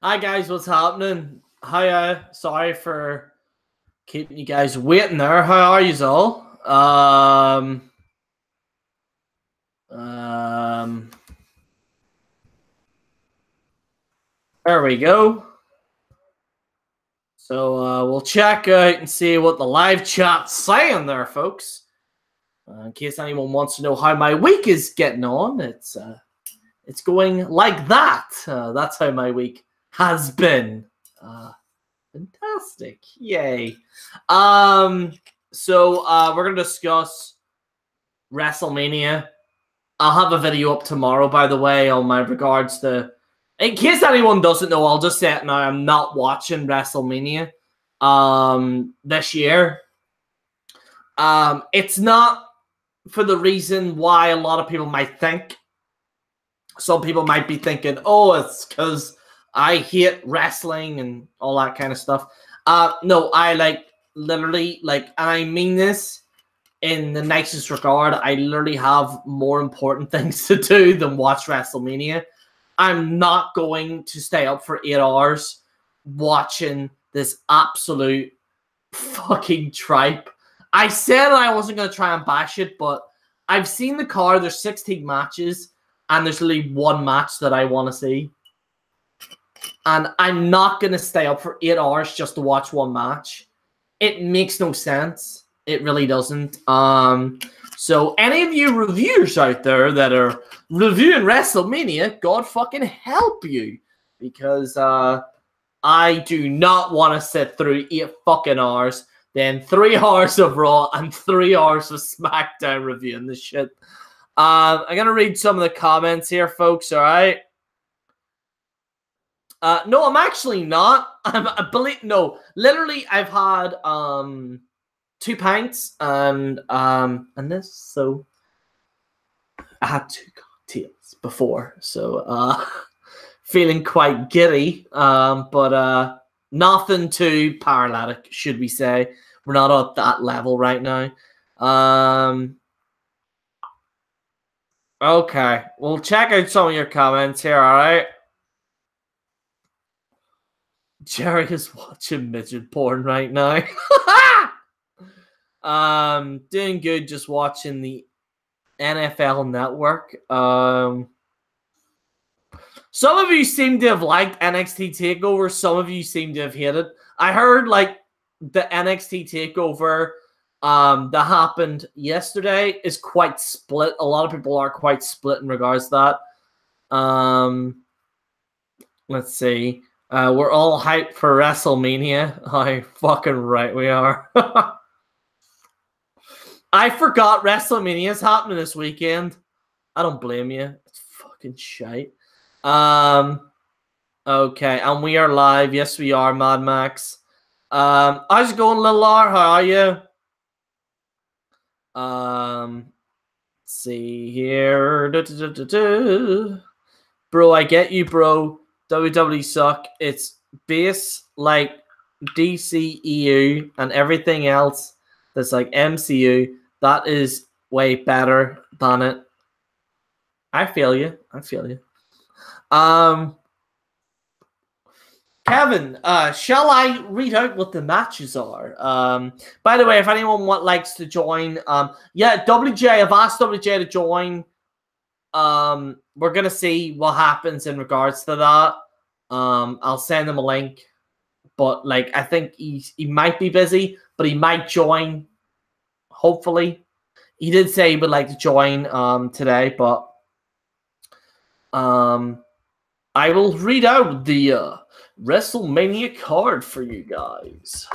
Hi guys, what's happening? Hiya, sorry for keeping you guys waiting there. How are you all? There we go. So we'll check out and see what the live chat's saying there, folks. In case anyone wants to know how my week is getting on, it's going like that. That's how my week has been. Fantastic. Yay. So we're going to discuss Wrestlemania. I'll have a video up tomorrow, by the way, on my regards to... In case anyone doesn't know, I'll just say it now. I'm not watching Wrestlemania this year. It's not for the reason why a lot of people might think. Some people might be thinking, oh, it's because I hate wrestling and all that kind of stuff. No, I literally, and I mean this in the nicest regard, I literally have more important things to do than watch WrestleMania. I'm not going to stay up for 8 hours watching this absolute fucking tripe. I said I wasn't going to try and bash it, but I've seen the card. There's 16 matches, and there's only one match that I want to see. And I'm not going to stay up for 8 hours just to watch one match. It makes no sense. It really doesn't. So any of you reviewers out there that are reviewing WrestleMania, God fucking help you. Because I do not want to sit through 8 fucking hours, then 3 hours of Raw and 3 hours of SmackDown reviewing this shit. I'm going to read some of the comments here, folks, all right? No, I'm actually not. No, literally, I've had 2 pints and this, so I had 2 cocktails before, so feeling quite giddy, but nothing too paralytic, should we say? We're not at that level right now. Okay, we'll check out some of your comments here. All right. Gerry is watching midget porn right now. Doing good, just watching the NFL Network. Some of you seem to have liked NXT TakeOver. Some of you seem to have hated. I heard the NXT TakeOver that happened yesterday is quite split. A lot of people are quite split in regards to that. Let's see. We're all hyped for WrestleMania. Oh, fucking right we are. I forgot WrestleMania is happening this weekend. I don't blame you. It's fucking shite. Okay, and we are live. Yes, we are, Mad Max. How's it going, Lil R? How are you? Let's see here. Bro, I get you, bro. WWE suck. It's base like DCEU and everything else that's like MCU. That is way better than it. I feel you. I feel you. Kevin, shall I read out what the matches are? By the way, if anyone likes to join, yeah, WJ, I've asked WJ to join. We're gonna see what happens in regards to that. I'll send him a link, but I think he might be busy, but he might join. Hopefully, he did say he would like to join today, but I will read out the WrestleMania card for you guys.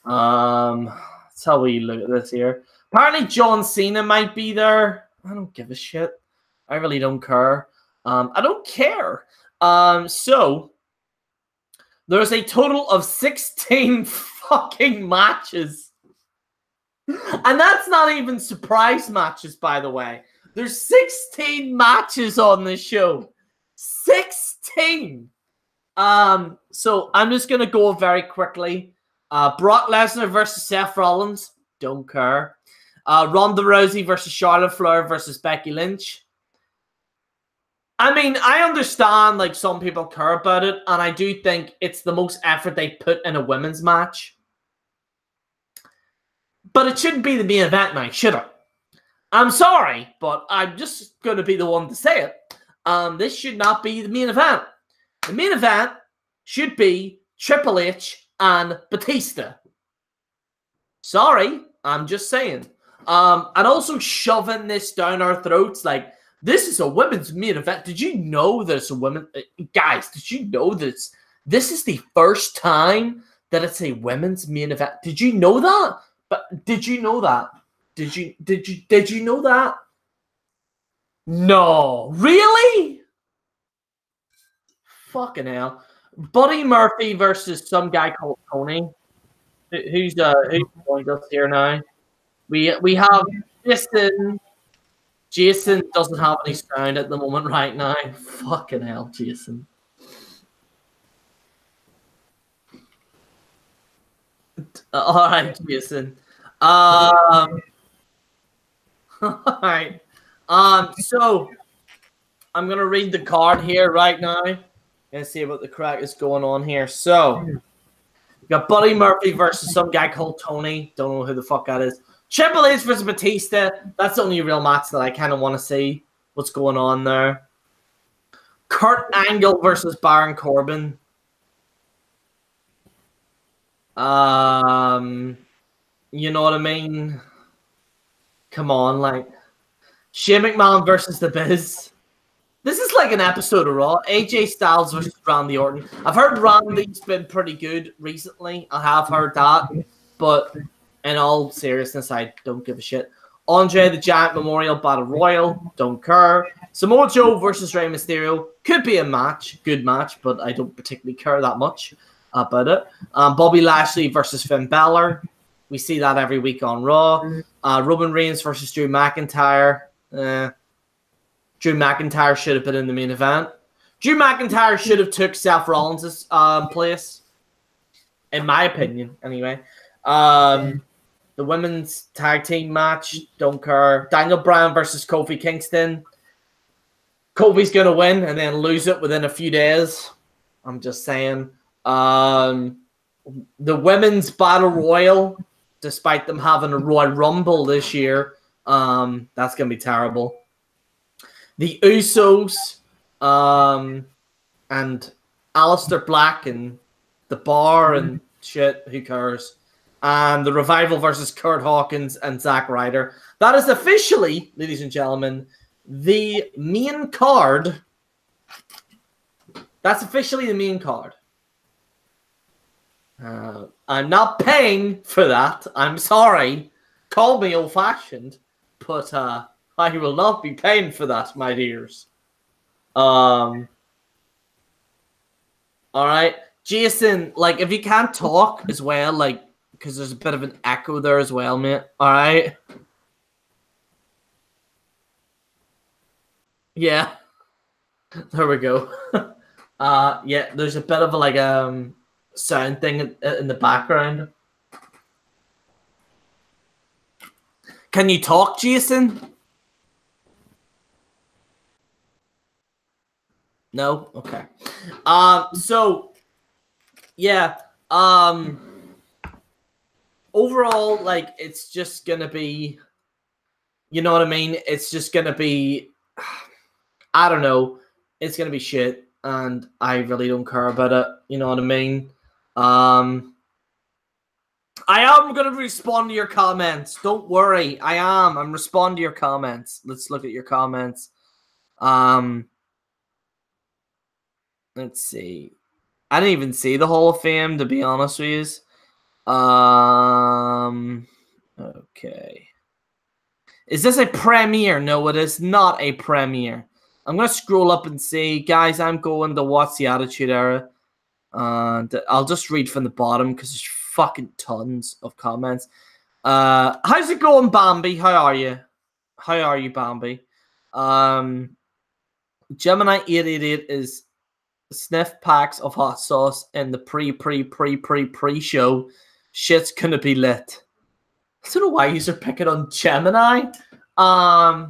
That's how we look at this here. Apparently, John Cena might be there. I don't give a shit. I really don't care. I don't care. So there's a total of 16 fucking matches. And that's not even surprise matches, by the way. There's 16 matches on this show. 16! So I'm just going to go very quickly. Brock Lesnar versus Seth Rollins. Don't care. Ronda Rousey versus Charlotte Flair versus Becky Lynch. I mean, I understand, like, some people care about it, and I do think it's the most effort they put in a women's match. But it shouldn't be the main event now, should it? I'm sorry, but I'm just going to be the one to say it. This should not be the main event. The main event should be Triple H and Batista. Sorry, I'm just saying. And also shoving this down our throats, like, this is a women's main event. Did you know there's a women... Guys, did you know this? This is the first time that it's a women's main event. Did you know that? But did you know that? Did you know that? No. Really? Fucking hell. Buddy Murphy versus some guy called Tony. Who's joined us here now? We have Jason. Jason doesn't have any sound at the moment right now. Fucking hell, Jason. All right, Jason. All right. So I'm gonna read the card here right now and see what the crack is going on here. So we got Buddy Murphy versus some guy called Tony. Don't know who the fuck that is. Triple H versus Batista. That's the only real match that I kind of want to see what's going on there. Kurt Angle versus Baron Corbin. You know what I mean? Come on, like Shane McMahon versus The Biz. This is like an episode of Raw. AJ Styles versus Randy Orton. I've heard Randy's been pretty good recently. I have heard that, but in all seriousness, I don't give a shit. Andre the Giant Memorial Battle Royal. Don't care. Samoa Joe versus Rey Mysterio. Could be a match. Good match, but I don't particularly care that much about it. Bobby Lashley versus Finn Balor. We see that every week on Raw. Roman Reigns versus Drew McIntyre. Drew McIntyre should have been in the main event. Drew McIntyre should have took Seth Rollins' place, in my opinion, anyway. The women's tag team match, don't care. Daniel Bryan versus Kofi Kingston. Kofi's going to win and then lose it within a few days. I'm just saying. The women's Battle Royal, despite them having a Royal Rumble this year, that's going to be terrible. The Usos and Aleister Black and The Bar and shit, who cares? And the Revival versus Kurt Hawkins and Zack Ryder. That is officially, ladies and gentlemen, the main card. That's officially the main card. I'm not paying for that. I'm sorry. Call me old-fashioned, but I will not be paying for that, my dears. All right. Jason, like, if you can't talk as well, like, because there's a bit of an echo there as well, mate. All right. Yeah. There we go. Yeah, there's a bit of a, like, sound thing in the background. Can you talk, Jason? No? Okay. So, yeah. Overall, like, it's just gonna be, you know what I mean? It's just gonna be, I don't know. It's gonna be shit, and I really don't care about it. You know what I mean? I am gonna respond to your comments. Don't worry. I'm responding to your comments. Let's look at your comments. Let's see. I didn't even see the Hall of Fame, to be honest with you. Okay. Is this a premiere? No, it is not a premiere. I'm going to scroll up and see. Guys, I'm going to watch the Attitude Era. And I'll just read from the bottom because there's fucking tons of comments. How's it going, Bambi? How are you? How are you, Bambi? Gemini 888 is sniff packs of hot sauce in the pre-show. Shit's gonna be lit. I don't know why you're picking on Gemini. I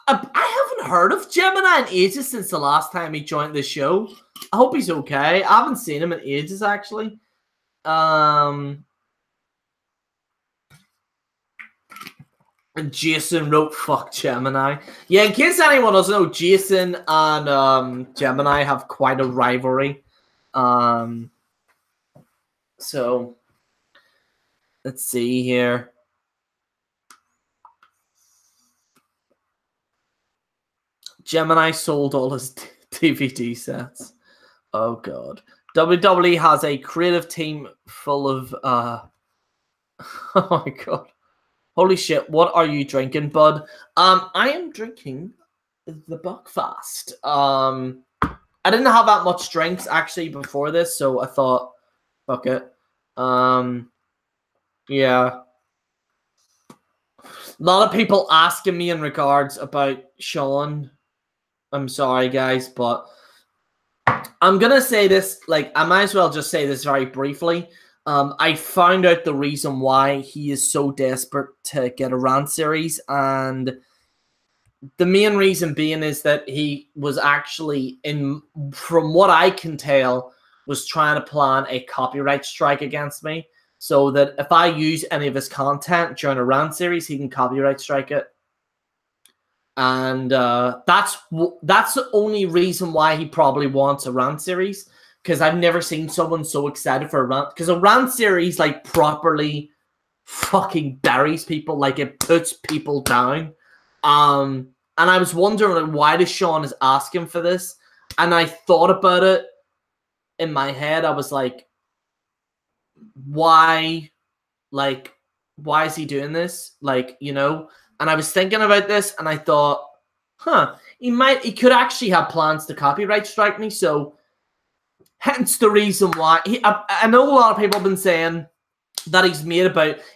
haven't heard of Gemini in ages since the last time he joined the show. I hope he's okay. I haven't seen him in ages, actually. And Jason wrote, fuck Gemini. Yeah, in case anyone doesn't know, Jason and Gemini have quite a rivalry. So, let's see here. Gemini sold all his DVD sets. Oh, God. WWE has a creative team full of... oh, my God. Holy shit, what are you drinking, bud? I am drinking the Buckfast. I didn't have that much drinks, actually, before this, so I thought, fuck it. Yeah. A lot of people asking me in regards about Shawn. I'm sorry, guys, but I'm going to say this, like, I might as well just say this very briefly. I found out the reason why he is so desperate to get a rant series, and the main reason being is that he was actually, from what I can tell, was trying to plan a copyright strike against me, so that if I use any of his content during a rant series, he can copyright strike it. And that's the only reason why he probably wants a rant series, because I've never seen someone so excited for a rant. Because a rant series, like, properly fucking buries people. Like, it puts people down. And I was wondering, like, why does Shawn is asking for this? And I thought about it in my head. I was like, why? Like, why is he doing this? Like, you know? And I was thinking about this, and I thought, he could actually have plans to copyright strike me, so hence the reason why. I know a lot of people have been saying that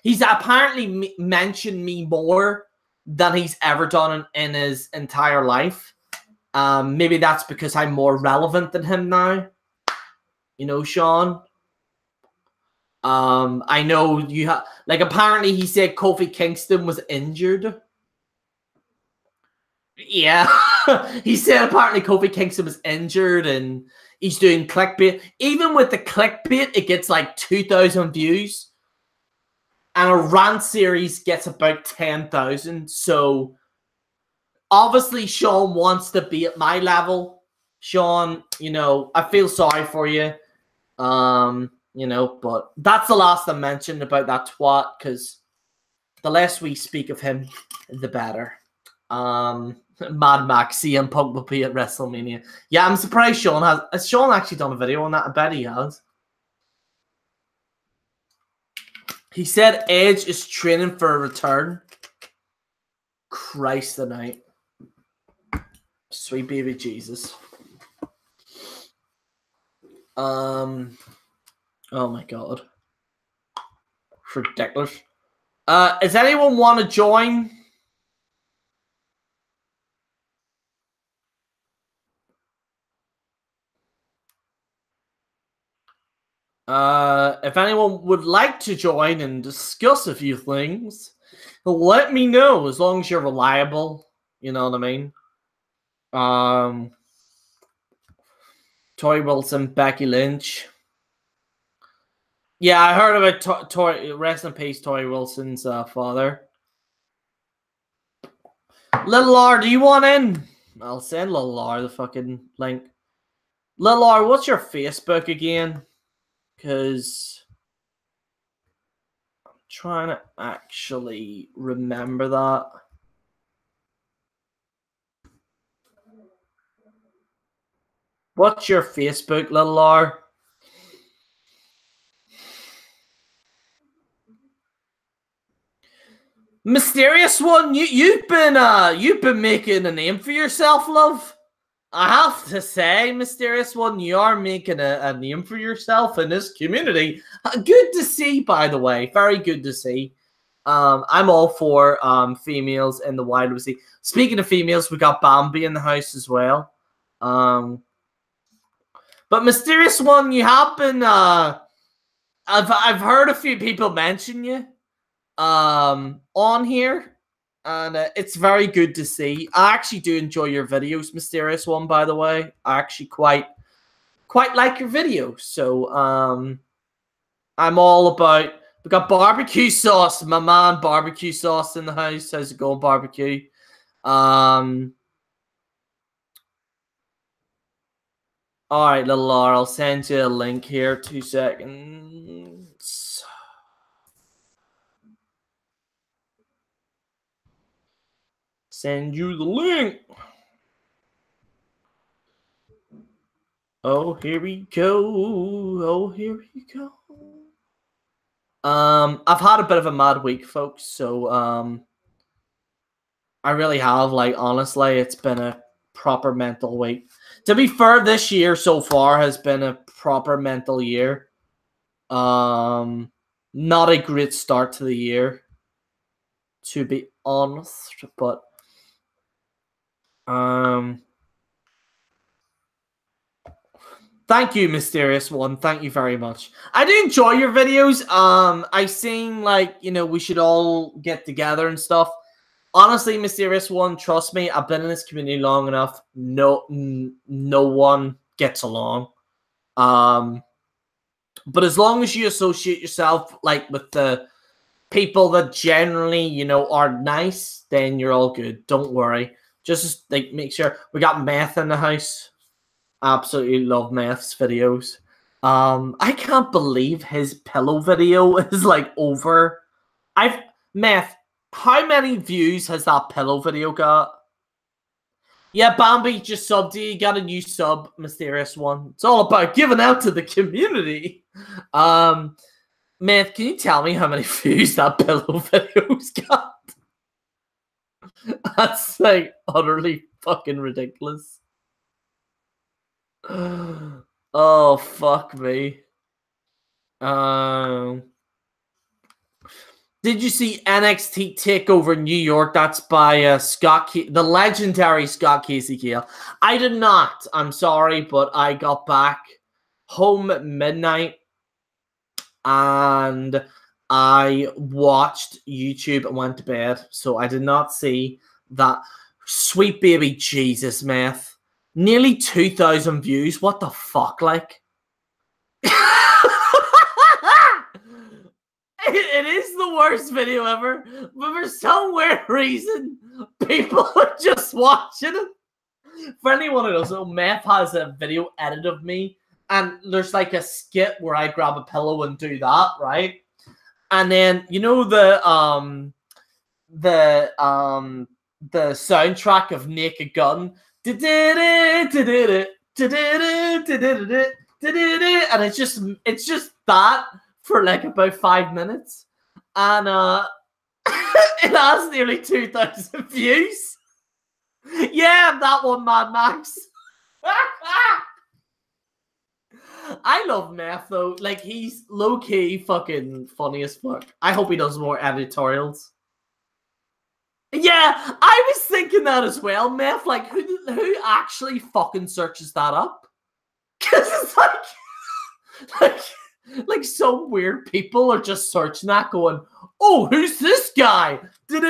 he's apparently mentioned me more than he's ever done in his entire life. Maybe that's because I'm more relevant than him now. You know, Shawn? I know you have, like, apparently he said Kofi Kingston was injured. Yeah. He said apparently Kofi Kingston was injured and he's doing clickbait. Even with the clickbait, it gets like 2,000 views. And a rant series gets about 10,000. So obviously Shawn wants to be at my level. Shawn, you know, I feel sorry for you. You know, but that's the last I mentioned about that twat, because the less we speak of him, the better. Mad Max, CM Punk will be at WrestleMania. Yeah, I'm surprised Shawn has Shawn actually done a video on that? I bet he has. He said Edge is training for a return. Christ the night. Sweet baby Jesus. Oh my God. Ridiculous. Does anyone want to join? If anyone would like to join and discuss a few things, let me know, as long as you're reliable. You know what I mean? Tori Wilson, Becky Lynch. Yeah, I heard about Tori. Rest in peace, Tori Wilson's father. Little R, do you want in? I'll send Little R the fucking link. Little R, what's your Facebook again? Because I'm trying to actually remember that. What's your Facebook, Little R? Mysterious One, you've been making a name for yourself, love. I have to say, Mysterious One, you are making a name for yourself in this community. Good to see, by the way. Very good to see. I'm all for females in the wild. Speaking of females, we got Bambi in the house as well. But Mysterious One, you have been. I've heard a few people mention you on here. And it's very good to see. I actually do enjoy your videos, Mysterious One, by the way. I actually quite like your videos. So I'm all about. We got barbecue sauce, my man. Barbecue sauce in the house. How's it going, barbecue? All right, little Laura, I'll send you a link here. 2 seconds. Send you the link. Oh, here we go. Oh, here we go. I've had a bit of a mad week, folks. So I really have. Like, honestly, it's been a proper mental week. To be fair, this year so far has been a proper mental year. Not a great start to the year, to be honest, but thank you, Mysterious One. Thank you very much. I do enjoy your videos. I seem like, you know, we should all get together and stuff. Honestly, Mysterious One, trust me, I've been in this community long enough. No one gets along. But as long as you associate yourself like with the people that generally, you know, are nice, then you're all good. Don't worry. Just like make sure we got Meth in the house. Absolutely love Meth's videos. I can't believe his pillow video is like over. Meth, how many views has that pillow video got? Yeah, Bambi just subbed you. You got a new sub, Mysterious One. It's all about giving out to the community. Meth, can you tell me how many views that pillow video's got? That's like utterly fucking ridiculous. Oh, fuck me. Did you see NXT TakeOver New York? That's by the legendary Scott Casey Gale. I did not. I'm sorry, but I got back home at midnight and I watched YouTube and went to bed. So I did not see that. Sweet baby Jesus, Meth. Nearly 2,000 views. What the fuck, like? It is the worst video ever, but for some weird reason, people are just watching it. For anyone who doesn't know, Meth has a video edit of me, and there's like a skit where I grab a pillow and do that, right? And then you know the soundtrack of Naked Gun, and it's just that for like about 5 minutes, and it has nearly 2,000 views. Yeah, that one, Mad Max. I love Meth though. Like, he's low key fucking funny as fuck. I hope he does more editorials. Yeah, I was thinking that as well, Meth. Like, who actually fucking searches that up? Because it's like some weird people are just searching that, going, "Oh, who's this guy?" You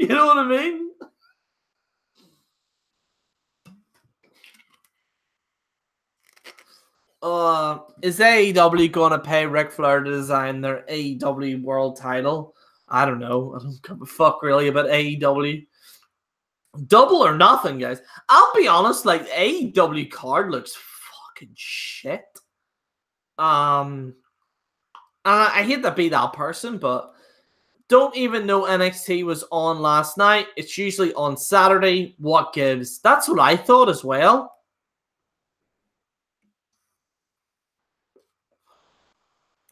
know what I mean? Is AEW gonna pay Ric Flair to design their AEW World Title? I don't know. I don't give a fuck really about AEW. Double or nothing, guys. I'll be honest. Like, AEW card looks fucking shit. And I hate to be that person, but don't even know NXT was on last night. It's usually on Saturday. What gives? That's what I thought as well.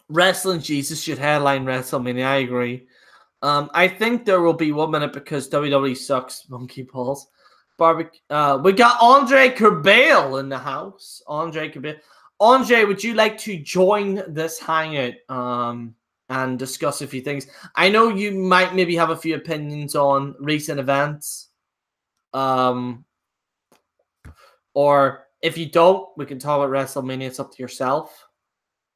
Wrestling Jesus should headline Wrestlemania. I agree. I think there will be 1 minute because WWE sucks. Monkey balls. Barbecue. We got Andre Cabell in the house. Andre Cabell. Andre, would you like to join this hangout and discuss a few things? I know you might maybe have a few opinions on recent events. Or if you don't, we can talk about WrestleMania. It's up to yourself.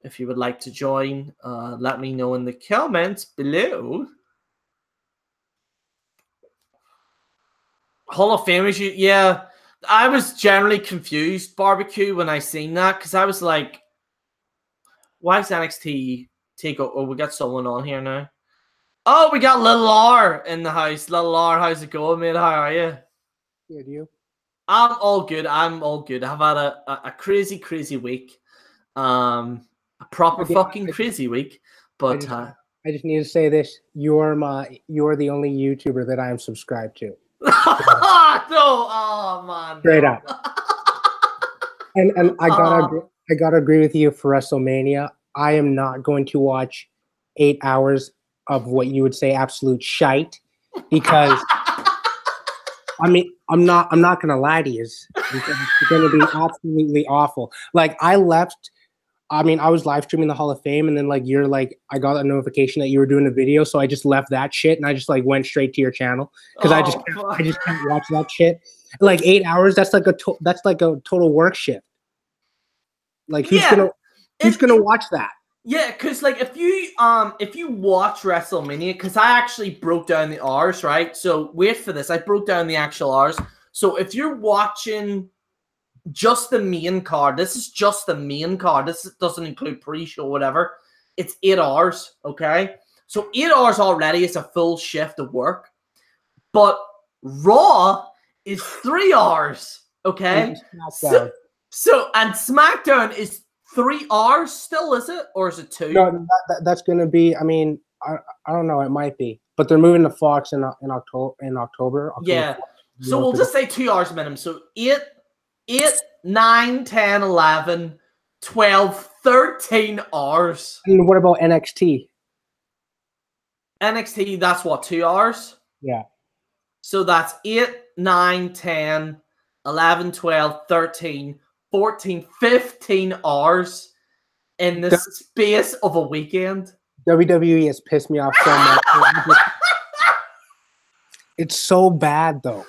if you would like to join, let me know in the comments below. Hall of Famers, yeah. I was generally confused, Barbecue, when I seen that, because I was like, why is NXT take? Oh, we got someone on here now. Oh, we got Little R in the house. Little R, how's it going, mate? How are you? Good, you? I'm all good. I'm all good. I've had a crazy, crazy week. A proper fucking crazy week. But I just need to say this: you're the only YouTuber that I am subscribed to. No, oh man, straight up. And I gotta agree with you for WrestleMania. I am not going to watch 8 hours of what you would say absolute shite, because I mean I'm not gonna lie to you. It's gonna be absolutely awful. Like I left. I mean, I was live streaming the Hall of Fame, and then like I got a notification that you were doing a video, so I just left that shit and I just like went straight to your channel because I just can't watch that shit. Like 8 hours, that's like a total work shift. Like who's gonna watch that? Yeah, because like if you watch WrestleMania, because I actually broke down the hours, right? So wait for this, I broke down the actual hours. So if you're watching just the main card, this is just the main card. This doesn't include pre-show, whatever. It's 8 hours, okay? So 8 hours already is a full shift of work. But Raw is 3 hours, okay? So and SmackDown is 3 hours still, is it? Or is it 2? No, that's going to be, I mean, I don't know, it might be. But they're moving to Fox in October. Yeah. So we'll just say 2 hours minimum. So 8, 9, 10, 11, 12, 13 hours. And what about NXT? NXT, that's what, 2 hours? Yeah. So that's 8, 9, 10, 11, 12, 13, 14, 15 hours in the space of a weekend. WWE has pissed me off so much. It's so bad, though.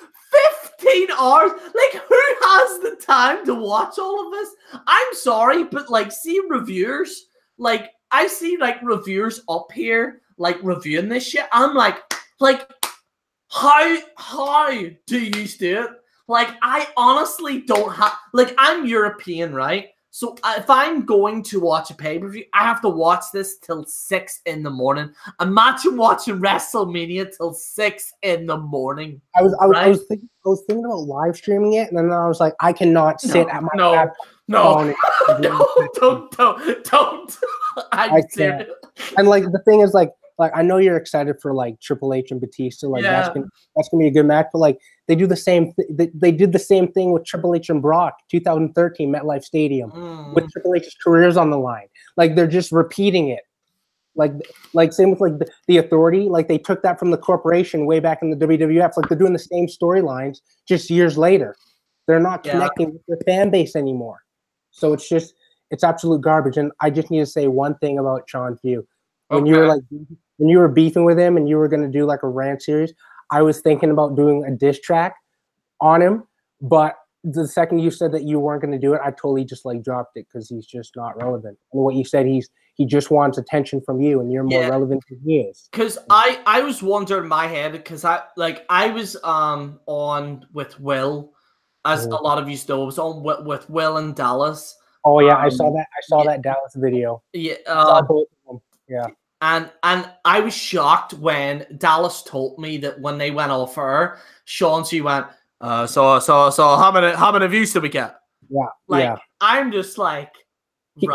15 hours? Like, who has the time to watch all of this? I'm sorry, but, like, see reviewers. Like, I see, like, reviewers up here, like, reviewing this shit. I'm like, how do you do it? Like, I honestly don't have... Like, I'm European, right? So if I'm going to watch a pay-per-view, I have to watch this till 6 in the morning. Imagine watching WrestleMania till 6 in the morning. I was thinking about live streaming it, and then I was like, I cannot sit at my don't. I can't. And like the thing is, like I know you're excited for like Triple H and Batista, like that's gonna be a good match. But like they do the same. They did the same thing with Triple H and Brock, 2013 MetLife Stadium, with Triple H's careers on the line. Like they're just repeating it. Like same with like the Authority. Like they took that from the corporation way back in the WWF. Like they're doing the same storylines just years later. They're not connecting with their fan base anymore. So it's absolute garbage. And I just need to say one thing about Shawn Few. When you were beefing with him and you were going to do like a rant series, I was thinking about doing a diss track on him, but the second you said that you weren't going to do it, I totally just like dropped it because he's just not relevant. And what you said, he just wants attention from you, and you're more relevant than he is. Because I was wondering in my head, because I was on with Will, as a lot of you know, I was on with Will and Dallas. Oh yeah, I saw that. I saw that Dallas video. Yeah. Both of them. Yeah. And I was shocked when Dallas told me that when they went off her, Shawn, she went, so how many views did we get? Yeah. I'm just like, he's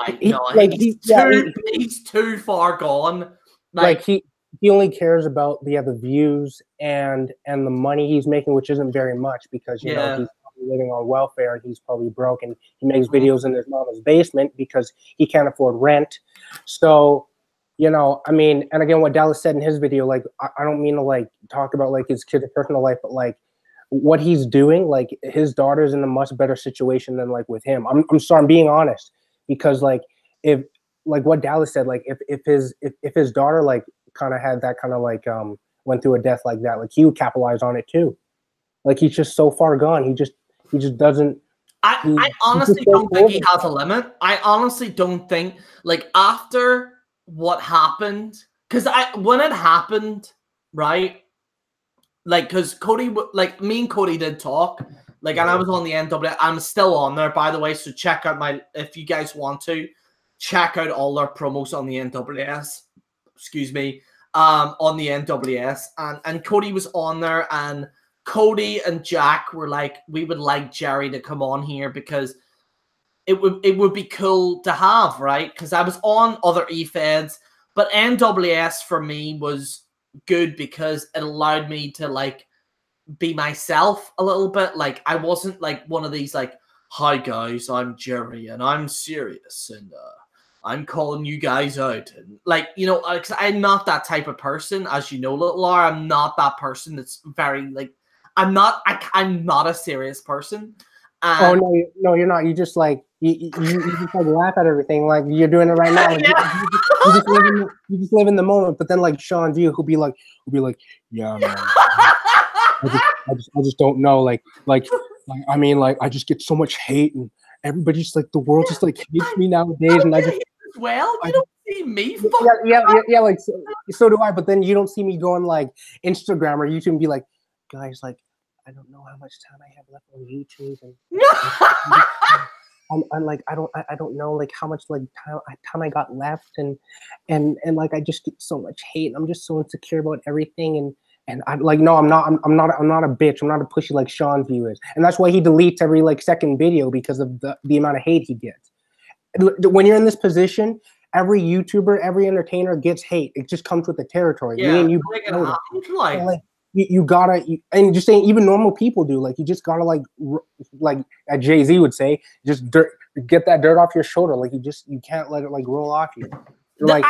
too far gone. Like he only cares about the views and the money he's making, which isn't very much because you know he's probably living on welfare and he's probably broke, and he makes videos in his mama's basement because he can't afford rent. So, you know, I mean, and again, what Dallas said in his video, like, I don't mean to like talk about like his kid's personal life, but like what he's doing, like his daughter's in a much better situation than like with him. I'm sorry, I'm being honest, because like if like what Dallas said, like if his daughter like kind of had that kind of like went through a death like that, like he would capitalize on it too. Like he's just so far gone. He just doesn't. I honestly don't think he has a limit. I honestly don't think, like, after what happened, because when it happened, right, like, because Cody, like, me and Cody did talk, like, and I was on the NWA. I'm still on there, by the way, so check out if you guys want to, check out all their promos on the NWS, excuse me, on the NWS, and Cody was on there, and Cody and Jack were like, we would like Gerry to come on here because it would be cool to have, right? Because I was on other E-Feds, but NWS for me was good because it allowed me to, like, be myself a little bit. Like, I wasn't like one of these, like, hi guys, I'm Gerry and I'm serious and I'm calling you guys out, and, like, you know, because I'm not that type of person, as you know, Little R. I'm not that person that's very, like, I'm not a serious person. Oh no, you're not. You just like you just like laugh at everything, like you're doing it right now. Like, Yeah. you just live in the moment. But then, like, Shawn V, who'll be like, yeah, man. I just don't know. Like I mean, like, I just get so much hate, and everybody's like, the world just like hates me nowadays, and I just well, you don't see me. Yeah, like so do I. But then you don't see me going like Instagram or YouTube and be like, guys, like, I don't know how much time I have left on YouTube, and I'm like, I don't know like how much like time I got left, and like I just get so much hate. I'm just so insecure about everything, and I'm like, no, I'm not a bitch. I'm not a pushy like Shawn V is, and that's why he deletes every like second video, because of the amount of hate he gets. When you're in this position, every YouTuber, every entertainer gets hate. It just comes with the territory. Yeah, Me and you, like you gotta, and just saying, even normal people do. Like, you just gotta like Jay-Z would say, just get that dirt off your shoulder. Like, you can't let it like roll off you. Like,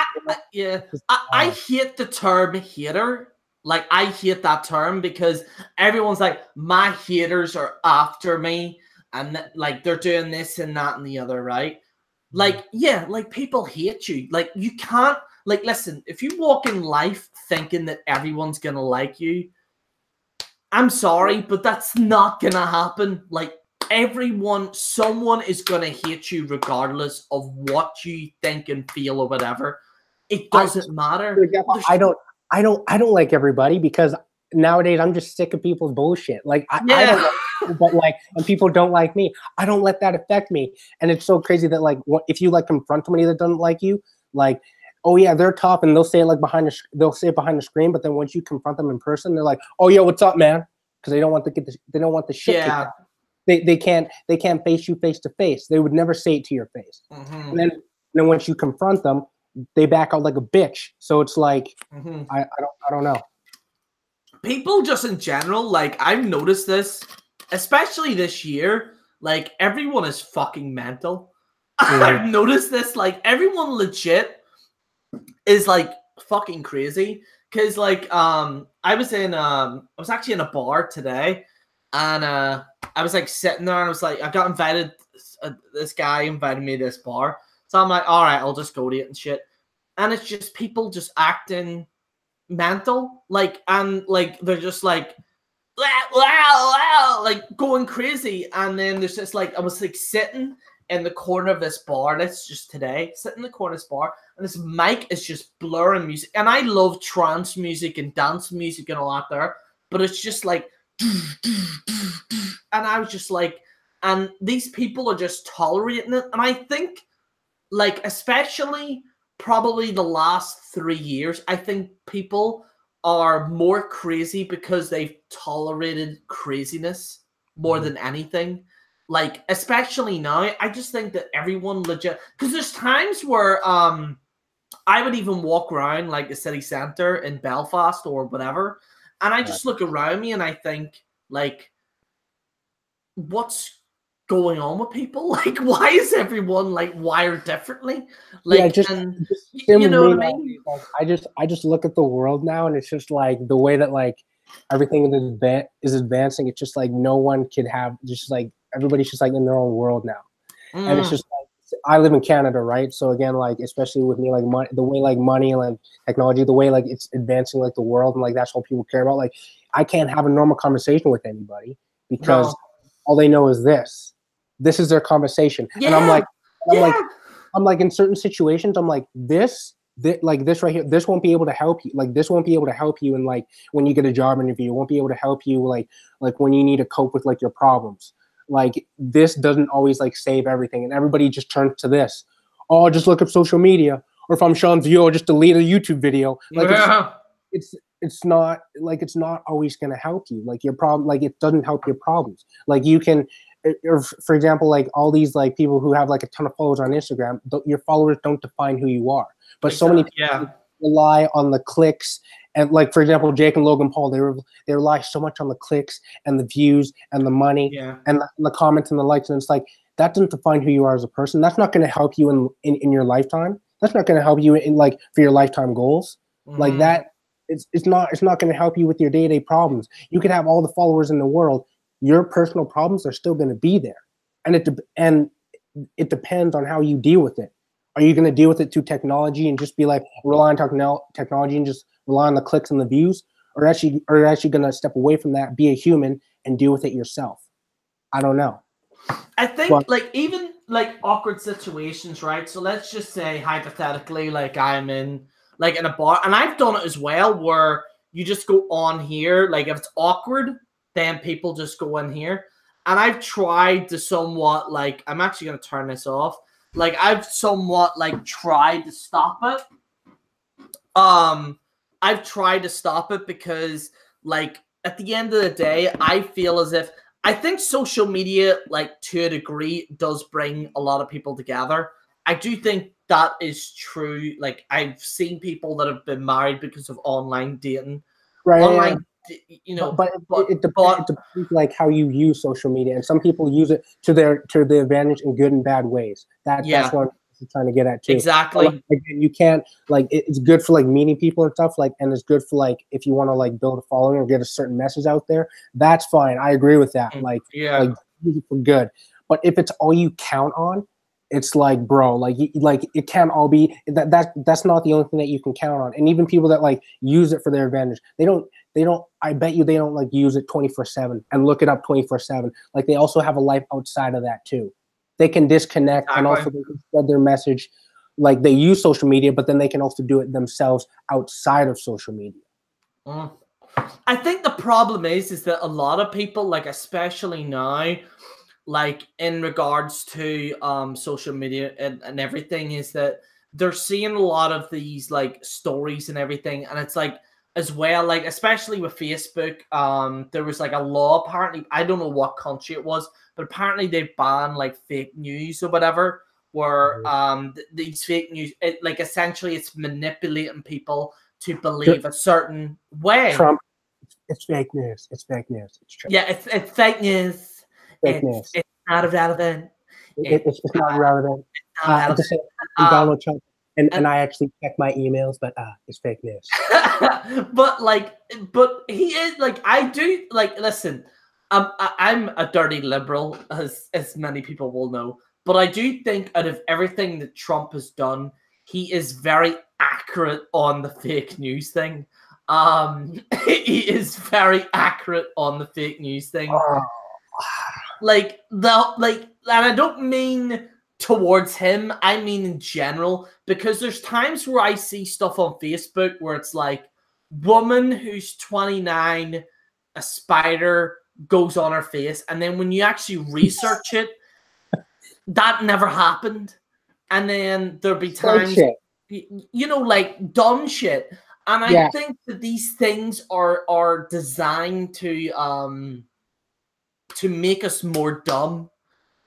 I hate the term hater. Like, I hate that term because everyone's like, my haters are after me, and like they're doing this and that and the other, right? Like, yeah, like, people hate you. Like, you can't, like, listen, if you walk in life thinking that everyone's gonna like you, I'm sorry, but that's not gonna happen. Like, someone is gonna hate you regardless of what you think and feel or whatever. It doesn't matter. I don't like everybody, because nowadays I'm just sick of people's bullshit. Like, I don't like people, but like, and people don't like me. I don't let that affect me. And it's so crazy that, like, if you like confront somebody that doesn't like you, like, oh yeah, they're tough, and they'll say it like behind the screen, but then once you confront them in person, they're like, oh yeah, what's up, man? Because they don't want the shit kicked out. They can't face you face to face. They would never say it to your face. And then once you confront them, they back out like a bitch. So it's like, I don't know. People just in general, like, I've noticed this, especially this year, like, everyone is fucking mental. I've noticed this, like, everyone legit is like fucking crazy. Cause like I was actually in a bar today, and I was like sitting there, and I was like, I got invited, this guy invited me to this bar, so I'm like, all right, I'll just go to it and shit. And it's just people just acting mental, like, and like they're just like, wow, like going crazy. And then there's just like, I was like sitting in the corner of this bar, that's just today, sitting in the corner of this bar, and this mic is just blurring music. And I love trance music and dance music and all that there, but it's just like, and I was just like, and these people are just tolerating it. And I think, like, especially probably the last 3 years, I think people are more crazy because they've tolerated craziness more than anything. Like, especially now, I just think that everyone legit, because there's times where I would even walk around like the city centre in Belfast or whatever, and I just look around me and I think, like, what's going on with people? Like, why is everyone like wired differently? Like, yeah, just you know what I mean? Like, I just look at the world now, and it's just like the way that like everything is advancing. It's just like no one could have, just like everybody's just like in their own world now. And it's just like, I live in Canada, right? So again, like, especially with me, like money, the way like money and like technology, the way like it's advancing like the world, and like that's all people care about. Like, I can't have a normal conversation with anybody because all they know is this. this is their conversation. Yeah. And Yeah. I'm like in certain situations, I'm like this right here, this won't be able to help you. Like this won't be able to help you in like when you get a job interview. It won't be able to help you like when you need to cope with like your problems. Like this doesn't always like save everything, and everybody just turns to this. Oh, just look up social media, or if I'm Shawn's view, I'll just delete a YouTube video. Like it's not like it's not always going to help you. Like your problem, like it doesn't help your problems. Like you can, or for example, like all these like people who have like a ton of followers on Instagram, your followers don't define who you are. But so many people rely on the clicks, and like for example, Jake and Logan Paul, they rely so much on the clicks and the views and the money and the comments and the likes, and it's like that doesn't define who you are as a person. That's not going to help you in your lifetime. That's not going to help you in like for your lifetime goals. Like that, it's not going to help you with your day-to-day problems. You can have all the followers in the world. Your personal problems are still going to be there, and it depends on how you deal with it. Are you going to deal with it through technology and just be like rely on technology and just rely on the clicks and the views, or actually going to step away from that, be a human, and deal with it yourself? I don't know. I think like even like awkward situations, right? So let's just say hypothetically, like I'm in like in a bar, and I've done it as well, where you just go on here. Like if it's awkward, then people just go in here, and I've tried to somewhat like I'm actually going to turn this off. Like I've somewhat like tried to stop it. I've tried to stop it because like at the end of the day, I feel as if I think social media, like to a degree, does bring a lot of people together. I do think that is true. Like I've seen people that have been married because of online dating. Right. Online, you know, but it depends like how you use social media, and some people use it to their advantage in good and bad ways. That's what I'm trying to get at too. Exactly. Like, again, you can't like it's good for like meeting people and stuff, like, and it's good for like if you want to like build a following or get a certain message out there. That's fine. I agree with that. Like like use it for good. But if it's all you count on, it's like, bro, like it can't all be that's not the only thing that you can count on. And even people that like use it for their advantage, they don't I bet you they don't like use it 24/7 and look it up 24/7. Like they also have a life outside of that too. They can disconnect and also they can spread their message. Like they use social media, but then they can also do it themselves outside of social media. I think the problem is that a lot of people, like especially now, like in regards to social media and everything, is that they're seeing a lot of these like stories and everything, and it's like as well, like especially with Facebook, there was like a law apparently, I don't know what country it was, but apparently they banned like fake news or whatever, where these fake news, like essentially it's manipulating people to believe a certain way. Trump, it's fake news. It's fake news. It's Trump. Yeah, it's fake news. News. It's not relevant. It's not relevant. Donald Trump, and I actually check my emails, but it's fake news. but he is like, I do like, listen, I'm a dirty liberal, as many people will know, but I do think out of everything that Trump has done, he is very accurate on the fake news thing. He is very accurate on the fake news thing. And I don't mean towards him, I mean in general, because there's times where I see stuff on Facebook where it's like, woman who's 29, a spider goes on her face, and then when you actually research it, that never happened. And then there'll be times, you know, like dumb shit. And I think that these things are designed to make us more dumb.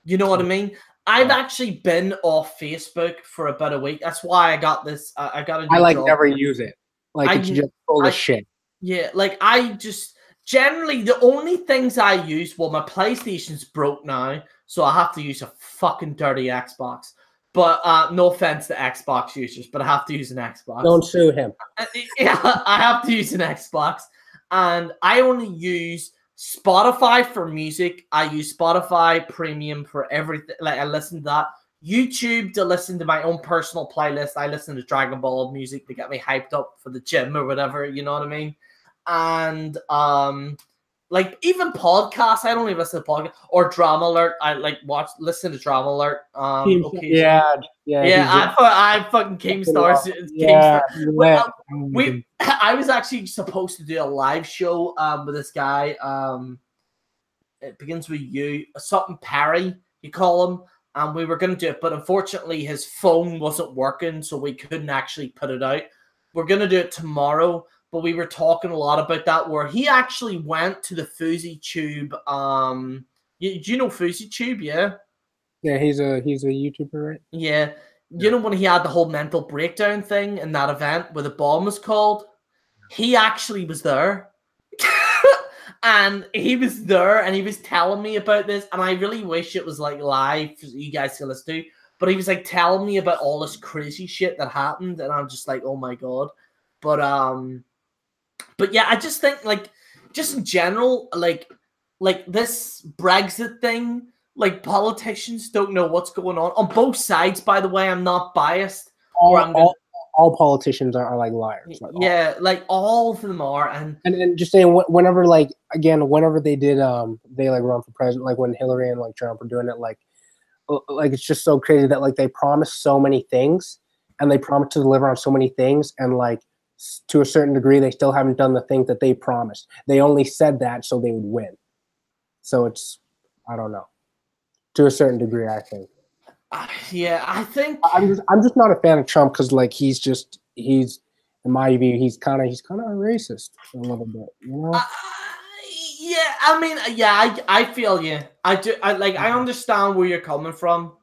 You know what I mean? I've actually been off Facebook for about a week. That's why I got this. I got a new job. Never use it. Like it's just full of shit. Yeah, like I just generally the only things I use. Well, my PlayStation's broke now, so I have to use a fucking dirty Xbox. But no offense to Xbox users, but I have to use an Xbox. Don't sue him. Yeah, I have to use an Xbox, and I only use Spotify for music. I use Spotify Premium for everything. Like I listen to that. YouTube to listen to my own personal playlist. I listen to Dragon Ball music to get me hyped up for the gym or whatever. You know what I mean? And like even podcasts. I don't even listen to podcasts or Drama Alert. I like listen to Drama Alert. Okay, yeah. I fucking Keemstar. Yeah, I was actually supposed to do a live show with this guy. It begins with you, something Perry, you call him, and we were going to do it, but unfortunately his phone wasn't working, so we couldn't actually put it out. We're going to do it tomorrow, but we were talking a lot about that, where he actually went to the Foozy Tube. Do you know Foozy Tube? Yeah, he's a YouTuber, right? Yeah. You know when he had the whole mental breakdown thing in that event where the bomb was called? He actually was there. And he was there and he was telling me about this, and I really wish it was like live for you guys to listen to. But he was like telling me about all this crazy shit that happened, and I'm just like, oh my god. But yeah, I just think like just in general, like this Brexit thing, like politicians don't know what's going on both sides. By the way, I'm not biased. All politicians are like liars. Like like all of them are, and just saying whenever like again whenever they did they like run for president, like when Hillary and like Trump were doing it, like it's just so crazy that like they promised so many things and they promised to deliver on so many things, and like to a certain degree they still haven't done the things that they promised. They only said that so they would win. So it's, I don't know, to a certain degree, I think. Yeah, I think I'm just not a fan of Trump because like he's in my view he's kind of racist a little bit, you know. Yeah, I mean, yeah, I feel you. I do. I understand where you're coming from.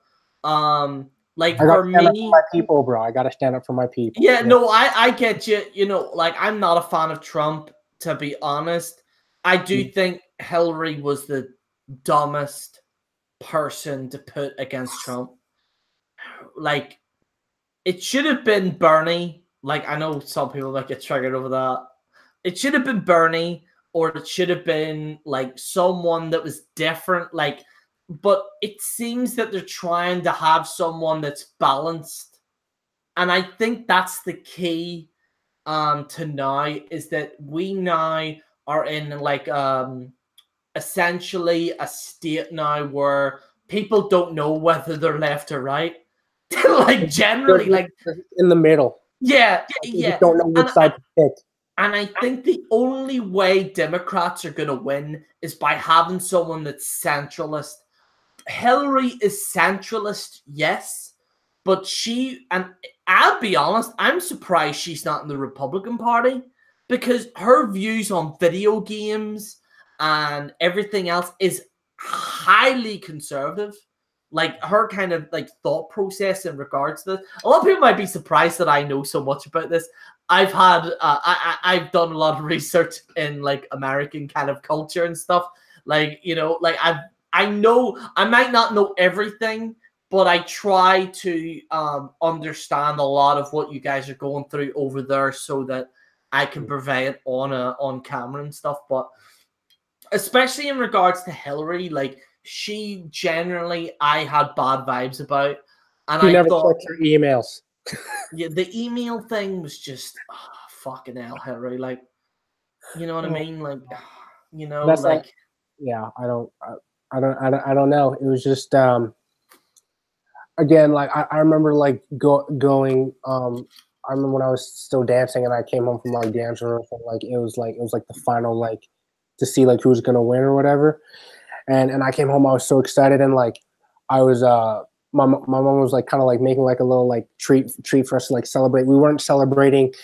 Like for me, for my people, bro. I gotta stand up for my people. Yeah, no, I get you. You know, like I'm not a fan of Trump, to be honest. I do think Hillary was the dumbest person to put against Trump. Like, it should have been Bernie. Like, I know some people might get triggered over that. It should have been Bernie, or it should have been like someone that was different. Like, but it seems that they're trying to have someone that's balanced, and I think that's the key to now, is that we now are in like essentially a state now where people don't know whether they're left or right. Like generally, like in the middle. Yeah. Don't know which side to pick. And I think the only way Democrats are going to win is by having someone that's centralist. Hillary is centralist, yes, but and I'll be honest, I'm surprised she's not in the Republican Party, because her views on video games and everything else is highly conservative. Like her kind of like thought process in regards to this. A lot of people might be surprised that I know so much about this. I've had I've done a lot of research in like American kind of culture and stuff. Like, you know, like I know I might not know everything, but I try to understand a lot of what you guys are going through over there so that I can purvey it on camera and stuff. But especially in regards to Hillary, like she generally I had bad vibes about, and you I never thought checked your emails. Yeah, the email thing was just fucking hell, Hillary. Like, you know what I mean? Like, you know, that's like, yeah, I don't know. It was just again, like I remember like going I remember when I was still dancing and I came home from like dance rehearsal, like it was like the final, like to see like who was gonna win or whatever. And I came home, I was so excited, and like I was my mom was like kind of like making like a little like treat for us to like celebrate. We weren't celebrating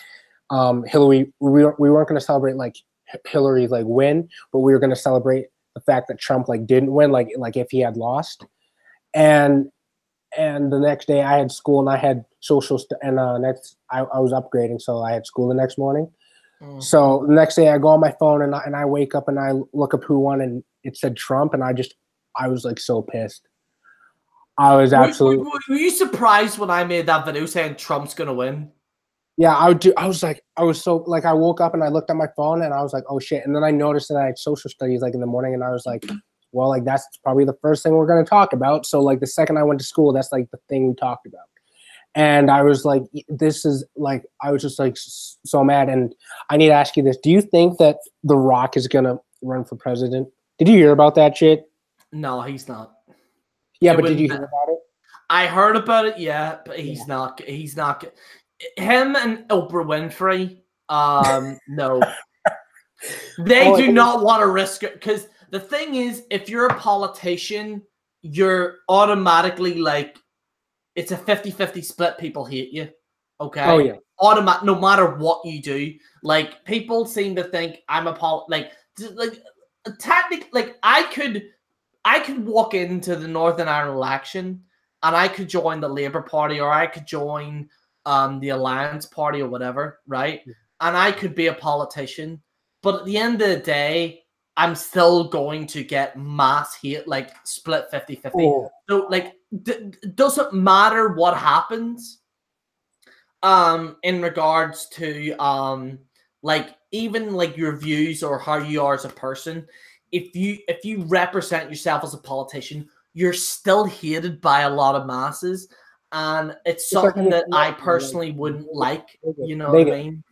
Hillary. We weren't going to celebrate like Hillary like win, but we were going to celebrate the fact that Trump like didn't win, like if he had lost. And the next day I had school and I had social and I was upgrading, so I had school the next morning. So the next day I go on my phone and I wake up and I look up who won, and it said Trump, and I was like so pissed. I was absolutely. Were you surprised when I made that video saying Trump's gonna win? Yeah, I was so like I woke up and I looked at my phone and I was like, oh shit. And then I noticed that I had social studies like in the morning, and I was like, well, like that's probably the first thing we're gonna talk about. So like the second I went to school, that's like the thing we talked about. And I was like, this is like, I was just like so mad. And I need to ask you this: do you think that The Rock is gonna run for president? Did you hear about that shit? No, he's not. Yeah, but did you hear about it? I heard about it, yeah, but he's not. He's not. Him and Oprah Winfrey, no. They do not want to risk it, because the thing is, if you're a politician, you're automatically like, it's a 50-50 split. People hate you. Okay. Oh yeah. No matter what you do, like people seem to think I'm a technically, like I could walk into the Northern Ireland election and I could join the Labour Party, or I could join the Alliance Party or whatever, right? And I could be a politician, but at the end of the day, I'm still going to get mass hate, like split 50-50. Oh. So like, doesn't matter what happens in regards to like even like your views or how you are as a person. If you represent yourself as a politician, you're still hated by a lot of masses, and it's something that I personally wouldn't like. You know what I mean?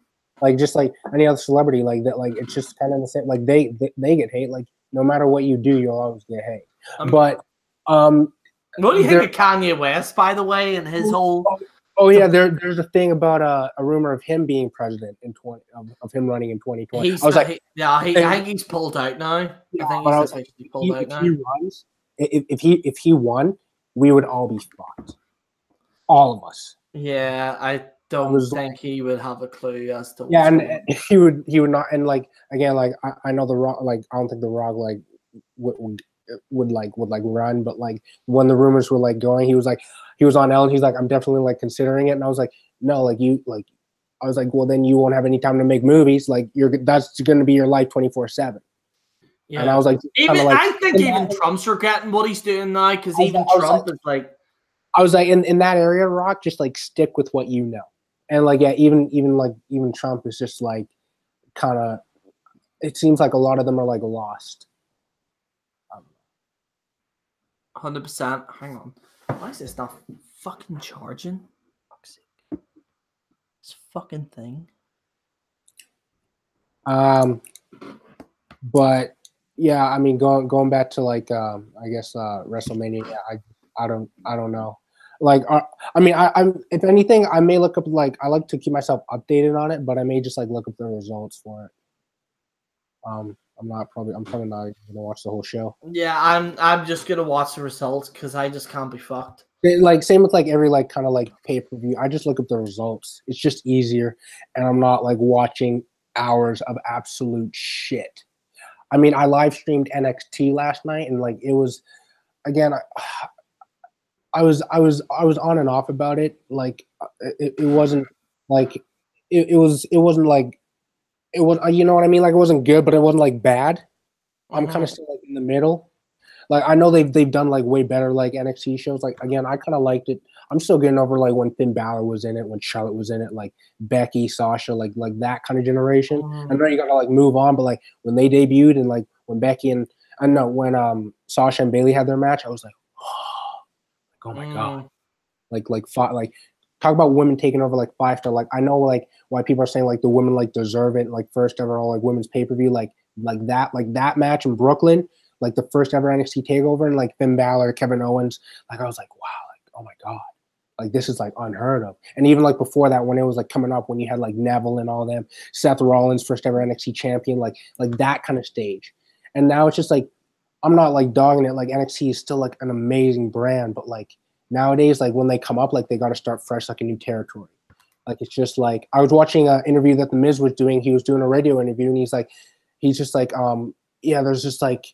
Like just like any other celebrity, like that, like it's just kind of the same. Like they get hate. Like no matter what you do, you'll always get hate. But what do you think of Kanye West, by the way, and his whole? Oh yeah, there's a thing about a rumor of him being president in of him running in 2020. I think he's pulled out now. Yeah, I think he's officially pulled out now. If he won, we would all be fucked. All of us. Yeah, I don't think he would have a clue as to. Yeah, and he would not. And like again, like I know The Rock. Like I don't think The Rock like would run, but like when the rumors were like going, he was on Ellen. He's like, I'm definitely like considering it, and I was like, no, like you like. I was like, well, then you won't have any time to make movies. Like that's going to be your life 24/7. Yeah. And I was like, I think even Trump's forgetting what he's doing now, because even Trump is like. I was like, in that area, Rock, just like stick with what you know, and like yeah, even Trump is just like kind of. It seems like a lot of them are like lost. 100%. Hang on, why is this not fucking charging? This fucking thing. But yeah, I mean, going back to like I guess WrestleMania. Yeah, I don't know. Like I mean, I'm if anything, I may look up like I like to keep myself updated on it, but I may just like look up the results for it. I'm probably not gonna watch the whole show. Yeah, I'm just gonna watch the results because I just can't be fucked. Like same with like every like kind of like pay-per-view. I just look up the results. It's just easier, and I'm not like watching hours of absolute shit. I mean, I live streamed NXT last night, and like it was, again, I was on and off about it. Like it wasn't like it wasn't like it was. You know what I mean? Like it wasn't good, but it wasn't like bad. I'm kind of still like in the middle. Like I know they've done like way better like NXT shows. Like again, I kind of liked it. I'm still getting over like when Finn Balor was in it, when Charlotte was in it, like Becky, Sasha, like that kind of generation. I know you gotta like move on, but like when they debuted and like when Becky and I know when Sasha and Bayley had their match, I was like, oh my god, like talk about women taking over like 5-star. Like I know like why people are saying like the women like deserve it, like first ever all like women's pay-per-view, like that match in Brooklyn. Like the first ever NXT takeover and like Finn Balor, Kevin Owens, like I was like, wow, like oh my god, like this is like unheard of. And even like before that, when it was like coming up, when you had like Neville and all them, Seth Rollins, first ever NXT champion, like that kind of stage. And now it's just like I'm not like dogging it. Like NXT is still like an amazing brand, but like nowadays, like when they come up, like they got to start fresh, like a new territory. Like it's just like I was watching an interview that The Miz was doing. He was doing a radio interview, and he's just like, yeah, there's just like.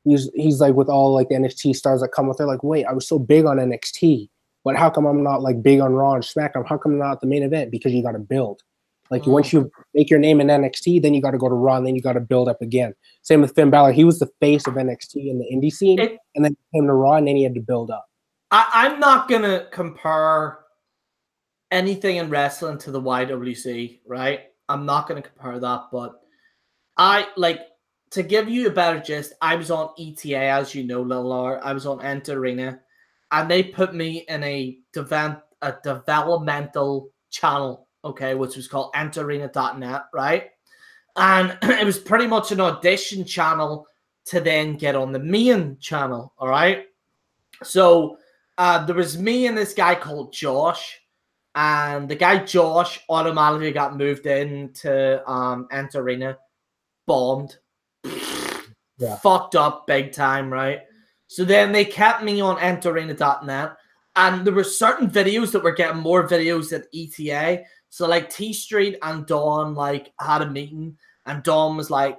He's like with all like the NXT stars that come with. They're like, wait, I was so big on NXT, but how come I'm not like big on Raw and SmackDown? How come I'm not at the main event? Because you got to build. Like once you make your name in NXT, then you got to go to Raw, and then you got to build up again. Same with Finn Balor. He was the face of NXT in the indie scene, and then he came to Raw, and then he had to build up. I'm not gonna compare anything in wrestling to the YWC, right? I'm not gonna compare that, but I like. To give you a better gist, I was on ETA, as you know, Lil R. I was on Enter Arena, and they put me in a developmental channel, okay, which was called enterarena.net, right? And it was pretty much an audition channel to then get on the main channel, all right? So there was me and this guy called Josh, and the guy Josh automatically got moved into Enter Arena, bombed, fucked up big time, right? So then they kept me on enterarena.net, and there were certain videos that were getting more videos than ETA. So like T Street and Dawn like had a meeting, and Dawn was like,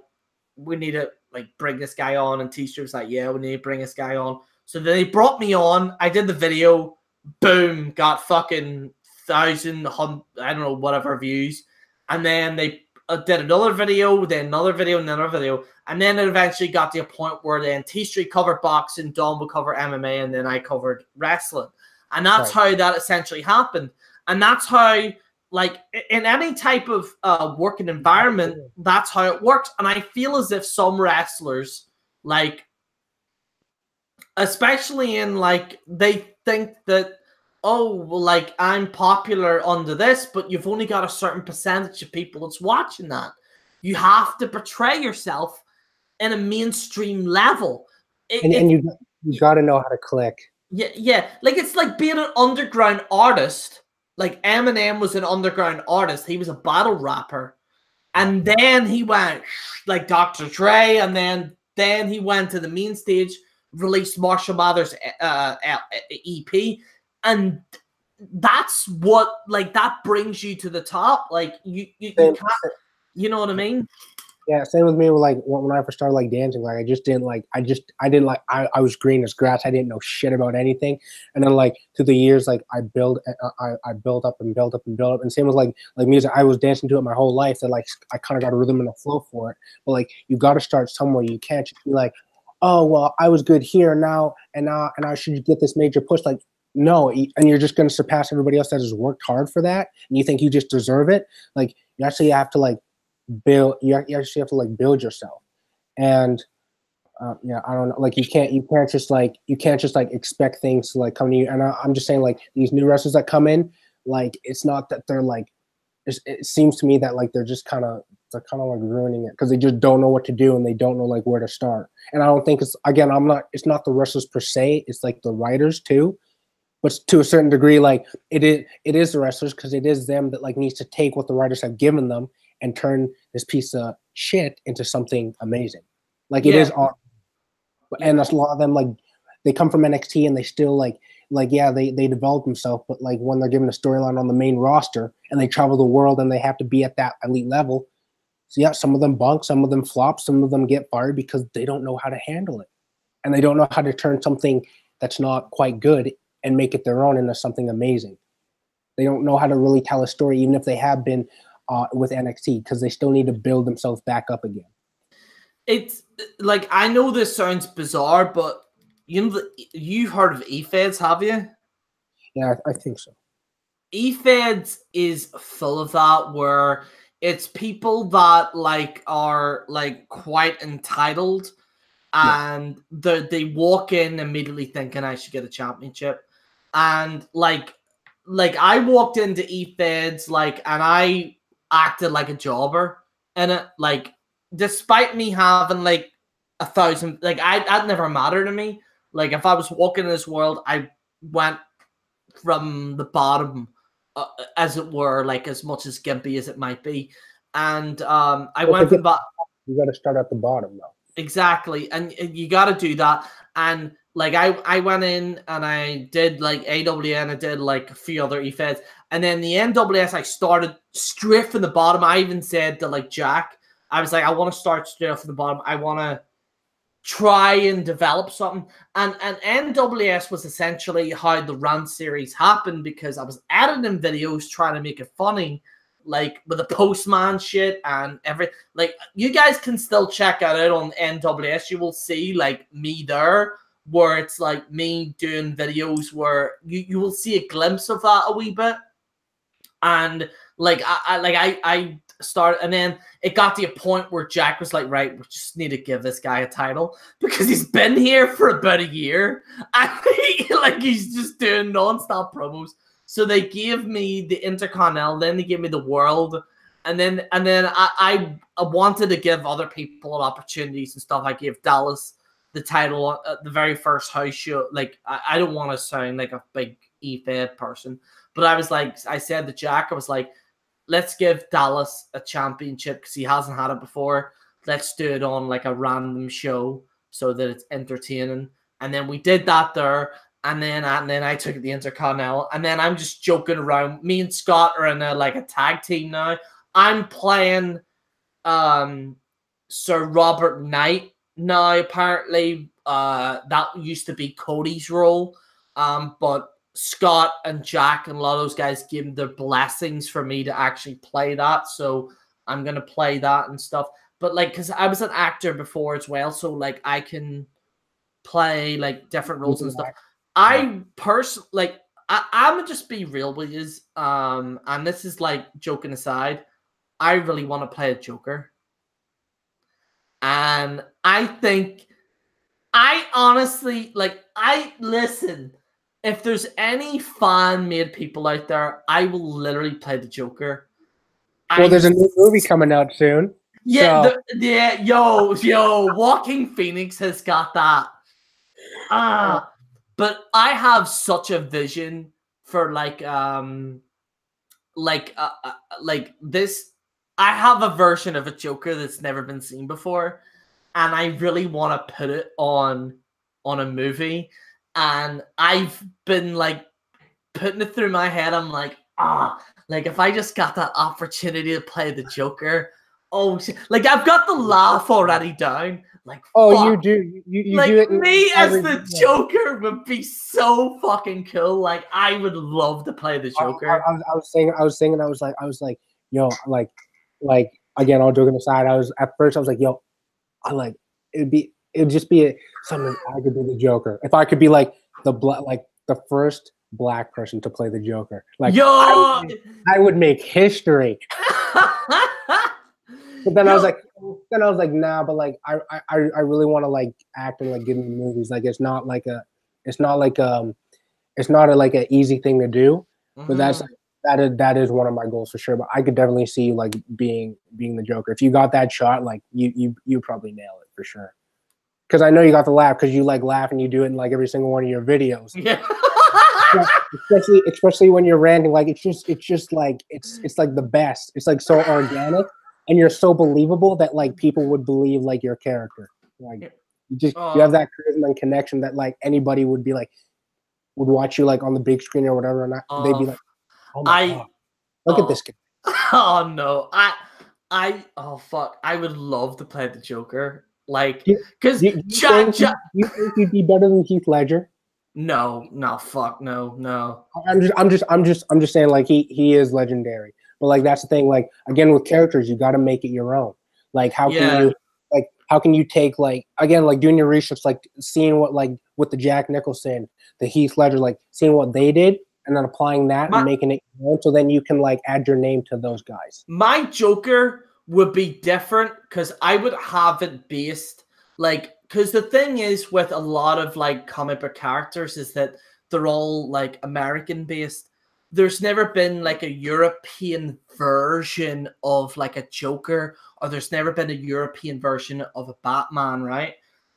we need to like bring this guy on, and T Street was like, yeah, we need to bring this guy on. So then they brought me on. I did the video, boom, got fucking 1,000, I don't know, whatever views, and then they did another video, then another video, and another video, and then it eventually got to a point where then T Street covered boxing, Dawn would cover MMA, and then I covered wrestling, and that's how that essentially happened. And that's how, like, in any type of working environment, that's how it works. And I feel as if some wrestlers, like, especially in, like, they think that, oh, well, like, I'm popular under this, but you've only got a certain percentage of people that's watching that. You have to portray yourself in a mainstream level. And you got to know how to click. Yeah. Like, it's like being an underground artist. Like, Eminem was an underground artist. He was a battle rapper. And then he went, like, Dr. Dre, and then he went to the main stage, released Marshall Mathers' EP. And that's what, like, that brings you to the top. Like, you can't, you know what I mean? Yeah, same with me. With like when I first started like dancing, like I was green as grass. I didn't know shit about anything, and then like through the years, like I built up and built up and built up. And same with like music. I was dancing to it my whole life. That like I kind of got a rhythm and a flow for it. But like you got to start somewhere. You can't just be like, oh well, I was good here now, and I should get this major push. Like no, and you're just gonna surpass everybody else that has worked hard for that, and you think you just deserve it. Like you actually have to like build. You actually have to like build yourself, and yeah, I don't know. Like you can't just like expect things to like come to you. And I'm just saying like these new wrestlers that come in, like it's not that they're like. It seems to me that like they're kind of like ruining it because they just don't know what to do and they don't know like where to start. And I don't think it's it's not the wrestlers per se. It's like the writers too. But to a certain degree, like it is the wrestlers because it is them that like needs to take what the writers have given them and turn this piece of shit into something amazing. Like it is art. And a lot of them like they come from NXT and they still like yeah they develop themselves, but like when they're given a storyline on the main roster and they travel the world and they have to be at that elite level. So yeah, some of them bunk, some of them flop, some of them get fired because they don't know how to handle it. And they don't know how to turn something that's not quite good and make it their own into something amazing. They don't know how to really tell a story, even if they have been with NXT, because they still need to build themselves back up again. It's like, I know this sounds bizarre, but you've heard of eFeds, have you? Yeah, I think so. eFeds is full of that, where it's people that like are like quite entitled, and they walk in immediately thinking I should get a championship, and like I walked into eFeds like, and I acted like a jobber in it, like despite me having like 1,000, like I'd never matter to me. Like if I was walking in this world, I went from the bottom, as it were, like as much as gimpy as it might be. And I went from that. You got to start at the bottom though. Exactly, and you got to do that. And like I went in and I did like AWN, I did like a few other eFeds, and then the NWS I started straight from the bottom. I even said to like Jack, I was like, I want to start straight from the bottom. I want to try and develop something. And NWS was essentially how the Rant series happened, because I was editing videos trying to make it funny, like with the postman shit and everything. Like you guys can still check it out on NWS. You will see like me there, where it's like me doing videos where you will see a glimpse of that a wee bit. And like I started, and then it got to a point where Jack was like, right, we just need to give this guy a title, because he's been here for about a year and he's just doing non-stop promos. So they gave me the Intercontinental, then they gave me the World, I wanted to give other people opportunities and stuff. I gave Dallas the title at the very first house show. Like, I don't want to sound like a big E-Fed person, but I was like, I said to Jack, I was like, let's give Dallas a championship because he hasn't had it before. Let's do it on like a random show so that it's entertaining. And then we did that there. And then I took it the Intercontinental. And then I'm just joking around. Me and Scott are in a tag team now. I'm playing Sir Robert Knight now, apparently. That used to be Cody's role. But Scott and Jack and a lot of those guys gave them their blessings for me to actually play that. So I'm going to play that and stuff. But, like, because I was an actor before as well, so, like, I can play, like, different roles and stuff. I personally, like, I'm going to just be real with you. And this is, like, joking aside. I really want to play a Joker. And I think, I honestly, like, listen, if there's any fan-made people out there, I will literally play the Joker. Well, there's a new movie coming out soon. Yeah, so. Yo, Walking Phoenix has got that. But I have such a vision for like this. I have a version of a Joker that's never been seen before, and I really want to put it on a movie. And I've been like putting it through my head. I'm like, like if I just got that opportunity to play the Joker, like I've got the laugh already down. Like, fuck. You like, do it. Me as the Joker would be so fucking cool. Like, I would love to play the Joker. I was like, yo, like again, all joking aside, at first I was like, yo, it'd just be something I could be the Joker. If I could be like the first black person to play the Joker, like, yo, I would make history. But then I was like, nah, but like I really want to like act and like get into movies. Like it's not an easy thing to do. But that is one of my goals for sure. But I could definitely see you like being the Joker. If you got that shot, like you probably nail it for sure. Because I know you got the laugh because you like laugh and you do it in like every single one of your videos. Yeah. especially when you're ranting, like it's just like it's like the best. It's like so organic. And you're so believable that like people would believe like your character. Like you have that charisma and connection that like anybody would be like would watch you like on the big screen or whatever, and they'd be like, "Oh my god, look at this guy." Oh no, fuck, I would love to play the Joker. Like, because you think you'd be better than Heath Ledger? No, fuck, no. I'm just saying like he is legendary. But like that's the thing, like again with characters, you got to make it your own. Like how can you take like again like doing your research, like seeing what like with the Jack Nicholson, the Heath Ledger, like seeing what they did and then applying that and making it your own, so then you can like add your name to those guys. My Joker would be different because I would have it based like because the thing is with a lot of like comic book characters is that they're all like American based. There's never been like a European version of like a Joker, or there's never been a European version of a Batman, right?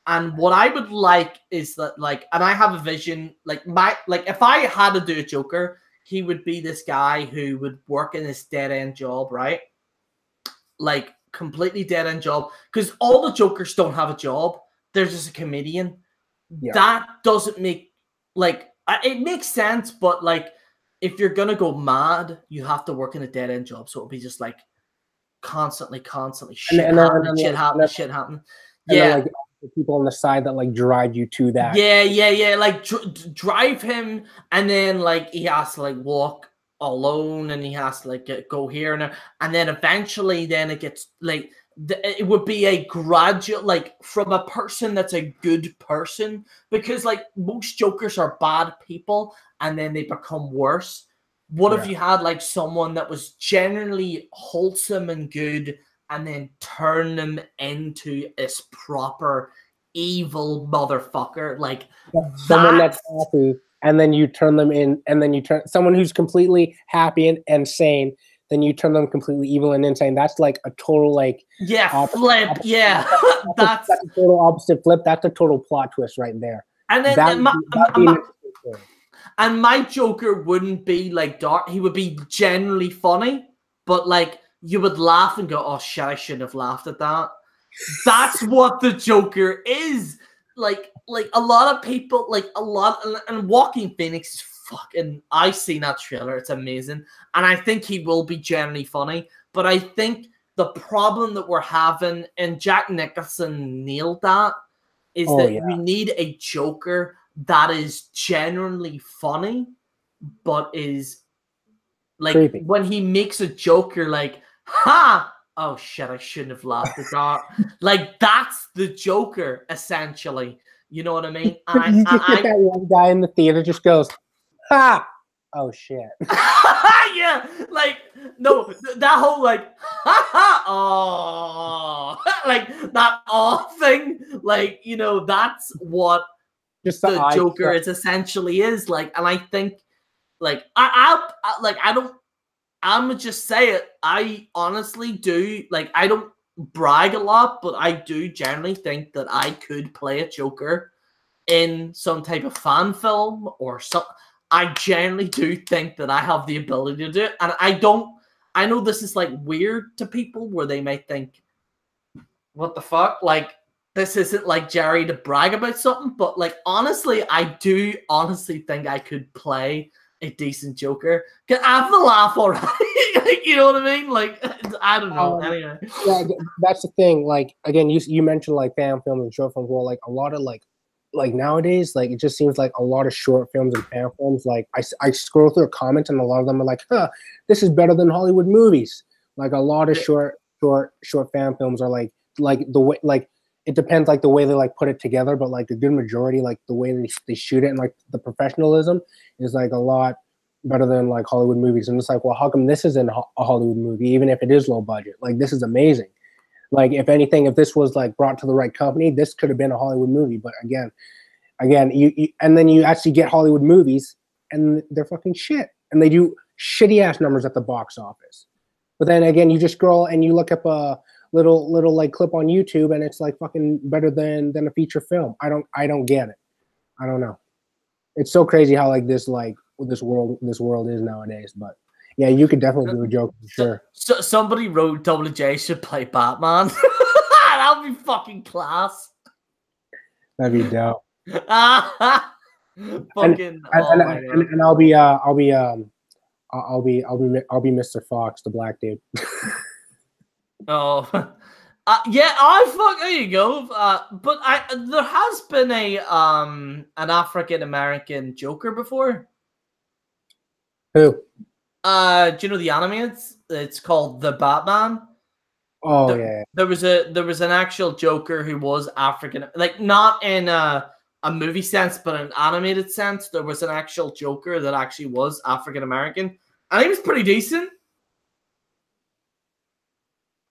And what I would like is that like, and I have a vision, like if I had to do a Joker, he would be this guy who would work in this dead end job, right? Like completely dead end job, because all the Jokers don't have a job. They're just a comedian. Yeah. That doesn't make like it makes sense, but like. If you're gonna go mad, you have to work in a dead end job. So it'll be just like constantly shit happening. Yeah, like the people on the side that like drive you to that. Yeah. Like drive him, and then like he has to like walk alone, and he has to like go here and there, and then eventually, then it gets like it would be a gradual, like from a person that's a good person, because like most Jokers are bad people. And then they become worse. What if you had like someone that was generally wholesome and good, and then turn them into this proper evil motherfucker? Like someone that's happy, and then you turn them in, and then you turn someone who's completely happy and sane then you turn them completely evil and insane. That's like a total like flip. Yeah, that's a total opposite flip. That's a total plot twist right there. And then my Joker wouldn't be like dark. He would be generally funny, but like you would laugh and go, "Oh shit, I shouldn't have laughed at that." That's what the Joker is. Like a lot of people, and Joaquin Phoenix is fucking. I've seen that trailer; it's amazing, and I think he will be generally funny. But I think the problem that we're having, and Jack Nicholson nailed that, is that you need a Joker that is genuinely funny, but is like creepy. When he makes a joke, you're like, ha! Oh shit, I shouldn't have laughed at that. Like, that's the Joker, essentially. You know what I mean? You just get that one guy in the theater just goes, ha! Oh shit. Yeah, like, no, that whole like, ha ha, oh, like that awe thing, like, you know, that's what just the Joker is essentially is like. And I think, like, I'm gonna just say it. I honestly do, like, I don't brag a lot, but I do generally think that I could play a Joker in some type of fan film or something. I generally do think that I have the ability to do it. And I know this is like weird to people where they might think, what the fuck? Like, this isn't like Gerry to brag about something, but like, honestly, I do honestly think I could play a decent Joker. I have the laugh already. Like, you know what I mean? Like, I don't know. Anyway. Yeah, that's the thing. Like, again, you mentioned like fan films and short films. Well, like a lot of like nowadays, like it just seems like a lot of short films and fan films, like I scroll through comments and a lot of them are like, huh, this is better than Hollywood movies. Like a lot of short fan films are like the way, like it depends like the way they like put it together, but like a good majority, like the way they shoot it and like the professionalism is like a lot better than like Hollywood movies. And it's like, well, how come this isn't a Hollywood movie, even if it is low budget? Like, this is amazing. Like, if anything, if this was like brought to the right company, this could have been a Hollywood movie. But again, you and then you actually get Hollywood movies and they're fucking shit, and they do shitty ass numbers at the box office. But then again, you just scroll and you look up a little like clip on YouTube, and it's like fucking better than a feature film. I don't get it. I don't know. It's so crazy how like this world is nowadays. But yeah, you could definitely do a joke for sure. So somebody wrote WJ should play Batman. That would be fucking class. That'd be dope. Fucking. And I'll be Mr. Fox, the black dude. Oh, yeah. I fuck. There you go. But there has been an African American Joker before. Who? Do you know the anime? It's called The Batman. Oh yeah. There was an actual Joker who was African, like not in a movie sense, but in an animated sense. There was an actual Joker that actually was African American, and he was pretty decent.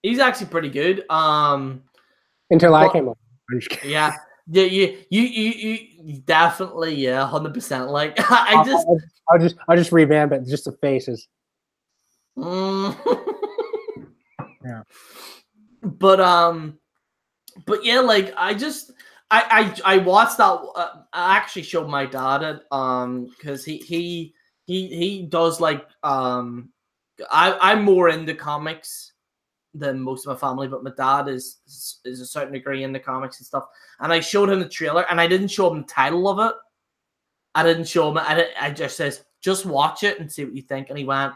He's actually pretty good. Until I came up. Yeah. Yeah, you definitely, 100%. Like, I'll just revamp it, just the faces. Yeah. But yeah, like I watched that. I actually showed my dad it because he does like I'm more into comics than most of my family, but my dad is a certain degree into comics and stuff. And I showed him the trailer, and I didn't show him the title of it. I didn't show him it. I just says, just watch it and see what you think. And he went,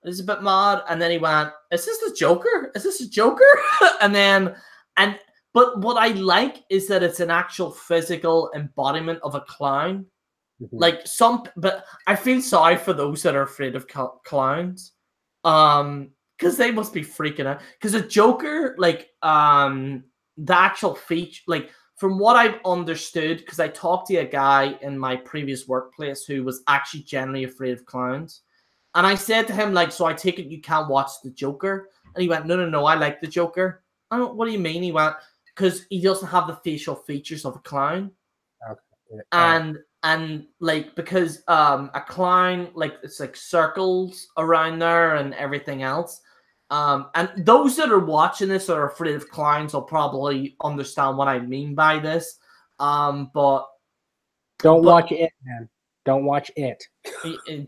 it's a bit mad. And then he went, is this the Joker? Is this a Joker? But what I like is that it's an actual physical embodiment of a clown. Mm-hmm. But I feel sorry for those that are afraid of clowns. Because they must be freaking out. Because a Joker, like, the actual feature, like, from what I've understood, because I talked to a guy in my previous workplace who was actually generally afraid of clowns. And I said to him, like, so I take it you can't watch the Joker? And he went, no, I like the Joker. I don't, what do you mean? He went, because he doesn't have the facial features of a clown. Okay. And like, because a clown, like, it's like circles around there and everything else. And those that are watching this or are afraid of clowns will probably understand what I mean by this. But don't watch it, man. Don't watch it.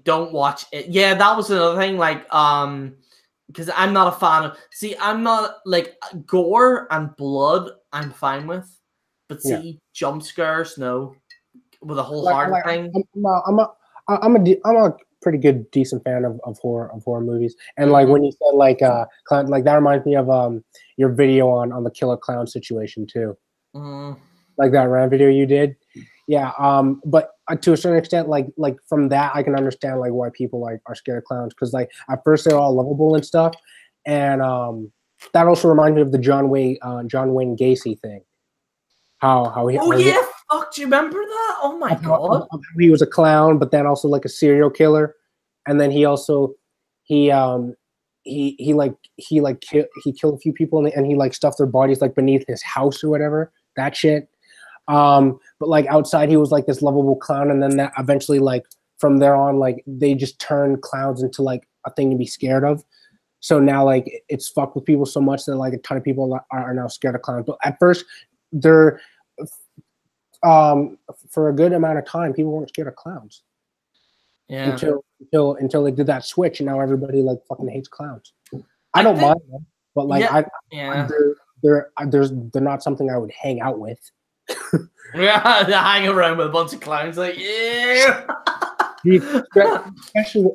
Don't watch it. Yeah, that was another thing. Like, because I'm not a fan of. See, I'm not like gore and blood. I'm fine with, but see, jump scares, no. With a whole heart thing. I'm a pretty good decent fan of horror movies. And like when you said like clown, like that reminds me of your video on the killer clown situation too. Like that rant video you did. Yeah. But to a certain extent, like from that I can understand like why people like are scared of clowns, because like at first they're all lovable and stuff. And that also reminds me of the John Wayne Gacy thing. How he fuck, do you remember that? Oh my god. He was a clown, but then also like a serial killer. And then he also he killed a few people, and he like stuffed their bodies like beneath his house or whatever. That shit. But like outside he was like this lovable clown, and then that eventually like from there on like they just turned clowns into like a thing to be scared of. So now like it's fucked with people so much that like a ton of people are now scared of clowns. But at first they're for a good amount of time people weren't scared of clowns. Yeah. Until they did that switch, and now everybody like fucking hates clowns. I don't mind them, but like they're not something I would hang out with. Yeah, they hang around with a bunch of clowns, like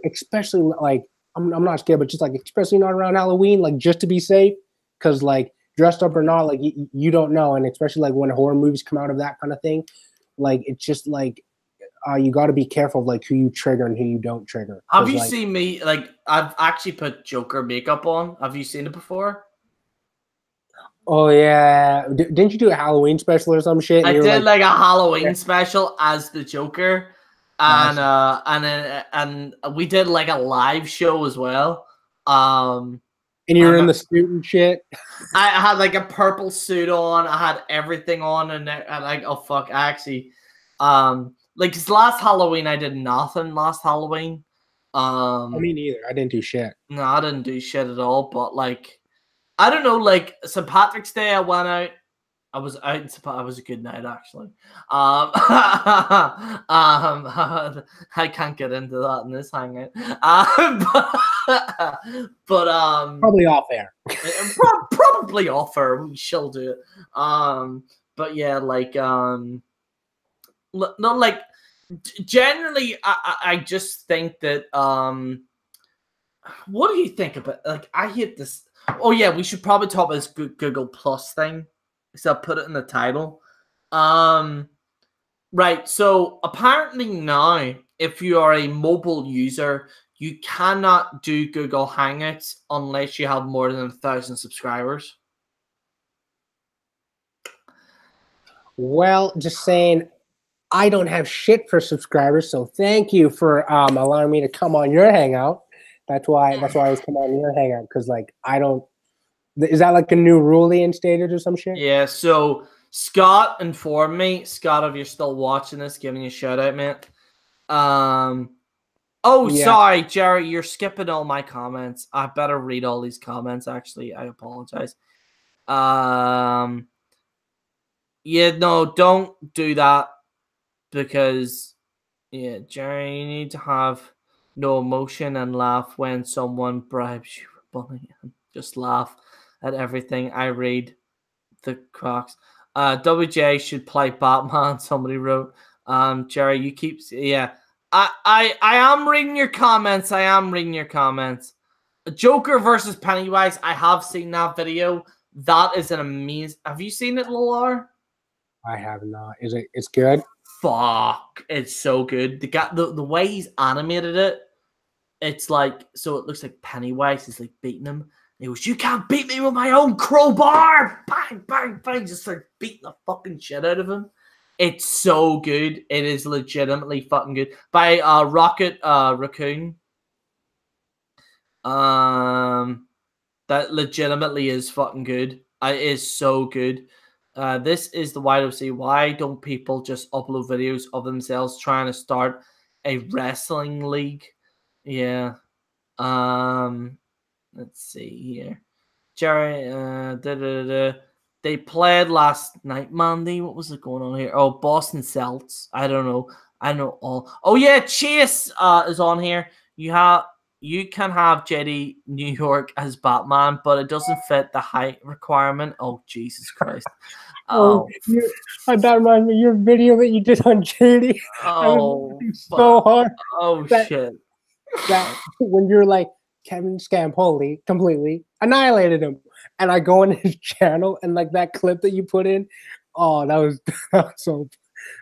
especially like I'm not scared, but just like especially not around Halloween, like just to be safe, because like dressed up or not, like you don't know, and especially like when horror movies come out of that kind of thing, like it's just like you got to be careful of like who you trigger and who you don't trigger. Have you seen me? Like I've actually put Joker makeup on. Have you seen it before? Oh yeah, didn't you do a Halloween special or some shit? I did like a Halloween special as the Joker, and and we did like a live show as well. And you were in the suit and shit. I had like a purple suit on. I had everything on, and like, oh fuck, I actually, like, cause last Halloween I did nothing. Last Halloween, me neither. I didn't do shit. No, I didn't do shit at all. But like, I don't know, like St. Patrick's Day, I went out. I was out in St. Patrick's. It was a good night, actually. I can't get into that in this hangout. But probably off air. Probably off air. We shall do it. But yeah, like no, like generally, I just think that what do you think about, like, I hate this. Oh yeah, we should probably talk about this Google Plus thing. So I'll put it in the title. Right, so apparently now, if you are a mobile user, you cannot do Google Hangouts unless you have more than 1,000 subscribers. Well, just saying, I don't have shit for subscribers, so thank you for allowing me to come on your Hangout. That's why I was coming on your Hangout, because like I don't. Is that like a new rule they instated or some shit? Yeah. So Scott informed me. Scott, if you're still watching this, giving you a shout out, mate. Oh, yeah. Sorry, Gerry, you're skipping all my comments. I better read all these comments. Actually, I apologize. Yeah, no, don't do that, because yeah, Gerry, you need to have no emotion and laugh when someone bribes you with money. Just laugh at everything I read. The Crocs. WJ should play Batman. Somebody wrote. Gerry, you keep, yeah. I am reading your comments. I am reading your comments. Joker versus Pennywise. I have seen that video. That is an amazing. Have you seen it, Lolar? I have not. Is it? It's good. Fuck! It's so good. The way he's animated it. It's like, so it looks like Pennywise is like beating him. He goes, "You can't beat me with my own crowbar!" Bang, bang, bang. Just start beating the fucking shit out of him. It's so good. It is legitimately fucking good. By Rocket Raccoon. That legitimately is fucking good. It is so good. This is the YOC. Why don't people just upload videos of themselves trying to start a wrestling league? Yeah. Let's see here. Gerry, they played last night, Mandy. What was it going on here? Oh, Boston Celtics. I don't know. I know all. Oh yeah, Chase is on here. You can have JD New York as Batman, but it doesn't fit the height requirement. Oh Jesus Christ! Oh, that reminds me your video that you did on JD. Oh, so hard. Oh shit! That when you're like Kevin Scampoli completely annihilated him, and I go on his channel and like that clip that you put in. Oh, that was so.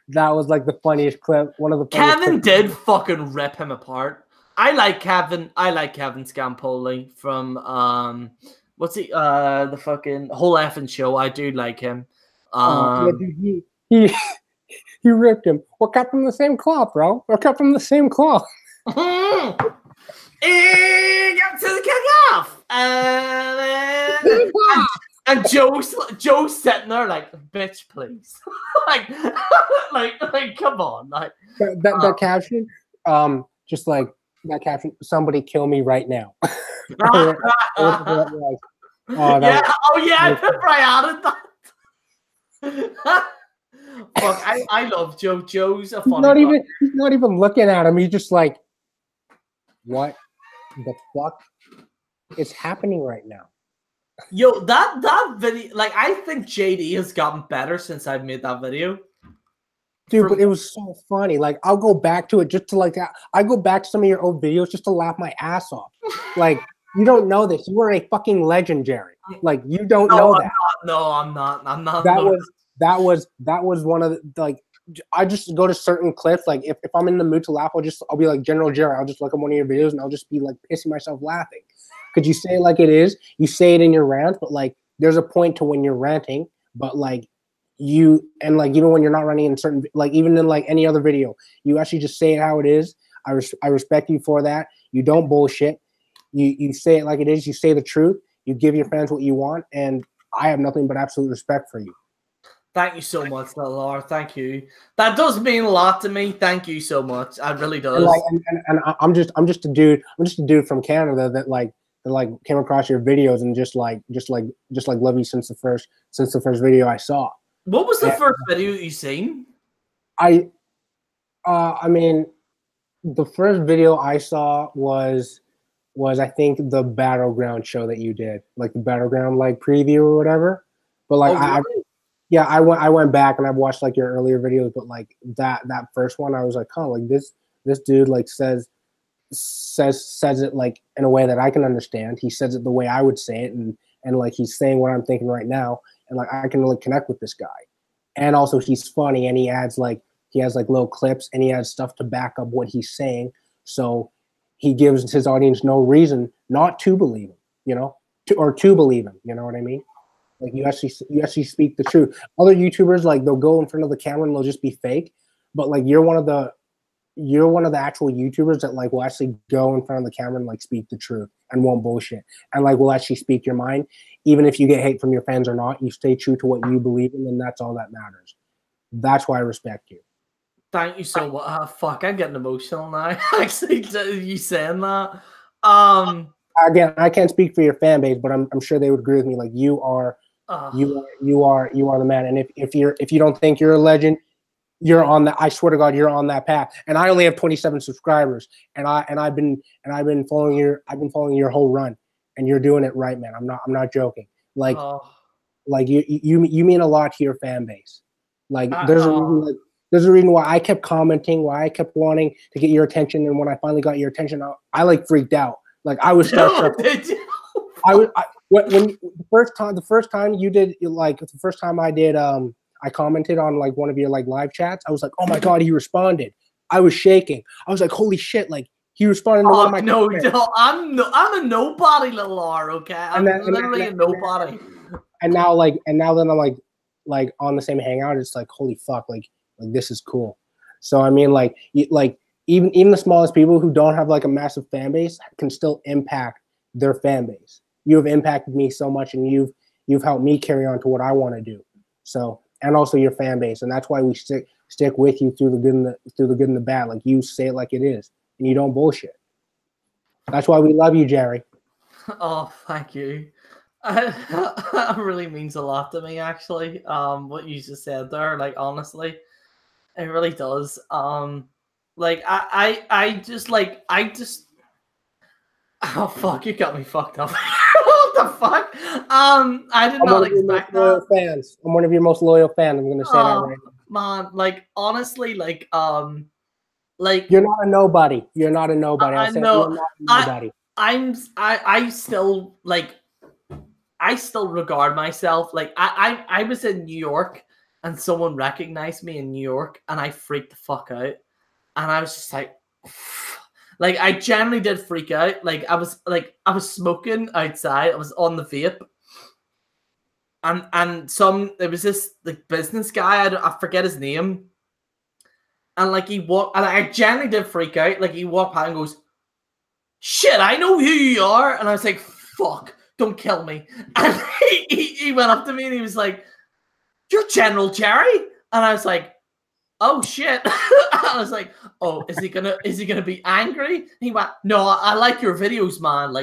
That was like the funniest clip. One of the Kevin did fucking rip him apart. I like Kevin Scampoli from what's he the fucking whole effing show. I do like him. Yeah, dude, he ripped him. We're cut from the same cloth, bro. We're cut from the same cloth. Got to the kick-off. And Joe's sitting there like, bitch, please. like, come on. Like that caption, just like that caption, somebody kill me right now. I remember I added that. Fuck, I love Joe. Joe's a funny he's not even looking at him. He's just like, what the fuck is happening right now? Yo, that video, like, I think JD has gotten better since I've made that video. Dude, but it was so funny. Like, I'll go back to it just to like, I go back to some of your old videos just to laugh my ass off. Like, you don't know this. You are a fucking legend, Gerry. Like, you don't know that. I'm not. That was one of the, like, I just go to certain clips. Like, if I'm in the mood to laugh, I'll be like, General Gerry. I'll just look at one of your videos and I'll just be like pissing myself laughing. Because you say it like it is. You say it in your rant, but like, there's a point to when you're ranting. But like, even when you're not running in certain, like even in like any other video, you actually just say it how it is. I respect you for that. You don't bullshit. You say it like it is. You say the truth. You give your fans what you want, and I have nothing but absolute respect for you. Thank you so much, Laura. Thank you. That does mean a lot to me. Thank you so much. It really does. And I'm just a dude. I'm just a dude from Canada that came across your videos and just like love you since the first video I saw. What was the first video you seen? I mean, the first video I saw was I think the Battleground show that you did, like the Battleground like preview or whatever. But like I went back and I've watched like your earlier videos, but like that first one I was like, oh, like this dude like says it like in a way that I can understand. He says it the way I would say it, and like he's saying what I'm thinking right now, and like I can really connect with this guy. And also he's funny, and he has like little clips, and he has stuff to back up what he's saying. So he gives his audience no reason not to believe him, you know, to believe him. You know what I mean? Like you actually speak the truth. Other YouTubers, like they'll go in front of the camera and they'll just be fake, but like you're one of the actual YouTubers that like will actually go in front of the camera and like speak the truth and won't bullshit, and like will actually speak your mind, even if you get hate from your fans or not. You stay true to what you believe in, and that's all that matters. That's why I respect you. Thank you so much. Fuck, I'm getting emotional now. Actually, you saying that. Again, I can't speak for your fan base, but I'm sure they would agree with me. Like you are the man. And if you don't think you're a legend, you're on that. I swear to God, you're on that path. And I only have 27 subscribers, and I've been following your whole run, and you're doing it right, man. I'm not joking. Like you mean a lot to your fan base. Like there's a reason why I kept commenting, why I kept wanting to get your attention, and when I finally got your attention, I like freaked out. Like I was starstruck. When the first time you did, like the first time I did, I commented on like one of your like live chats. I was like, oh my God, he responded. I was shaking. I was like, holy shit, like he responded to one of my comments. I'm a nobody, little R, okay? I'm literally a nobody. And now then I'm like on the same hangout, it's like, holy fuck, like this is cool. So I mean, like even the smallest people who don't have like a massive fan base can still impact their fan base. You have impacted me so much, and you've helped me carry on to what I want to do. So, and also your fan base, and that's why we stick with you through the good and the bad. Like, you say it like it is, and you don't bullshit. That's why we love you, Gerry. Oh, thank you. That really means a lot to me, actually. What you just said there, like, honestly, it really does. Like, I just, oh fuck, you got me fucked up. What the fuck? I did not expect that. Fans. I'm one of your most loyal fans. I'm gonna say that right now. Man, like, honestly, like you're not a nobody. You're not a nobody. I know. You're not a nobody. I still, like, I still regard myself like I was in New York and someone recognized me in New York and I freaked the fuck out. And I was just like I generally did freak out. Like I was smoking outside. I was on the vape. And there was this like business guy, I forget his name. And like he walked, and I generally did freak out. Like he walked by and goes, "Shit, I know who you are." And I was like, "Fuck, don't kill me." And he went up to me and he was like, "You're General Gerry." And I was like, "Oh shit." I was like, "Oh, is he gonna be angry?" And he went, "No, I like your videos, man.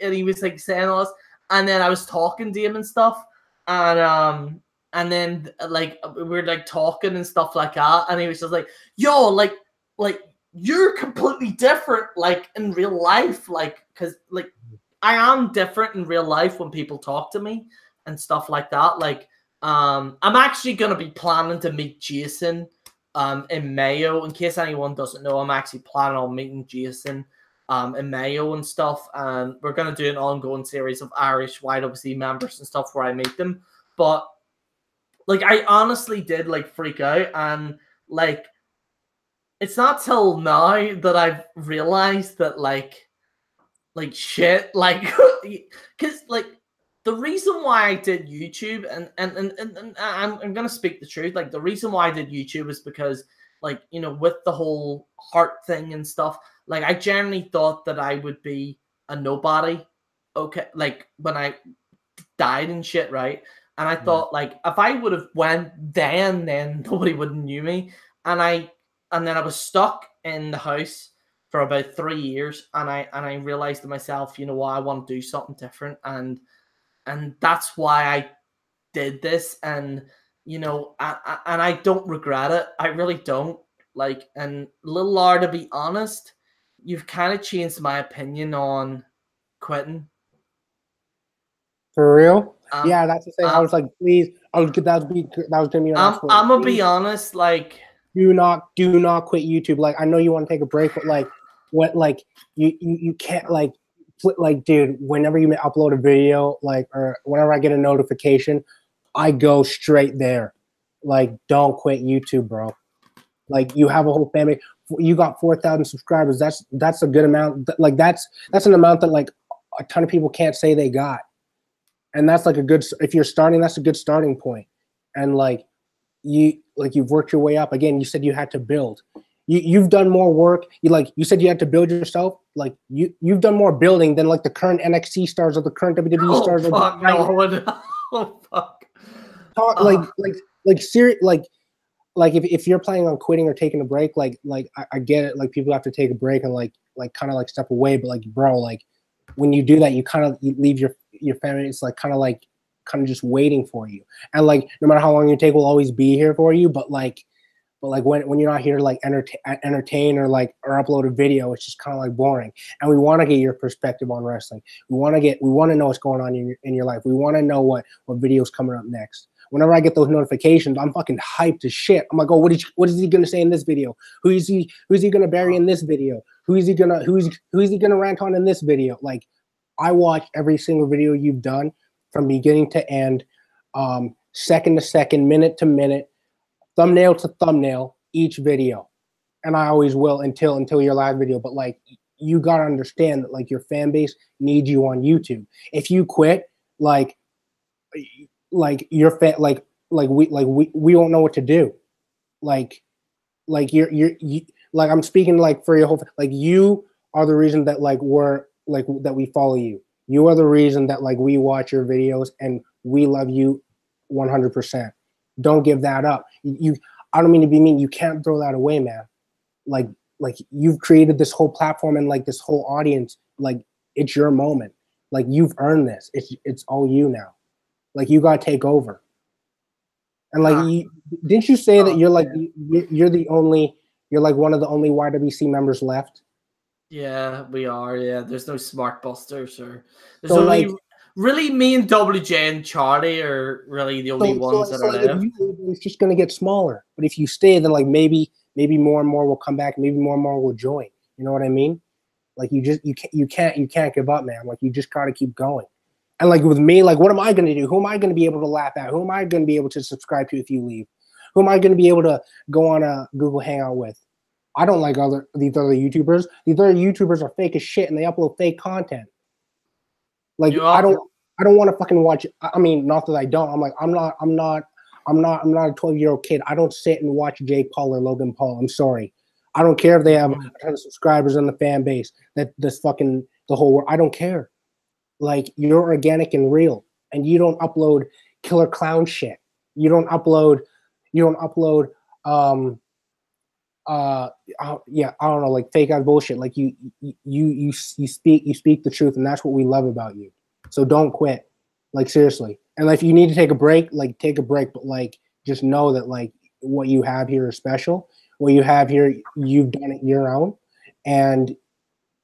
And he was like saying all this. And then I was talking to him and stuff, and then like we were like talking and stuff like that, and he was just like, "Yo, like you're completely different, like in real life, like because like I am different in real life when people talk to me and stuff like that. Like, I'm actually gonna be planning to meet Jason, in Mayo. In case anyone doesn't know, I'm actually planning on meeting Jason." In Mayo and stuff, and we're gonna do an ongoing series of Irish YWC members and stuff where I meet them. But like, I honestly did like freak out, and like, it's not till now that I've realized that like shit, like, because like the reason why I did YouTube, and I'm gonna speak the truth, like the reason why I did YouTube is because, like, you know, with the whole heart thing and stuff, like I generally thought that I would be a nobody, okay, like when I died and shit, right? And I thought like if I would have went then nobody would have knew me, and then I was stuck in the house for about 3 years, and I realized to myself, you know what, I want to do something different, and that's why I did this. And you know, and I don't regret it. I really don't. Like, and Little R, to be honest, you've kind of changed my opinion on quitting. For real? Yeah, that's the thing. I was like, please. That was gonna be. I'm gonna be honest. Like, do not quit YouTube. Like, I know you want to take a break, but like, what? Like, you can't like dude. Whenever you upload a video, like, or whenever I get a notification, I go straight there. Like, don't quit YouTube, bro. Like, you have a whole family. You got 4,000 subscribers. That's a good amount. Like, that's an amount that like a ton of people can't say they got. And that's like a good, if you're starting, that's a good starting point. And like you've worked your way up. Again, you said you had to build. You've done more work. You said you had to build yourself. Like you've done more building than like the current NXT stars or the current WWE stars. Fuck, no. Oh fuck. If you're planning on quitting or taking a break, like I get it. Like, people have to take a break and like kind of like step away. But like, bro, like when you do that, you leave your family. It's like kind of just waiting for you. And like, no matter how long you take, we'll always be here for you. But when you're not here to like entertain or upload a video, it's just kind of like boring. And we want to get your perspective on wrestling. We want to know what's going on in your life. We want to know what video's coming up next. Whenever I get those notifications, I'm fucking hyped as shit. I'm like, oh, what is he gonna say in this video? Who is he gonna bury in this video? Who is he gonna rant on in this video? Like, I watch every single video you've done from beginning to end, second to second, minute to minute, thumbnail to thumbnail, each video. And I always will until your live video. But like, you gotta understand that like your fan base needs you on YouTube. If you quit, your we won't know what to do. I'm speaking like for your whole, like, you are the reason that like that we follow you. You are the reason that like we watch your videos and we love you 100%. Don't give that up. I don't mean to be mean. You can't throw that away, man. Like you've created this whole platform and like this whole audience. Like it's your moment. Like you've earned this. It's all you now. Like you gotta take over. And like, didn't you say that you're like you're like one of the only YWC members left? Yeah, we are. Yeah, there's no Smart Busters or there's So, only like, really me and WJ and Charlie are really the only ones that are like, left. if you leave, it's just gonna get smaller. But if you stay, then like maybe more and more will come back. Maybe more and more will join. You know what I mean? Like you can't give up, man. Like you just gotta keep going. And like with me, like what am I gonna do? Who am I gonna be able to laugh at? Who am I gonna be able to subscribe to if you leave? Who am I gonna be able to go on a Google Hangout with? I don't like these other YouTubers. These other YouTubers are fake as shit and they upload fake content. Like I don't want to fucking watch. I mean, not that I don't. I'm like I'm not a 12-year-old kid. I don't sit and watch Jake Paul or Logan Paul. I'm sorry. I don't care if they have a ton of subscribers on the fan base. That's fucking the whole world. I don't care. Like you're organic and real, and you don't upload killer clown shit. You don't upload. Yeah, I don't know, like fake out bullshit. Like you speak the truth, and that's what we love about you. So don't quit. Like seriously. And like if you need to take a break, like take a break, but like just know that like what you have here is special. What you have here, you've done it your own, and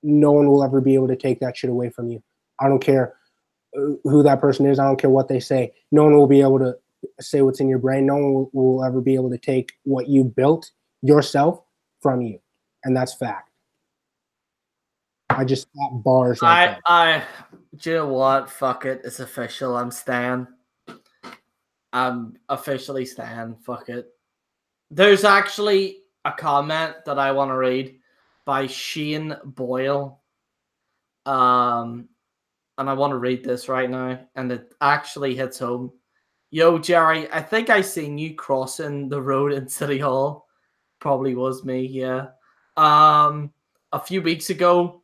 no one will ever be able to take that shit away from you. I don't care who that person is. I don't care what they say. No one will be able to say what's in your brain. No one will ever be able to take what you built yourself from you, and that's fact. I just got bars. Do you know what? Fuck it. It's official. I'm Stan. I'm officially Stan. Fuck it. There's actually a comment that I want to read by Shane Boyle. And I want to read this right now, and it actually hits home. Yo, Gerry, I think I seen you crossing the road in City Hall. Probably was me, yeah. A few weeks ago,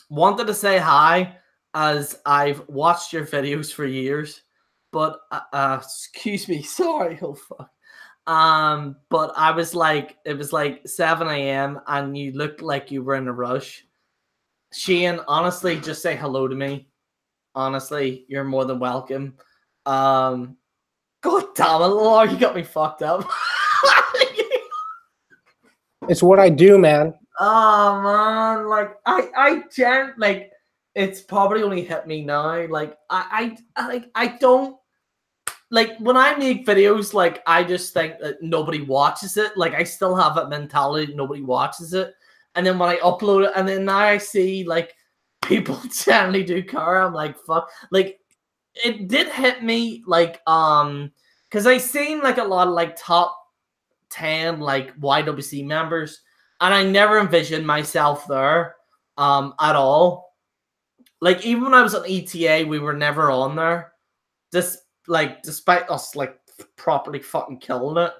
wanted to say hi as I've watched your videos for years, but excuse me, sorry, oh fuck. But I was like, it was like 7 a.m. and you looked like you were in a rush. Shane, honestly, just say hello to me. Honestly, you're more than welcome. God damn it, Lord, you got me fucked up. It's what I do, man. Oh man, like I can't, like it's probably only hit me now. Like I don't like when I make videos, like I just think that nobody watches it. Like I still have that mentality, nobody watches it. And then when I upload it, and then now I see like people generally do care, I'm like, fuck. Like it did hit me like because I seen like a lot of like top 10 like YWC members, and I never envisioned myself there at all. Like even when I was on ETA, we were never on there. Despite us like properly fucking killing it.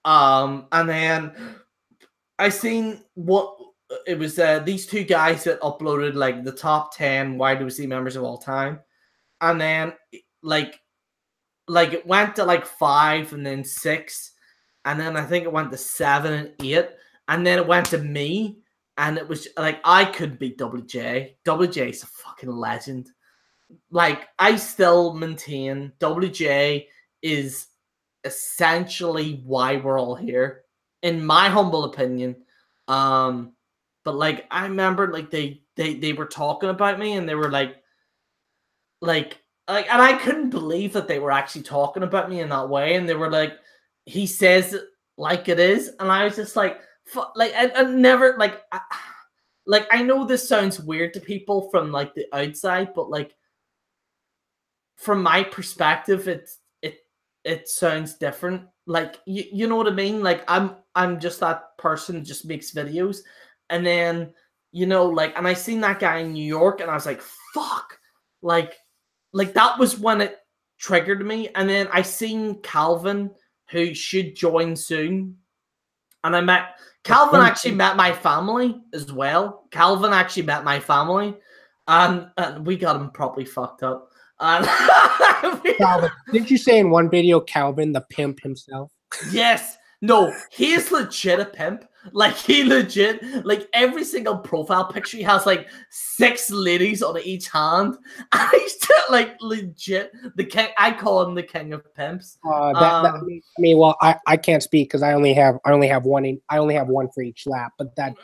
And then I seen what it was these two guys that uploaded like the top 10 YWC members of all time. And then like it went to like 5 and then 6. And then I think it went to 7 and 8. And then it went to me. And it was like, I could beat WJ. WJ is a fucking legend. Like, I still maintain WJ is essentially why we're all here, in my humble opinion. But like, I remember like they were talking about me, and they were like, and I couldn't believe that they were actually talking about me in that way. And they were like, he says it like it is, and I was just like, like I never like, I know this sounds weird to people from like the outside, but like from my perspective, it sounds different. Like you know what I mean? Like I'm just that person who just makes videos, and then you know like, and I seen that guy in New York, and I was like, fuck, like that was when it triggered me. And then I seen Calvin, who should join soon, and I met Calvin. Actually met my family as well. Calvin actually met my family, and we got him properly fucked up. And Calvin, didn't you say in one video Calvin the pimp himself? Yes. No, he's legit a pimp. Like, he legit, like, every single profile picture, he has, like, 6 ladies on each hand. And he's just, like, legit the king. I call him the king of pimps. I mean, well, I can't speak because I only have one. I only have one for each lap. But that's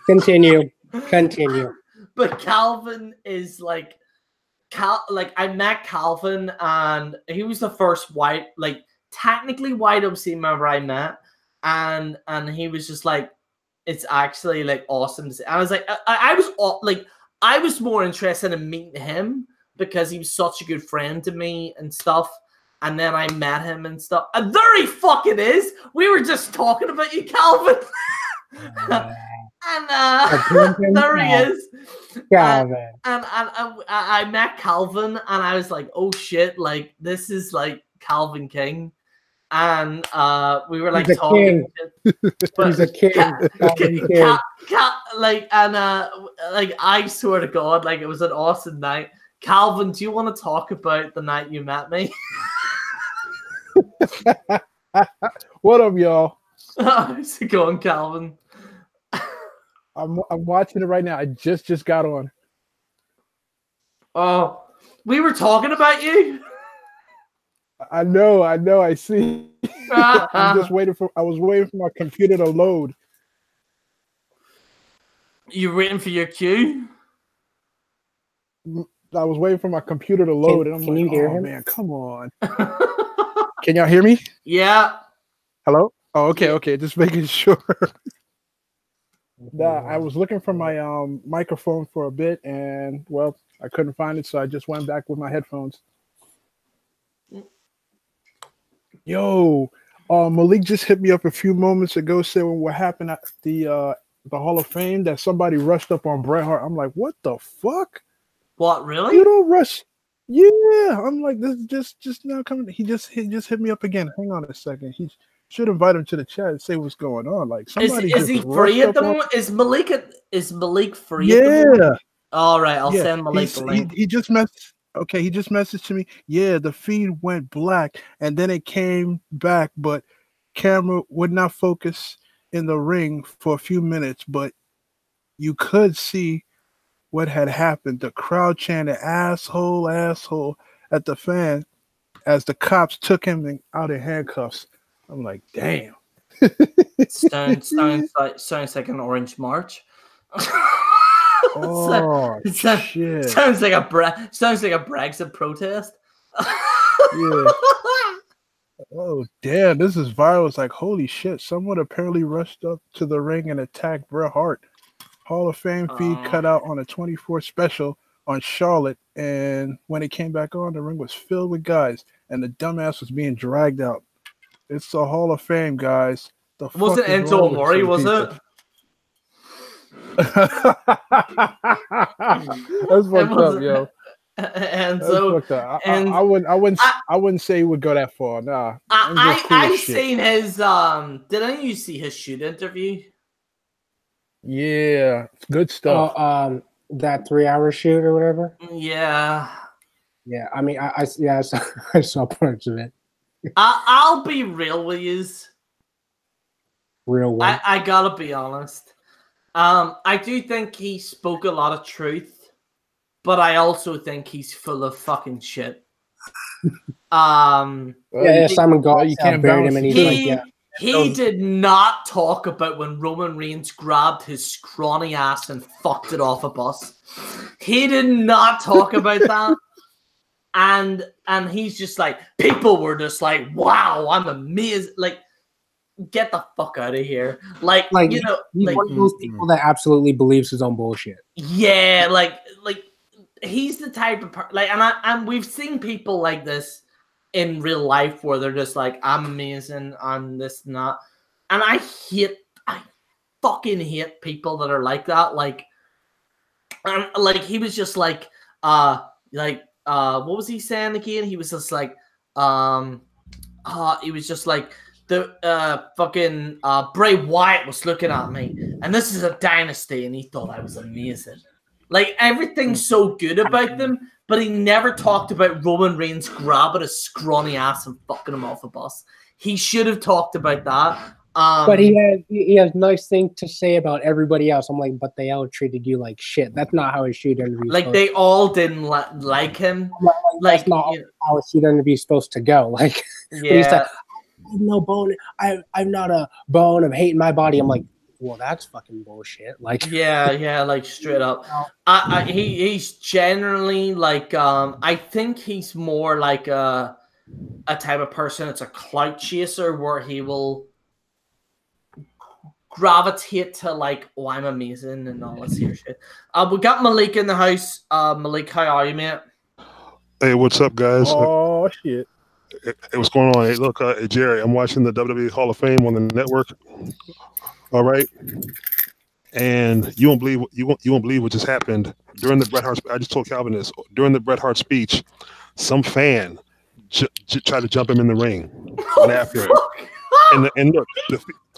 continue. But Calvin is like, I met Calvin, and he was the first white, like, technically white OC member I met, and he was just like, it's actually like awesome to see. I was like, I was more interested in meeting him because he was such a good friend to me and stuff. And then I met him and stuff, and there he fucking is. We were just talking about you, Calvin. And there he is. Calvin. And I met Calvin, and I was like, oh shit, like, this is like Calvin King. And we were like talking. He's a king. Like, I swear to God, like, it was an awesome night. Calvin, do you want to talk about the night you met me? What up, y'all? How's it going, Calvin? I'm watching it right now. I just got on. Oh, we were talking about you. I know. I see. I was waiting for my computer to load. You waiting for your cue? I was waiting for my computer to load, and I'm like, you hear oh him? man, come on. Can y'all hear me? Yeah. Hello? Oh, okay. Just making sure. Nah, I was looking for my microphone for a bit, and well, I couldn't find it, so I just went back with my headphones. Yo, Malik just hit me up a few moments ago saying what happened at the Hall of Fame, that somebody rushed up on Bret Hart. I'm like, what the fuck? What, really? You don't rush. Yeah, I'm like, this is just now coming. He just hit me up again. Hang on a second. He should invite him to the chat and say what's going on. Like, somebody is he free at the moment? Is Malik free? Yeah. At the moment? All right, I'll send Malik the link. He just messaged. Okay, he just messaged to me. Yeah, the feed went black and then it came back, but camera would not focus in the ring for a few minutes, but you could see what had happened. The crowd chanted asshole, asshole at the fan as the cops took him out in handcuffs. I'm like, damn. Sounds like an Orange March. Oh, shit. Sounds like a Brexit protest. Yeah. Oh, damn. This is viral. It's like, holy shit. Someone apparently rushed up to the ring and attacked Bret Hart. Hall of Fame feed cut out on a 24 special on Charlotte, and when it came back on, the ring was filled with guys, and the dumbass was being dragged out. It's the Hall of Fame, guys. Wasn't Enzo Amore, was it? That's fucked up, yo. And so, I wouldn't say he would go that far. Nah. I seen his did any of you see his shoot interview? Yeah, good stuff. That 3-hour shoot or whatever. Yeah. Yeah, I mean, I saw parts of it. I'll be real with you. Real one. I gotta be honest. I do think he spoke a lot of truth, but I also think he's full of fucking shit. Simon Gaunt, you can't bury him, and he's like, yeah. He did not talk about when Roman Reigns grabbed his scrawny ass and fucked it off a bus. He did not talk about that. And he's just like, people were just like, wow, I'm amazed. Like, get the fuck out of here. Like you know, he's like one of those people that absolutely believes his own bullshit. Yeah, like he's the type of like, and we've seen people like this in real life where they're just like, I'm amazing, I'm this and that. And I fucking hate people that are like that. Like, and like he was just like what was he saying again? He was just like, he was just like, the fucking Bray Wyatt was looking at me, and this is a dynasty, and he thought I was amazing. Like, everything's so good about them, but he never talked about Roman Reigns grabbing his scrawny ass and fucking him off a bus. He should have talked about that. But he has nice things to say about everybody else. I'm like, but they all treated you like shit. That's not how a shoot interview. Like, they all didn't like him. That's not how a shoot interview is supposed to go. Like, he's like, I'm no bone. I'm not a bone of hating my body. I'm like, well, that's fucking bullshit. Like, yeah, like straight up. He's generally like, I think he's more like a type of person. It's a clout chaser where he will gravitate to like, oh, I'm amazing and all this here shit. We got Malik in the house. Malik, how are you, mate? Hey, what's up, guys? Oh shit! Hey, what's going on? Hey, look, Gerry, I'm watching the WWE Hall of Fame on the network. All right, and you won't believe what just happened during the Bret Hart. I just told Calvin this during the Bret Hart speech. Some fan tried to jump him in the ring right after it, and look,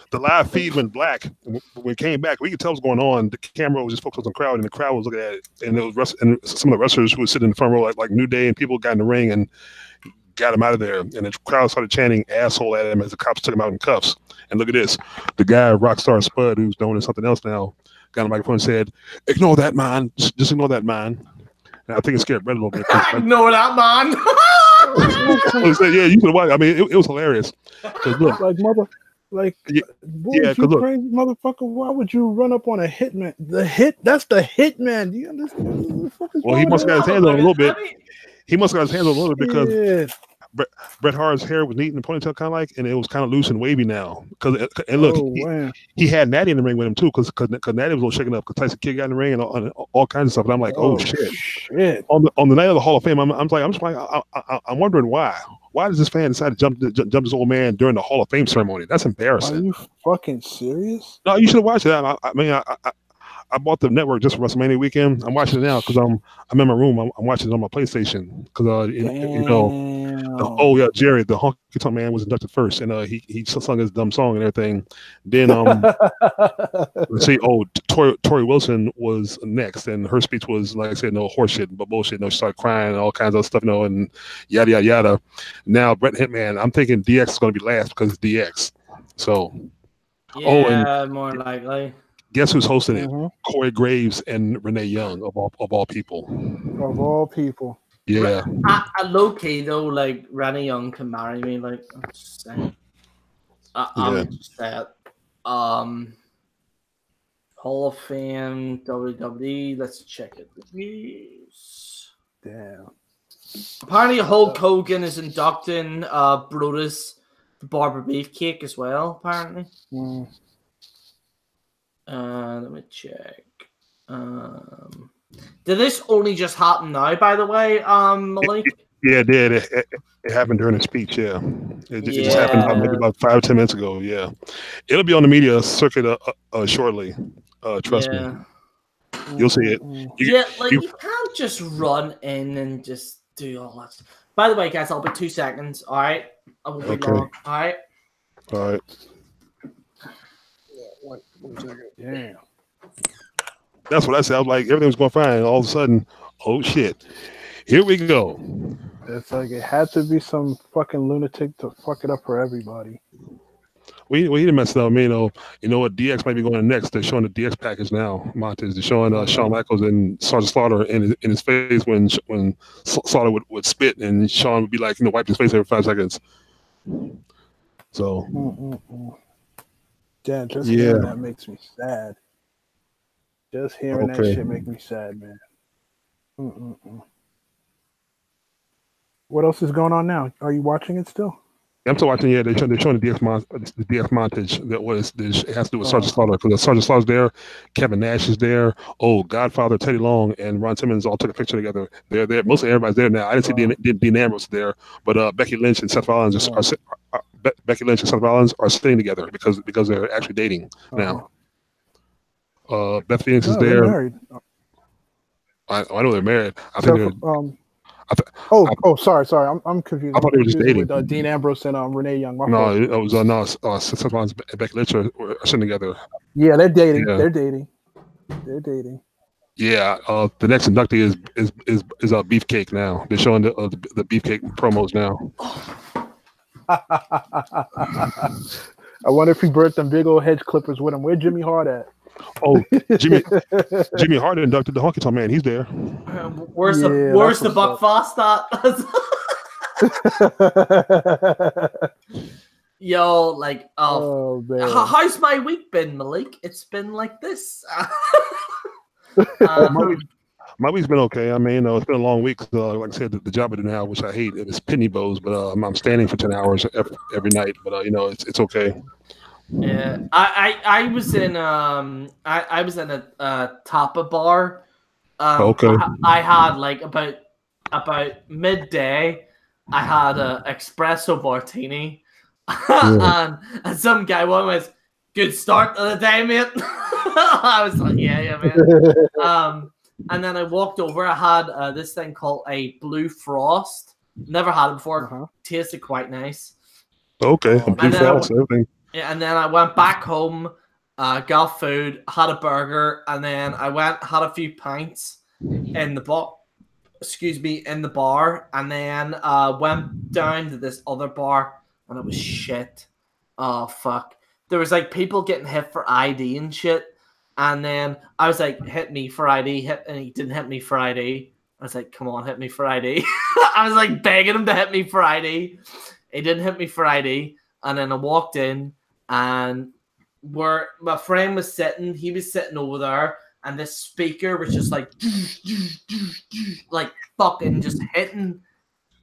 the live feed went black. When it came back, we could tell what's going on. The camera was just focused on the crowd, and the crowd was looking at it. And it was and some of the wrestlers who were sitting in the front row, like New Day, and people got in the ring and got him out of there. And the crowd started chanting "asshole" at him as the cops took him out in cuffs. And look at this: the guy, Rockstar Spud, who's doing something else now, got on the microphone and said, "Ignore that, man. Just ignore that, man." And I think it scared Brett a little bit. Ignore that, man. He said, "Yeah, you could watch." I mean, it was hilarious. Look, like mother. Like, yeah, you crazy motherfucker, why would you run up on a hitman? That's the hitman. Do you understand? Well, he must have got his hands on a little bit. He must have got his hands on a little bit because Bret Hart's hair was neat in the ponytail, kind of like, and it was kind of loose and wavy now. And look, he had Natty in the ring with him too, because Natty was a little shaken up because Tyson Kidd got in the ring and all kinds of stuff. And I'm like, oh shit. On the night of the Hall of Fame, I'm wondering why. Why does this fan decide to jump this old man during the Hall of Fame ceremony? That's embarrassing. Are you fucking serious? No, you should have watched it. I mean, I bought the network just for WrestleMania weekend. I'm watching it now because I'm in my room. I'm watching it on my PlayStation because Gerry, the honky tonk man, was inducted first, and he sung his dumb song and everything. Then let's see, Tori Wilson was next, and her speech was, like I said, no horseshit but bullshit. No, she started crying and all kinds of stuff, and yada yada yada. Now Bret Hitman, I'm thinking DX is going to be last because it's DX. So and more likely. Guess who's hosting it? Corey Graves and Renee Young of all people. Of all people. Yeah. Low key though, like Renee Young can marry me. Like, I'm just saying. I'm just saying. Hall of Fame, WWE. Let's check it. Reviews. Damn. Apparently, Hulk Hogan is inducting Brutus the Barber Beefcake as well. Apparently. Let me check. Did this only just happen now, by the way, Malik? Yeah, it did. It happened during the speech, yeah. It just happened maybe about 5 or 10 minutes ago, yeah. It'll be on the media circuit shortly. Trust me. You'll see it. You can't just run in and just do all that. By the way, guys, I'll be 2 seconds, all right? I won't be long, all right? All right. Damn. That's what I said. I was like, everything was going fine. And all of a sudden, oh shit, here we go. It's like it had to be some fucking lunatic to fuck it up for everybody. We didn't mess it up. I mean, you know what? DX might be going next. They're showing the DX package now. Montage. They're showing Shawn Michaels and Sergeant Slaughter in his face when Slaughter would spit and Shawn would be like, wipe his face every 5 seconds. So. Damn, just hearing that makes me sad. Just hearing that shit makes me sad, man. What else is going on now? Are you watching it still? I'm still watching. Yeah, they're showing the DX montage. It has to do with Sergeant Slaughter because Sergeant Slaughter's there, Kevin Nash is there. Oh, Godfather, Teddy Long, and Ron Simmons all took a picture together. They're there. Mostly everybody's there now. I didn't see Dean Ambrose there, but Becky Lynch and Seth Rollins are sitting together because they're actually dating now. Beth Phoenix is there. Married. I know they're married. I think they're. Sorry. I'm confused. I thought they were just dating. With Dean Ambrose and Renee Young. It was Seth Rollins and Becky Lynch are sitting together. Yeah, they're dating. Yeah. They're dating. Yeah, the next inductee is Beefcake now. They're showing the Beefcake promos now. I wonder if he brought them big old hedge clippers with him. Where Jimmy Hart at? Oh, Jimmy Hart inducted the Honky Tonk Man. He's there. Where's the Buck Fast at? Yo, like, man. How's my week been, Malik? It's been like this. My week's been okay. I mean, it's been a long week. Like I said, the job I do now, which I hate, it's penny bows, but I'm standing for 10 hours every night. But it's okay. Yeah, I was in I was in a tapa bar. Okay. I had like about midday. I had an espresso martini, and some guy was good start of the day, mate. I was like, yeah, man. And then I walked over. I had this thing called a Blue Frost. Never had it before. Tasted quite nice. Okay, Blue Frost, everything. Yeah, and then I went back home, got food, had a burger, and then I had a few pints in the bar. In the bar, and then went down to this other bar, and it was shit. Oh fuck! There was like people getting hit for ID and shit. And then I was like, hit me for ID, and he didn't hit me for ID. I was like, come on, hit me for ID. I was like begging him to hit me for ID. He didn't hit me for ID. And then I walked in, and where my friend was sitting, he was sitting over there, and this speaker was just like fucking just hitting,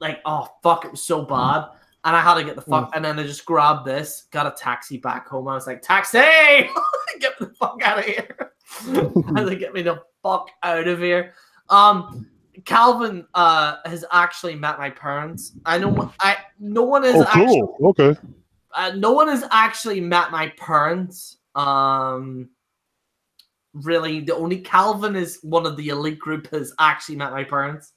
like, oh fuck, it was so bad. And I had to get the fuck, and then I just grabbed this, got a taxi back home. I was like, taxi! Get me the fuck out of here. I was like, get me the fuck out of here. Calvin has actually met my parents. No one has actually, cool. Okay. No one has actually met my parents. Really, the only Calvin is one of the elite group has actually met my parents.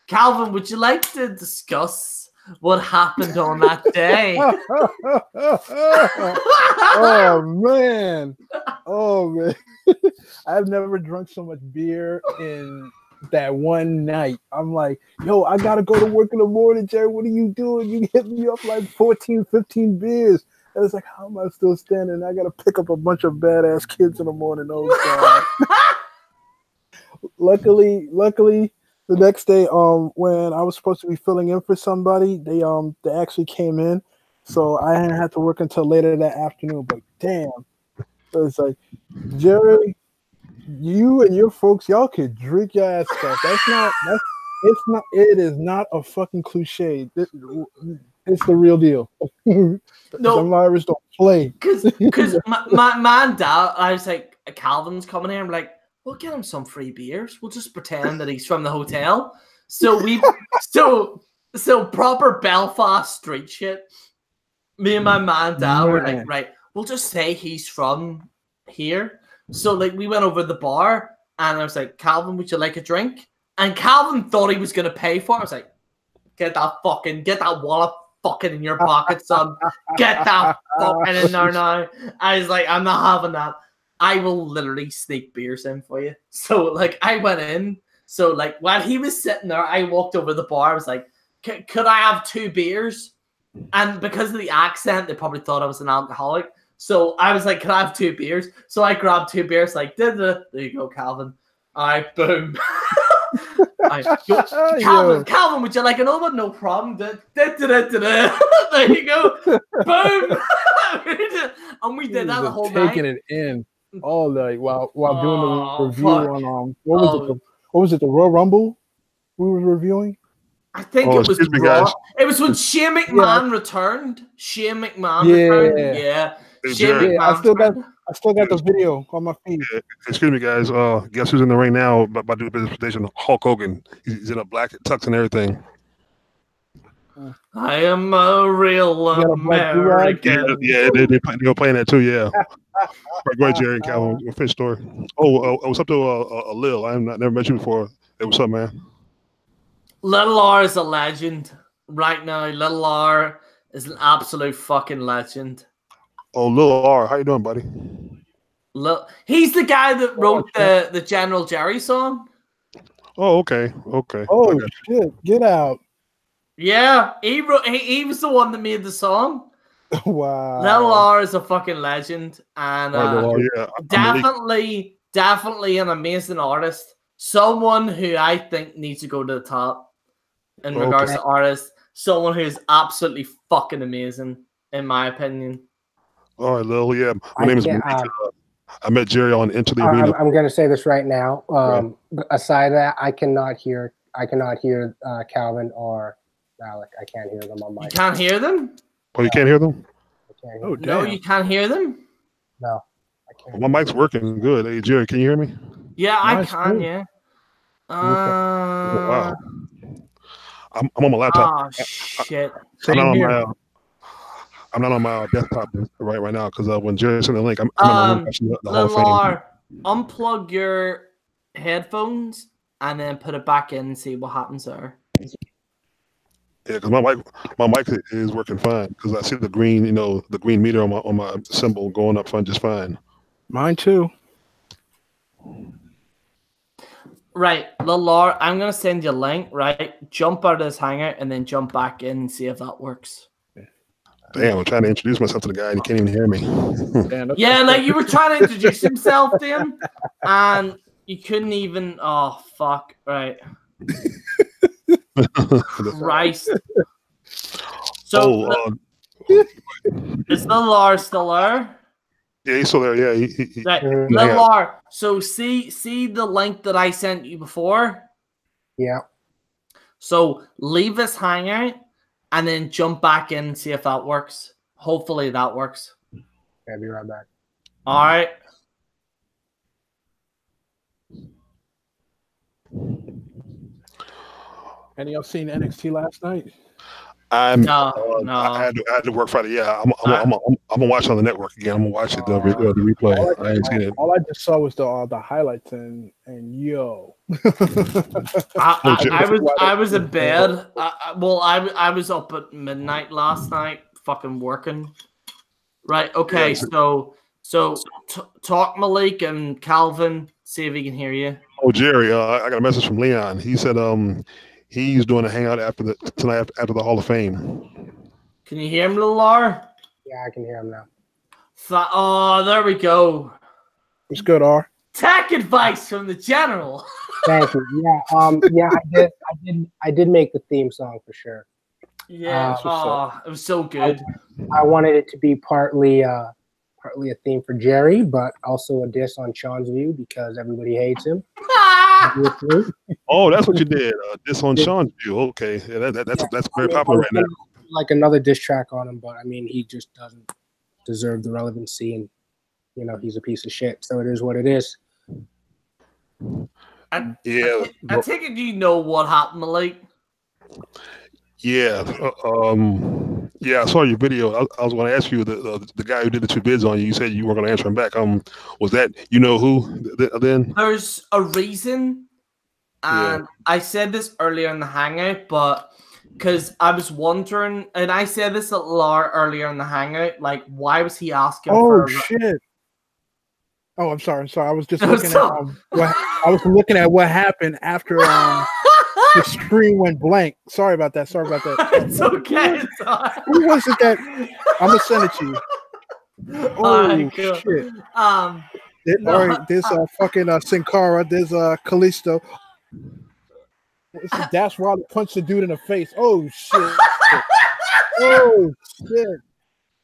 Calvin, would you like to discuss what happened on that day? Oh man. I've never drunk so much beer in that one night. I'm like, yo, I gotta go to work in the morning, Jerry. What are you doing? You hit me up like 14, 15 beers. And it's like, how am I still standing? I gotta pick up a bunch of badass kids in the morning. Oh god. Luckily, the next day, when I was supposed to be filling in for somebody, they actually came in, so I didn't have to work until later that afternoon. But damn, so it's like, Jerry, you and your folks, y'all could drink your ass off. It is not a fucking cliche. It's the real deal. No, some Irish don't play. Because my man, dad, I was like, Calvin's coming here. I'm like, we'll get him some free beers. We'll just pretend that he's from the hotel. So so proper Belfast street shit. Me and my man, dad, were like, right, we'll just say he's from here. So like we went over to the bar, and I was like, Calvin, would you like a drink? And Calvin thought he was gonna pay for it. I was like, get that wallet fucking in your pocket, son. Get that fucking in there now. I was like, I'm not having that. I will literally sneak beers in for you. So like I went in. So like while he was sitting there, I walked over to the bar. I was like, could I have 2 beers? And because of the accent, they probably thought I was an alcoholic. So I was like, can I have 2 beers? So I grabbed 2 beers, like, there you go, Calvin. All right, boom. Calvin, would you like another one? No problem. There you go. Boom. And we did that the whole night. Taking it in all night while doing the review on what was it? The Royal Rumble we were reviewing. I think it was Raw. It was when Shane McMahon returned. Shane McMahon returned. Yeah. Shane McMahon. I still got the video on my feed. Yeah, excuse me, guys. Guess who's in the ring now? By doing business presentation, Hulk Hogan. He's in a black tux and everything. I am a real American. Yeah, they're playing that too. Yeah. Right, go ahead, Jerry and Calvin. Finish story. I was up to a Lil. I have never met you before. Hey, what's up, man? Little R is a legend right now. Little R is an absolute fucking legend. Oh, Lil R, how you doing, buddy? He's the guy that wrote the General Gerry song. Oh, okay. Oh shit! Get out! Yeah, he was the one that made the song. Wow. Lil R is a fucking legend, and definitely an amazing artist. Someone who I think needs to go to the top in regards to artists. Someone who's absolutely fucking amazing, in my opinion. All right, Lil. Yeah, my name is Malik. I met Gerry on Into the Arena. I'm going to say this right now. Aside that, I cannot hear Calvin or Malik. I can't hear them on my. You can't hear them? Oh, you can't hear them? I can't hear them. No, you can't hear them? No, I can't. My mic's working good. Hey, Gerry, can you hear me? Yeah, I can. Yeah. Wow. I'm on my laptop. Oh shit! I'm not on my desktop right now because when Gerry sent the link, I'm watching the Hall of Fame. Unplug your headphones and then put it back in and see what happens there. Yeah, because my mic is working fine because I see the green, the green meter on my symbol going up just fine. Mine too. Right, Lil Laura, I'm gonna send you a link. Right, jump out of this hangout and then jump back in and see if that works. Damn, I'm trying to introduce myself to the guy and he can't even hear me. Yeah, like you were trying to introduce himself to him and you couldn't even. Oh fuck! Right. Christ. So is Lil Laura still there? Yeah, he's still there. Yeah, right. Lil Laura. So see the link that I sent you before. Yeah. So leave this hangout and then jump back in and see if that works. Hopefully that works. I'll be right back. All right. Any of y'all seen NXT last night? No. I had to work Friday. Yeah, I'm gonna watch it on the network again. I'm gonna watch it the replay. I ain't seen it. All I just saw was the highlights and yo. I was in bed. I was up at midnight last night, fucking working. Right. Okay. So talk Malik and Calvin. See if he can hear you. Oh, Gerry, I got a message from Leon. He said he's doing a hangout tonight after the Hall of Fame. Can you hear him, Lil R? Yeah, I can hear him now. Oh, there we go. It's good, R. Tech advice from the general. Thank you. Yeah, I did make the theme song for sure. Yeah. It was so good. I wanted it to be partly a theme for Gerry, but also a diss on Shawn's View because everybody hates him. Oh, that's what you did. Diss on Shawn's View. Okay, yeah, that's very popular right now. Like another diss track on him, but I mean, he just doesn't deserve the relevancy, and he's a piece of shit. So it is what it is. I take it you know what happened, Malik. Yeah, yeah. I saw your video. I was going to ask you the guy who did the two bids on you. You said you were going to answer him back. Was that who then? There's a reason, and I said this earlier in the hangout, but because I was wondering, and I said this a lot earlier in the hangout, like why was he asking? Oh shit! Oh, I'm sorry. I was just looking at what happened after the screen went blank. Sorry about that. It's okay. Who was it that? I'm gonna send it to you. Oh shit! All right, there's fucking Sin Cara. There's Kalisto. That's why I punched the dude in the face. Oh shit! Oh shit!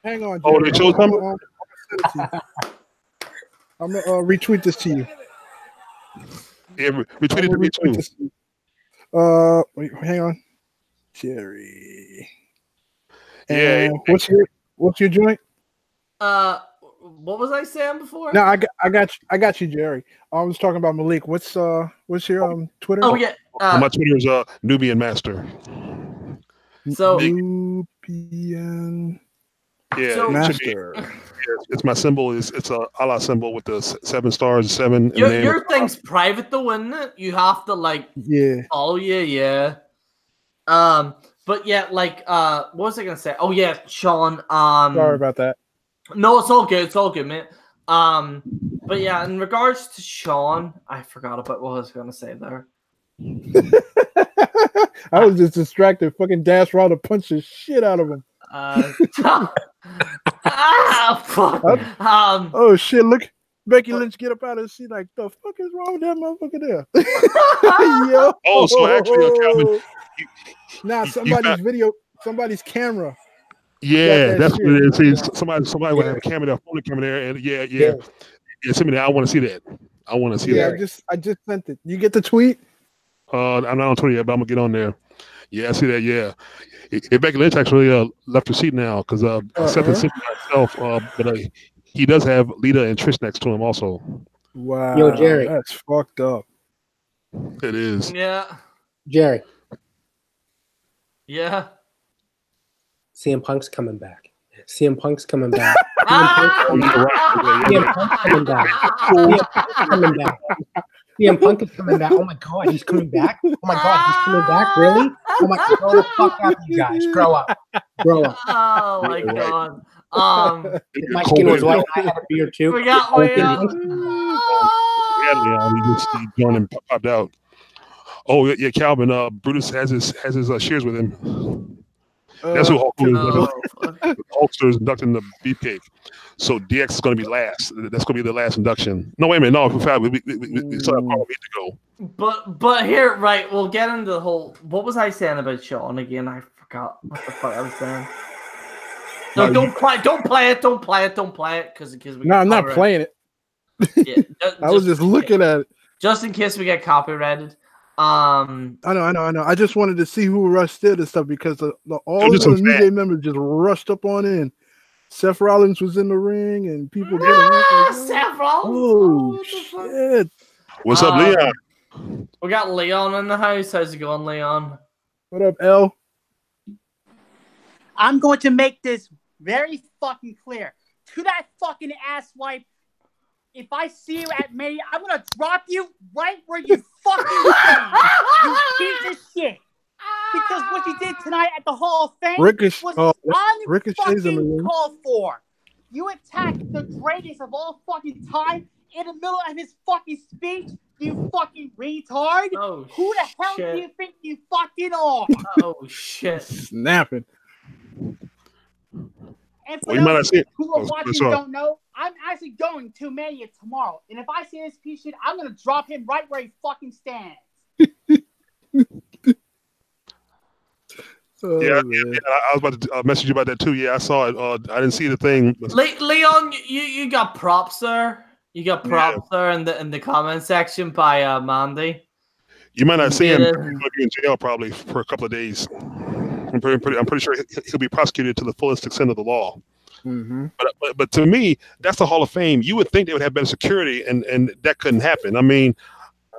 Hang on, Gerry. Oh, they chose something. I'm gonna retweet this to you. Yeah, retweet it to me too. Wait, hang on, Gerry. Yeah. What's your joint? What was I saying before? No, I got you, Gerry. I was talking about Malik. What's your Twitter? Oh yeah, my Twitter is Nubian Master. So Nubian Master. It's my symbol. It's a Allah symbol with the 7 stars, 7. Your thing's private though, isn't it? You have to follow you, yeah. But yeah, what was I gonna say? Oh yeah, Shawn. Sorry about that. No, it's all good. It's all good, man. But But yeah, in regards to Shawn, I forgot about what I was going to say there. I was just distracted. Fucking dash around to punch the shit out of him. Fuck. Oh shit! Look, Becky Lynch get up out of the seat. Like, the fuck is wrong with that motherfucker there? Yo. Oh, so actually, Calvin, now somebody's camera. Yeah, that's shit. what it is. See, somebody will have a camera there, phone camera there, and yeah. Send me that. I want to see that. I want to see that. I just sent it. You get the tweet? I'm not on Twitter yet, but I'm gonna get on there. Yeah, I see that. Yeah, Becky Lynch actually left her seat now because Seth is sitting by himself. But he does have Lita and Trish next to him also. Wow. Yo, Gerry. That's fucked up. It is. Yeah. Gerry. Yeah. CM Punk's coming back. CM Punk's coming back. CM Punk's coming back. CM Punk is coming back. Oh my god, he's coming back. Oh my god, he's coming back. Really? Oh my god, grow the fuck up, you guys. Grow up. Grow up. Oh my god. If my skin was white, I had a beard too. We got Leon. He just joined and popped out. Oh yeah, Calvin. Brutus has his shears with him. That's who Hulkster is inducting the beefcake. So DX is going to be last. That's going to be the last induction. No, wait a minute. No, in fact, we still have a week to go. But here, right? We'll get into the whole. What was I saying about Shawn again? I forgot what the fuck I was saying. No, don't play it, because we. No, I'm not playing it. Yeah, I was just looking at it. Just in case we get copyrighted. I know. I just wanted to see who rushed in and stuff because all of the New Day members just rushed up on in. Seth Rollins was in the ring and people getting up. Seth Rollins. Oh shit! What's up, Leon? We got Leon in the house. How's it going, Leon? What up, L? I'm going to make this very fucking clear to that fucking asswipe. If I see you at Mania, I'm gonna drop you right where you fucking stand. You piece of shit. Because what you did tonight at the Hall of Fame was unfucking called for. You attacked the greatest of all fucking time in the middle of his fucking speech. You fucking retard. Oh, who the hell do you think you fucking are? Oh shit! Snapping. And for those who are watching don't know, I'm actually going to Mania tomorrow. And if I see this piece of shit, I'm going to drop him right where he fucking stands. I was about to message you about that too. Yeah, I saw it. I didn't see the thing. Leon, you got props there. You got props there in the comment section by Mandy. You might not see him. He's going to be in jail probably for a couple of days. I'm pretty sure he'll be prosecuted to the fullest extent of the law. Mm-hmm. But to me, that's the Hall of Fame. You would think they would have better security, and that couldn't happen. I mean,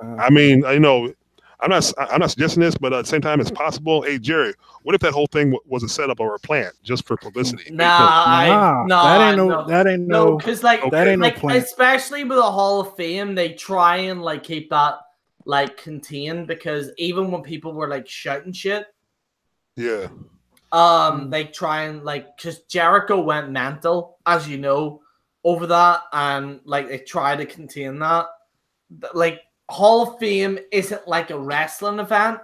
you know, I'm not suggesting this, but at the same time, it's possible. Hey, Gerry, what if that whole thing was a setup or a plant just for publicity? That ain't no. Because especially with the Hall of Fame, they try and like keep that like contained because even when people were like shouting shit. Yeah. They try and like, cause Jericho went mental, as you know, over that, and like they try to contain that. Like Hall of Fame isn't like a wrestling event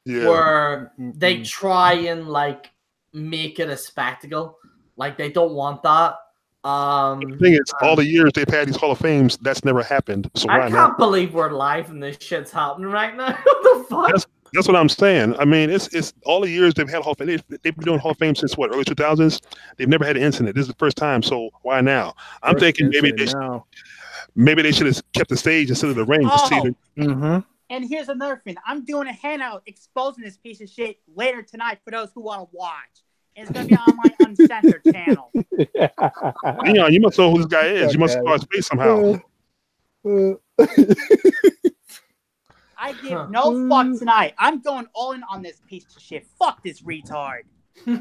where they try and like make it a spectacle. Like they don't want that. The thing is, all the years they've had these Hall of Fames, that's never happened. So I can't believe we're live and this shit's happening right now. What the fuck? That's what I'm saying. I mean, it's all the years they've had Hall of Fame. They've been doing Hall of Fame since what, early 2000s? They've never had an incident. This is the first time. So why now? I'm thinking maybe they should have kept the stage instead of the ring. And here's another thing. I'm doing a handout exposing this piece of shit later tonight for those who want to watch. And it's going to be on my Uncensored channel. Leon, you must know who this guy is. You must know his face somehow. I give no fuck tonight. I'm going all in on this piece of shit. Fuck this retard. Wait,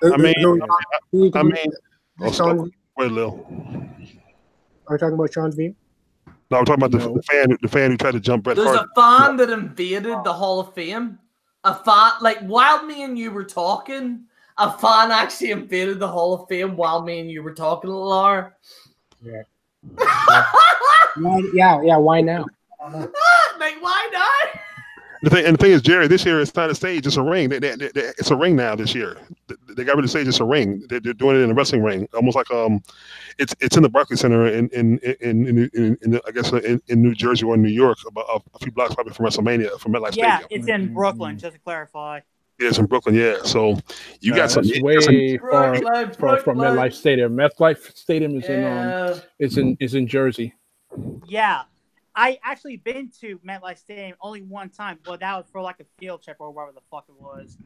Lil. Are we talking about Shawn's view? No, we're talking about the fan who tried to jump Bret Hart. There's a fan that invaded the Hall of Fame. A fan, like while me and you were talking, a fan actually invaded the Hall of Fame while me and you were talking, Laura. Yeah. Why now? Like, why not? The thing is, Gerry, this year it's not a stage; it's a ring. It's a ring now. This year, they got rid of the stage. It's a ring. They're doing it in a wrestling ring, almost like it's in the Barclays Center in I guess in New Jersey or in New York, about a few blocks probably from Wrestlemania, from MetLife Stadium. It's in Brooklyn, just to clarify. Yeah, it's in Brooklyn. Yeah, so you got some way far Brooklyn. from MetLife Stadium. MetLife Stadium is in Jersey. Yeah. I actually been to MetLife Stadium only one time, but that was for like a field trip or whatever the fuck it was.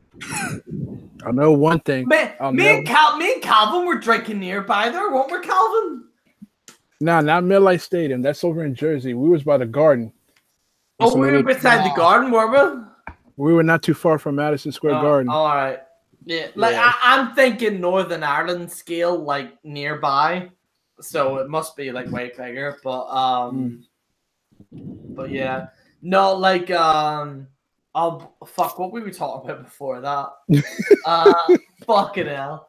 I know one thing. Me and Calvin were drinking nearby there, weren't we, Calvin? Nah, not MetLife Stadium. That's over in Jersey. We was by the Garden. Oh, we were beside the Garden, were we? We were not too far from Madison Square Garden. All right. Yeah, like I'm thinking Northern Ireland scale, like nearby, so it must be like way bigger. But yeah, no, like oh fuck, what were we talking about before that? Fucking hell,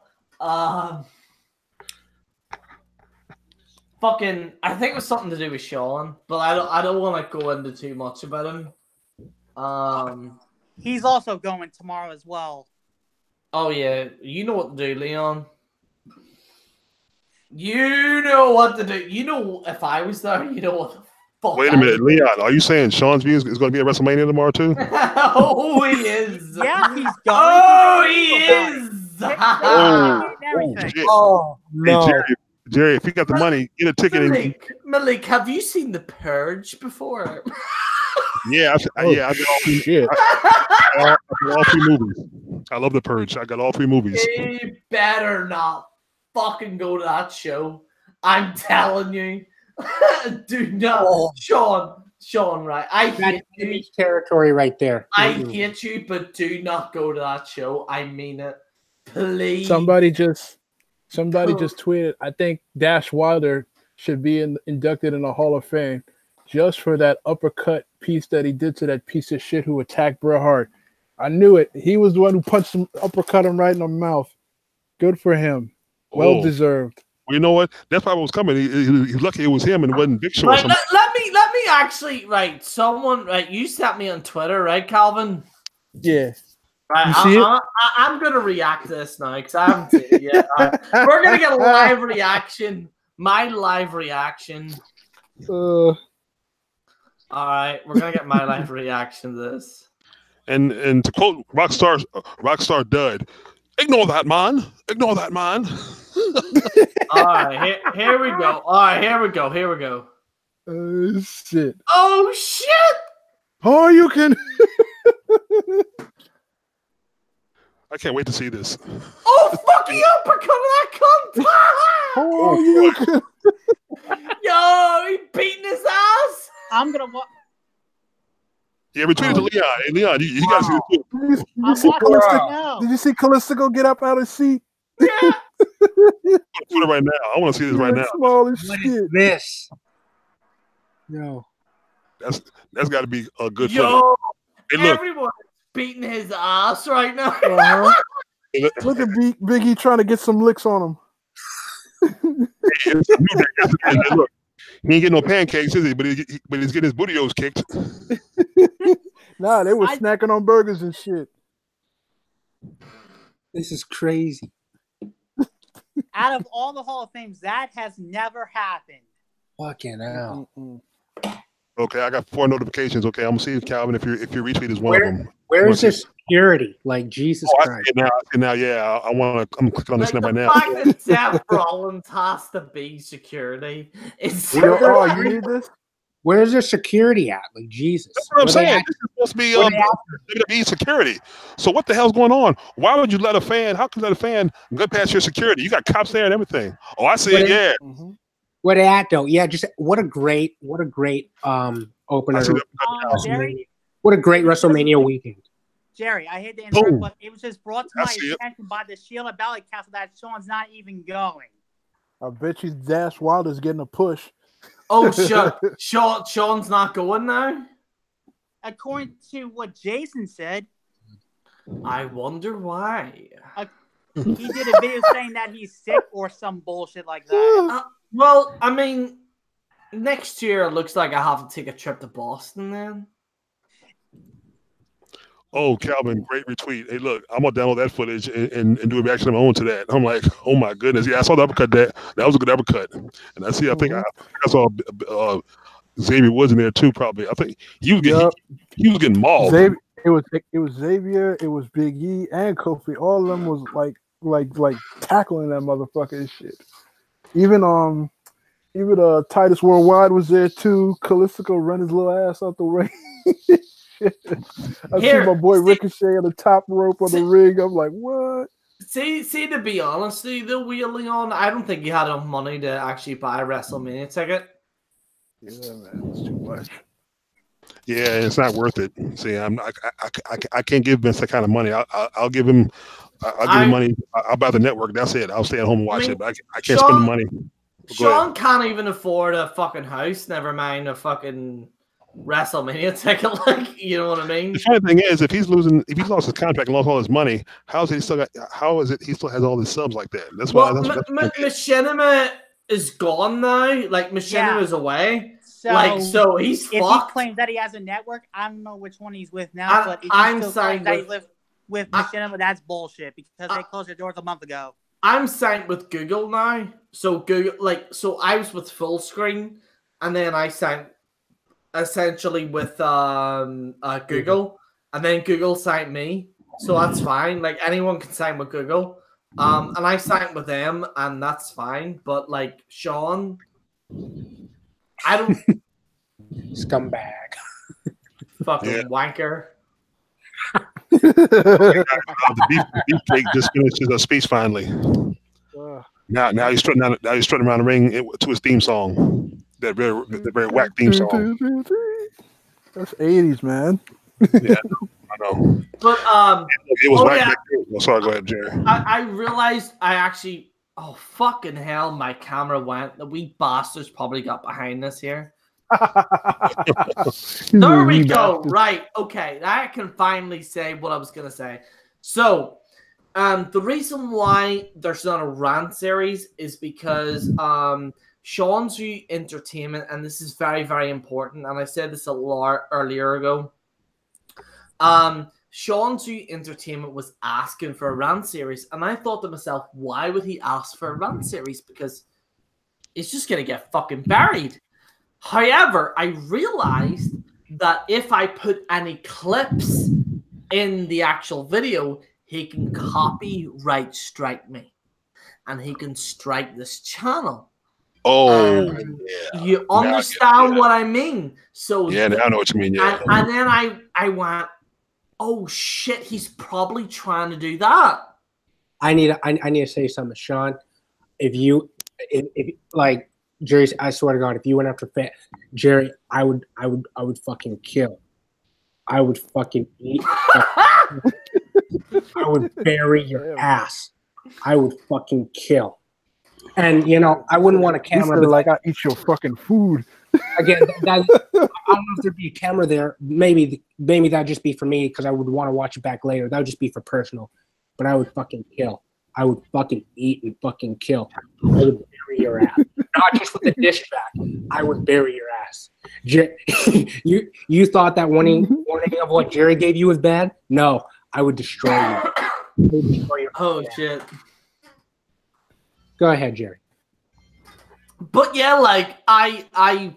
fucking, I think it was something to do with Shawn, but I don't want to go into too much about him. He's also going tomorrow as well. Oh yeah, you know what to do, Leon. You know what to do. You know, if I was there, you know what the fuck. Wait a minute, Leon. Are you saying Shawn's view is going to be at WrestleMania tomorrow too? Oh, he is. Yeah, he's going. Oh, he is. Oh no, hey, Gerry, if you got the money, get a ticket. Malik, have you seen The Purge before? Yeah, I got all 3 movies. I love The Purge. I got all 3 movies. You better not fucking go to that show. I'm telling you. Do not. Shawn, right? I hate you. Territory right there. I hate you, but do not go to that show. I mean it. Please. Somebody just tweeted, I think Dash Wilder should be inducted in the Hall of Fame just for that uppercut piece that he did to that piece of shit who attacked Bret Hart. I knew it. He was the one who punched him, uppercut him right in the mouth. Good for him. Well deserved. Well, you know what? That's probably what was coming. He's lucky it was him and it wasn't Big Show. Right, let me actually, right, someone, right, you sent me on Twitter, right, Calvin? Yeah. Right, you see it? I'm going to react to this now because I haven't seen it yet. We're going to get a live reaction. My live reaction. All right, we're going to get my live reaction to this. And to quote Rockstar Dud, ignore that man. Ignore that man. All right, here we go. All right, here we go. Shit. Oh, shit. Oh, you can. I can't wait to see this. Oh, fucking uppercut that cunt. Oh, you can. Yo, he beating his ass. I'm going to watch. Yeah, retweet it to Leon. Hey, Leon, you got to see this too. Did you see Callisto get up out of his seat? Yeah. Put it right now. I want to see this right now. Small as What shit. is this? No. That's got to be a good Yo, hey, look. everyone's beating his ass right now. Look at Big E trying to get some licks on him. Hey, look, he ain't getting no pancakes, is he? But he's getting his booty-os kicked. Nah, they were snacking on burgers and shit. This is crazy. Out of all the Hall of Fames, that has never happened. Fucking hell. Okay, I got 4 notifications. Okay, I'm gonna see if Calvin, if your retweet is one of them. Where is this security? Like Jesus Christ. I see it now. Yeah, I'm clicking on this Like, right now. the fact that Seth Rollins has to be security is Oh, you need this? Where's their security at? Like Jesus. That's what I'm saying. This is supposed to be WWE security. So what the hell's going on? Why would you let a fan? How can you let a fan go past your security? You got cops there and everything. Oh, I see it. Yeah. Where they at though? Yeah, just what a great opener. Gerry, what a great WrestleMania weekend. Gerry, I hate to interrupt, but it was just brought to my attention by the Shield of Valley Castle that Shawn's not even going. I bet you Dash Wilder's getting a push. Oh, Shawn's not going now? According to what Jason said. I wonder why. He did a video saying that he's sick or some bullshit like that. Well, I mean, next year it looks like I have to take a trip to Boston then. Oh, Calvin, great retweet. Hey, look, I'm gonna download that footage and do a reaction of my own to that. I'm like, oh my goodness, yeah, I saw the uppercut. That was a good uppercut. And I see, I think I saw Xavier Woods in there too. Probably, I think he was getting mauled. It was Xavier, it was Big E and Kofi. All of them was like tackling that motherfucker and shit. Even Titus Worldwide was there too. Callistico run his little ass out the ring. I see my boy Ricochet on the top rope on the ring. I'm like, what? See, to be honest, the wheeling on, I don't think he had enough money to actually buy a WrestleMania ticket. Yeah, man, it's too much. Yeah, it's not worth it. See, I can't give Vince that kind of money. I'll give him. I'll give him money. I'll buy the network. That's it. I'll stay at home and watch it. But I can't spend the money. Shawn can't even afford a fucking house. Never mind a fucking WrestleMania ticket. Like, you know what I mean? The funny thing is, if he's lost his contract and lost all his money, how is it he still has all his subs like that? That's why. Machinima is gone now. Like Machinima is away. So he's fucked. If he claims that he has a network, I don't know which one he's with now. But if he still claims that he lives with Machinima, that's bullshit because they closed their doors a month ago. I'm signed with Google now. So Google, I was with Full Screen, and then I signed essentially with Google, and then Google signed me. So that's fine. Like anyone can sign with Google. And I signed with them, and that's fine. But like Shawn, I don't scumbag. Fucking wanker. The beefcake just finished his speech finally. Now he's strutting around the ring to his theme song. That very whack theme song. That's 80s, man. Yeah, I know. But it was whack. Yeah. Oh, sorry, go ahead, Jerry. I realized oh fucking hell, my camera went. The wee bastards probably got behind this here. There we go. Right. Okay. I can finally say what I was going to say. So, the reason why there's not a rant series is because Shawn's Entertainment, and this is very, very important, and I said this a lot earlier ago. Shawn's Entertainment was asking for a rant series, and I thought to myself, why would he ask for a rant series? Because it's just going to get fucking buried. However, I realized that if I put any clips in the actual video, he can copyright strike me. And he can strike this channel. Oh, yeah. You understand what I mean? So yeah, now I know what you mean. Yeah. And then I went, oh shit, he's probably trying to do that. I need to say something, Shawn. If like Jerry, I swear to God, if you went after Jerry, I would fucking kill. I would fucking eat. I would bury your ass. I would fucking kill. And I wouldn't want a camera. Like I eat your fucking food. Again, I don't know if there'd be a camera there. Maybe that'd just be for me because I would want to watch it back later. That would just be for personal. But I would fucking kill. I would fucking eat and fucking kill. I would bury your ass. Not just with the dish back. I would bury your ass. You thought that warning of what Gerry gave you was bad? No, I would destroy you. I would destroy your shit. Go ahead, Gerry. But yeah, like I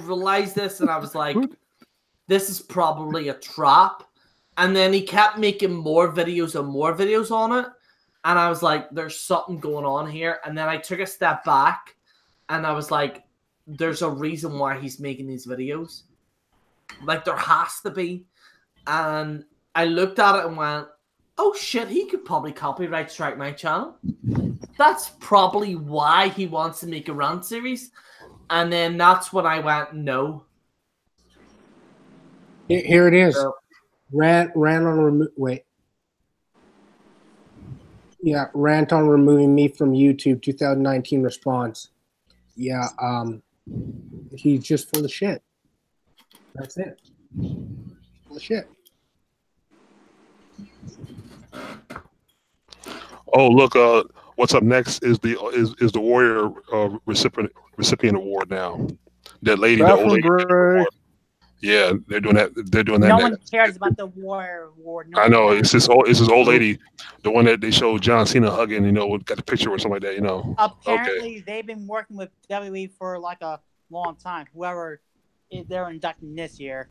realized this and I was like, this is probably a trap. And then he kept making more videos and more videos on it. And I was like, there's something going on here. And then I took a step back and I was like, there's a reason why he's making these videos. Like, there has to be. And I looked at it and went, oh shit, he could probably copyright strike my channel. That's probably why he wants to make a rant series. And then that's when I went, no. Here it is. Rant on wait. Yeah, rant on removing me from YouTube 2019 response. Yeah, he's just full of shit. That's it. Full of shit. Oh, look, what's up next is the Warrior recipient award now. That lady, the old lady. Yeah, they're doing that. They're doing that. No next. one cares about the Warrior award. No I know one it's this old lady, the one that they showed John Cena hugging. You know, got the picture or something like that. You know. Apparently, they've been working with WWE for like a long time. Whoever they're inducting this year.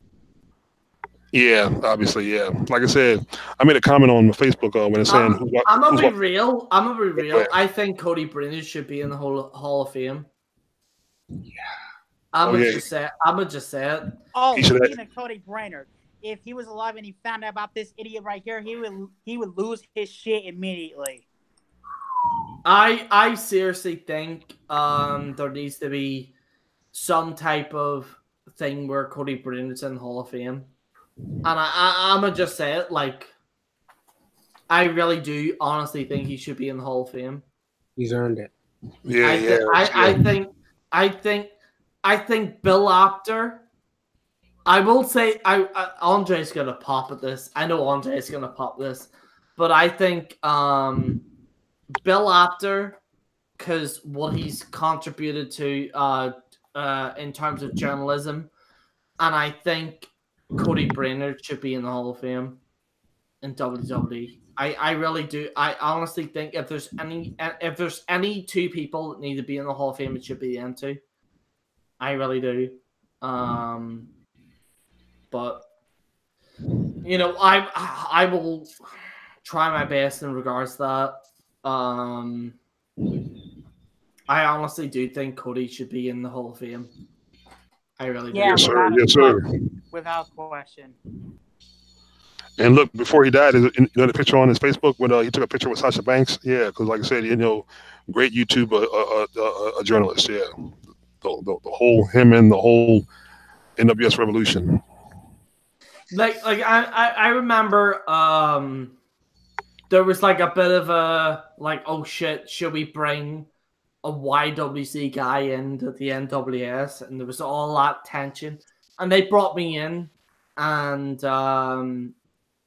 Yeah, obviously, yeah. Like I said, I made a comment on Facebook when it's saying I'm gonna be real. I think Cody Brennan should be in the Hall of Fame. Yeah. I'm gonna just say it. Oh, speaking of Cody Brainerd, if he was alive and he found out about this idiot right here, he would lose his shit immediately. I seriously think there needs to be some type of thing where Cody Brainerd's in the Hall of Fame. And I'm gonna just say it, like, I really do honestly think he should be in the Hall of Fame. He's earned it. Yeah, I think Bill Apter. I will say, Andre's gonna pop at this. I know Andre's gonna pop this, but I think Bill Apter, because what he's contributed to in terms of journalism, and I think Cody Brainerd should be in the Hall of Fame in WWE. I really do. I honestly think if there's any two people that need to be in the Hall of Fame, it should be them two. I really do. But you know, I will try my best in regards to that. I honestly do think Cody should be in the Hall of Fame. I really do. Yes, sir. Yes, sir. Without question. And look, before he died, you know the picture on his Facebook when he took a picture with Sasha Banks. Yeah, because like I said, you know, great YouTube, a journalist. Yeah, the whole him and the whole NWS revolution. Like I remember there was like a bit of a like, oh shit, should we bring a YWC guy into the NWS? And there was all that tension, and they brought me in, and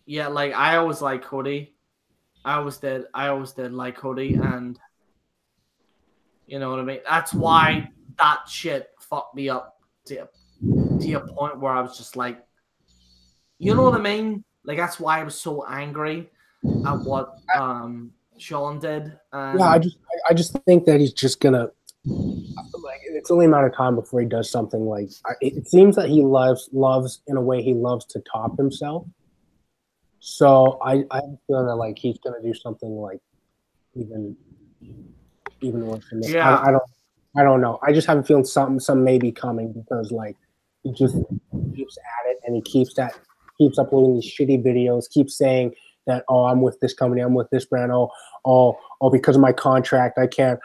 yeah, like I always liked Cody. I always did like Cody, and you know what I mean? That's why that shit fucked me up to a point where I was just like, you know what I mean? Like that's why I was so angry at what Shawn did. Yeah, I just think that he's just gonna, like, it's only a matter of time before he does something like. It seems that he loves in a way he loves to top himself. So I'm feeling that like he's gonna do something like even worse than this. Yeah. I don't know. I just have a feeling some may be coming because like he just keeps at it and he keeps uploading these shitty videos, keeps saying that, oh, I'm with this company, I'm with this brand, oh, because of my contract, I can't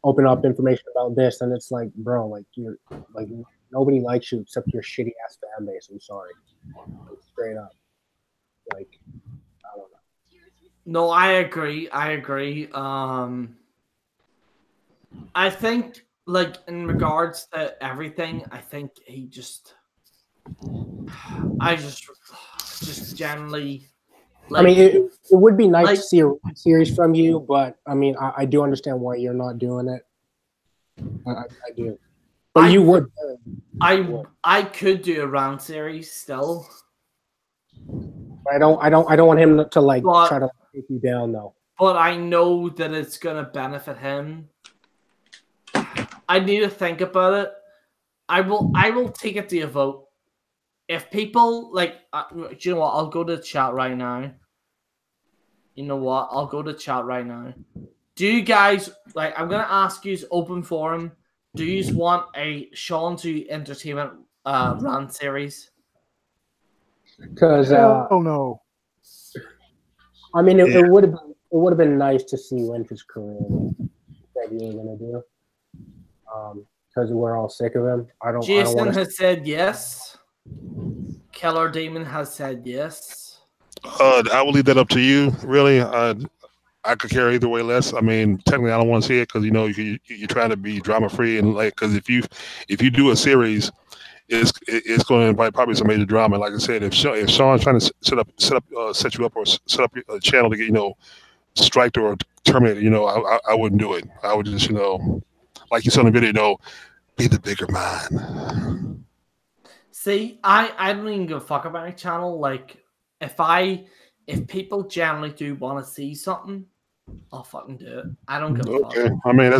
open up information about this. And it's like, bro, like you're like nobody likes you except your shitty ass fan base. I'm sorry. Like, straight up. Like, I don't know. No, I agree. I think like in regards to everything, I think he just generally. Like, I mean, it would be nice to see a series from you, but I mean, I do understand why you're not doing it. I do, but you would. I could do a round series still. I don't want him to like try to take you down though. But I know that it's gonna benefit him. I need to think about it. I will take it to a vote. If people like, do you know what? I'll go to the chat right now. You know what? I'll go to chat right now. Do you guys like? I'm gonna ask you, open forum. Do you want a Shawn to Entertainment run series? Because oh no. I mean, it would have been nice to see Winter's career that you were gonna do. Because we're all sick of him. Jason has said yes. Keller Damon has said yes. I will leave that up to you. Really, I could care either way less. I mean, technically, I don't want to see it because you know you're trying to be drama free and like because if you do a series, it's going to invite probably some major drama. Like I said, if Shawn's trying to set you up or set up a channel to get striked or terminated, I wouldn't do it. I would just, like you saw in the video, be the bigger man. See, I don't even give a fuck about my channel. Like, if people generally do want to see something, I'll fucking do it. I don't give a fuck. Okay, I mean,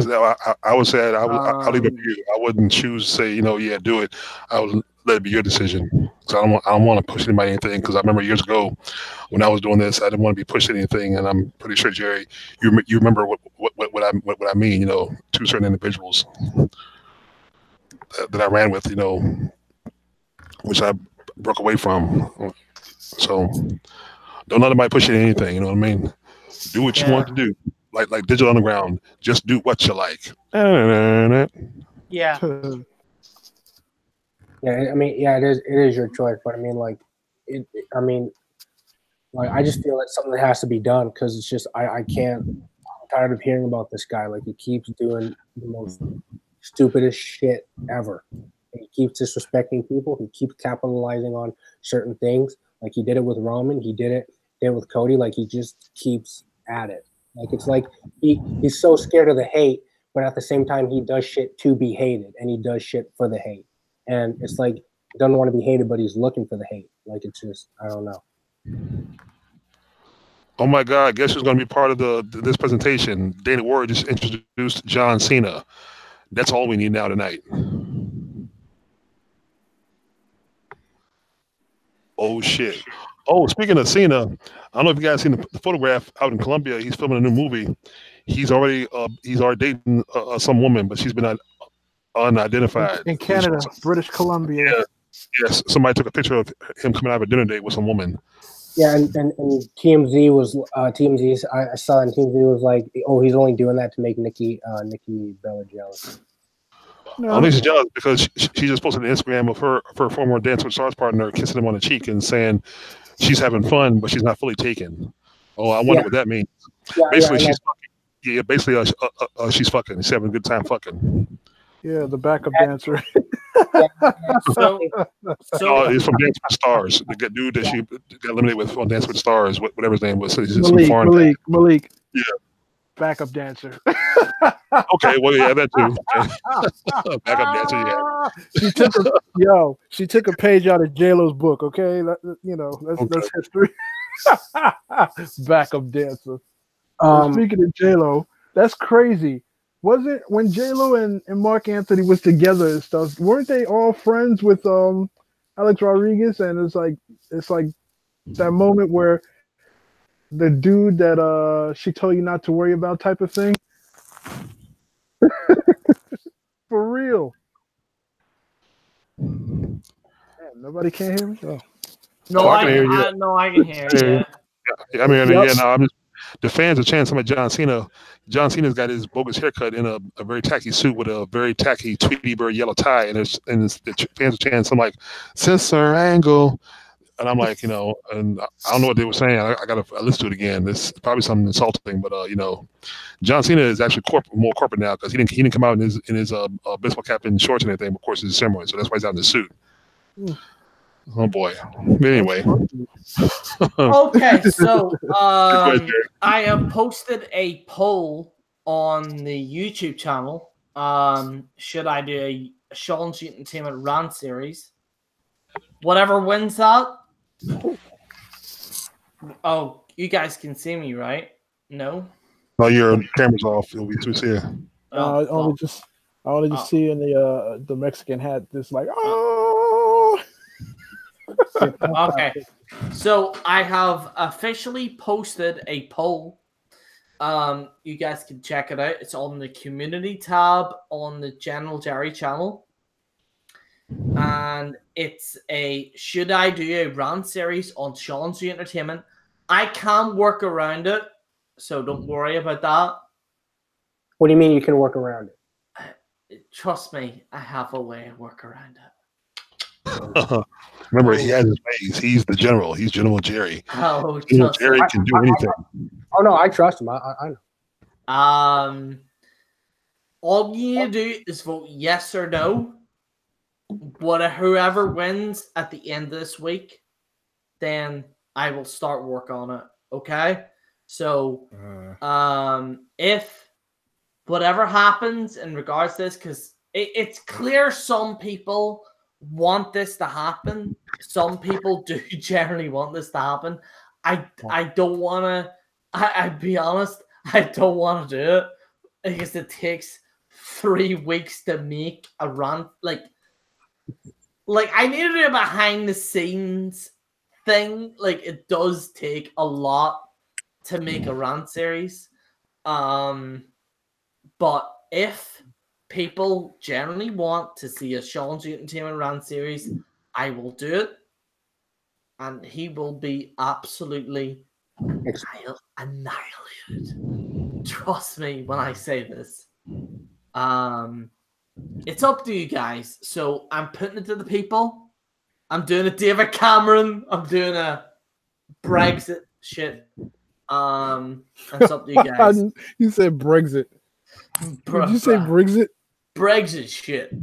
I would say I'll leave it to you. I wouldn't choose to say, yeah, do it. I would let it be your decision. So I don't want to push anybody anything, because I remember years ago when I was doing this, I didn't want to be pushing anything, and I'm pretty sure, Jerry, you remember what I mean, to certain individuals that I ran with, which I broke away from. So don't let anybody push you anything. You know what I mean? Do what you want to do. Like Digital Underground, just do what you like. Yeah. Yeah, I mean, yeah, it is your choice, but I mean, like, I just feel like something that has to be done, because it's just I can't. I'm tired of hearing about this guy. Like, he keeps doing the most stupidest shit ever. He keeps disrespecting people. He keeps capitalizing on certain things. Like, he did it with Roman. He did it with Cody. Like, he just keeps at it. Like, it's like he's so scared of the hate, but at the same time, he does shit to be hated, and he does shit for the hate. And it's like, he doesn't want to be hated, but he's looking for the hate. Like, it's just, I don't know. Oh my God! Guess who's going to be part of this presentation? Dana Warrior just introduced John Cena. That's all we need now tonight. Oh shit! Oh, speaking of Cena, I don't know if you guys seen the photograph out in Colombia. He's filming a new movie. He's already dating some woman, but she's been unidentified. In Canada, British Columbia. Yeah. Yes, somebody took a picture of him coming out of a dinner date with some woman. Yeah, and TMZ was I saw, and TMZ was like, oh, he's only doing that to make Nikki Bella jealous. No. I think she's jealous because she just posted an Instagram of her former Dance with Stars partner kissing him on the cheek and saying she's having fun, but she's not fully taken. Oh, I wonder what that means. Yeah, basically, she's fucking. Yeah, basically, she's fucking. She's having a good time fucking. Yeah, the backup dancer. So it's from Dance with Stars. The dude that she got eliminated with on Dance with Stars, whatever his name was. Malik. Yeah. Backup dancer. Okay, well, yeah, that too. Okay. Backup dancer, yeah. She took a page out of J-Lo's book. Okay, that's history. Backup dancer. Speaking of J-Lo, that's crazy. Wasn't when J-Lo and Mark Anthony was together and stuff? Weren't they all friends with Alex Rodriguez? And it's like that moment where the dude that she told you not to worry about type of thing. For real. Man, nobody can hear me. Oh. No, I can hear you. No, I can hear you. Yeah, I mean, yeah, no, I'm just. The fans are chanting some of John Cena. John Cena's got his bogus haircut in a very tacky suit with a very tacky Tweety Bird yellow tie, and the fans are chanting something like "Sister Angle," and I'm like, and I don't know what they were saying. I gotta listen to it again. This is probably something insulting, but John Cena is actually more corporate now because he didn't come out in his baseball cap and shorts and everything. Of course, it's a ceremony, so that's why he's out in the suit. Oh boy. But anyway. Okay, so I have posted a poll on the YouTube channel. Should I do a Shawn's Entertainment rant series? Whatever wins that. Oh, you guys can see me, right? No? No, your camera's off. It'll be too see. I only just see in the Mexican hat this like Okay, so I have officially posted a poll. You guys can check it out. It's on the community tab on the General Gerry channel. And it's should I do a rant series on Shawn's Entertainment? I can work around it, so don't worry about that. What do you mean you can work around it? Trust me, I have a way to work around it. Remember, he has his ways. He's the general. He's General Gerry. Oh, Gerry can do anything. Oh no, I trust him. I know. All you need to do is vote yes or no. Whoever wins at the end of this week, then I will start work on it. Okay. So, if whatever happens in regards to this, because it's clear some people want this to happen. Some people do generally want this to happen. I don't want to. I'd be honest. I don't want to do it because it takes 3 weeks to make a rant. Like I need to do a behind the scenes thing. Like it does take a lot to make a rant series. But if people generally want to see a Shawn's Entertainment rant series, I will do it. And he will be absolutely annihilated. Trust me when I say this. It's up to you guys. So I'm putting it to the people. I'm doing a David Cameron. I'm doing a Brexit shit. It's up to you guys. You said Brexit. Did you say Brexit? Brexit shit.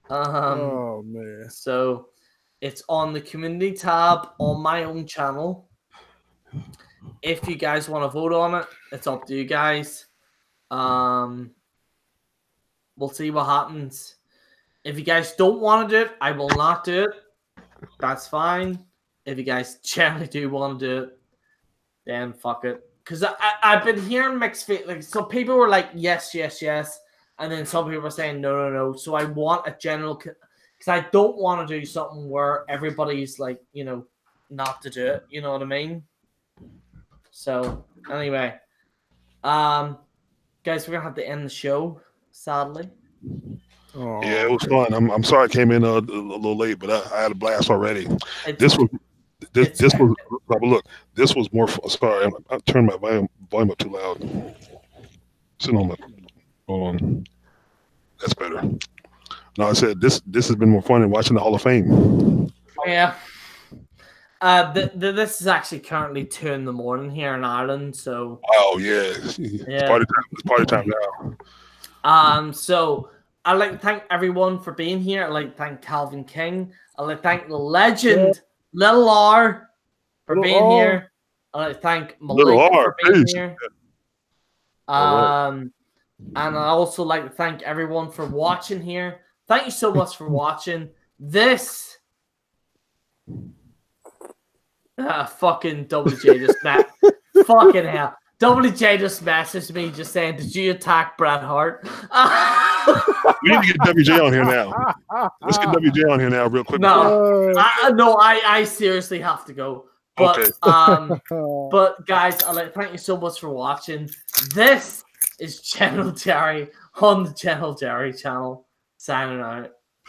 Oh man. So it's on the community tab on my own channel. If you guys want to vote on it, it's up to you guys. We'll see what happens. If you guys don't want to do it, I will not do it. That's fine. If you guys generally do want to do it, then fuck it. Because I've been hearing mixed feelings. Like, so people were like, yes, yes, yes. And then some people were saying, no, no, no. So I want a general... Because I don't want to do something where everybody's like, you know, not to do it. You know what I mean? So, anyway. Guys, we're going to have to end the show, sadly. Oh. Yeah, it was fun. I'm sorry I came in a little late, but I had a blast already. This was more fun. Sorry, I turned my volume up too loud. Sitting on my... Hold on. That's better. No, I said this has been more fun than watching the Hall of Fame. Yeah. This is actually currently 2 a.m. here in Ireland, so. Oh yeah, it's party time. It's party time now. So I'd like to thank everyone for being here. I'd like to thank Calvin King. I'd like to thank the legend Little R for being here. I'd like to thank Malik for being here. And I also like to thank everyone for watching here. Thank you so much for watching this. Fucking WJ just met. Fucking hell. WJ just messaged me just saying, did you attack Bret Hart? We need to get WJ on here now. Let's get WJ on here now real quick. No, I seriously have to go. But, okay. But guys, I'd like to thank you so much for watching. This is General Gerry on the General Gerry channel. Signing out.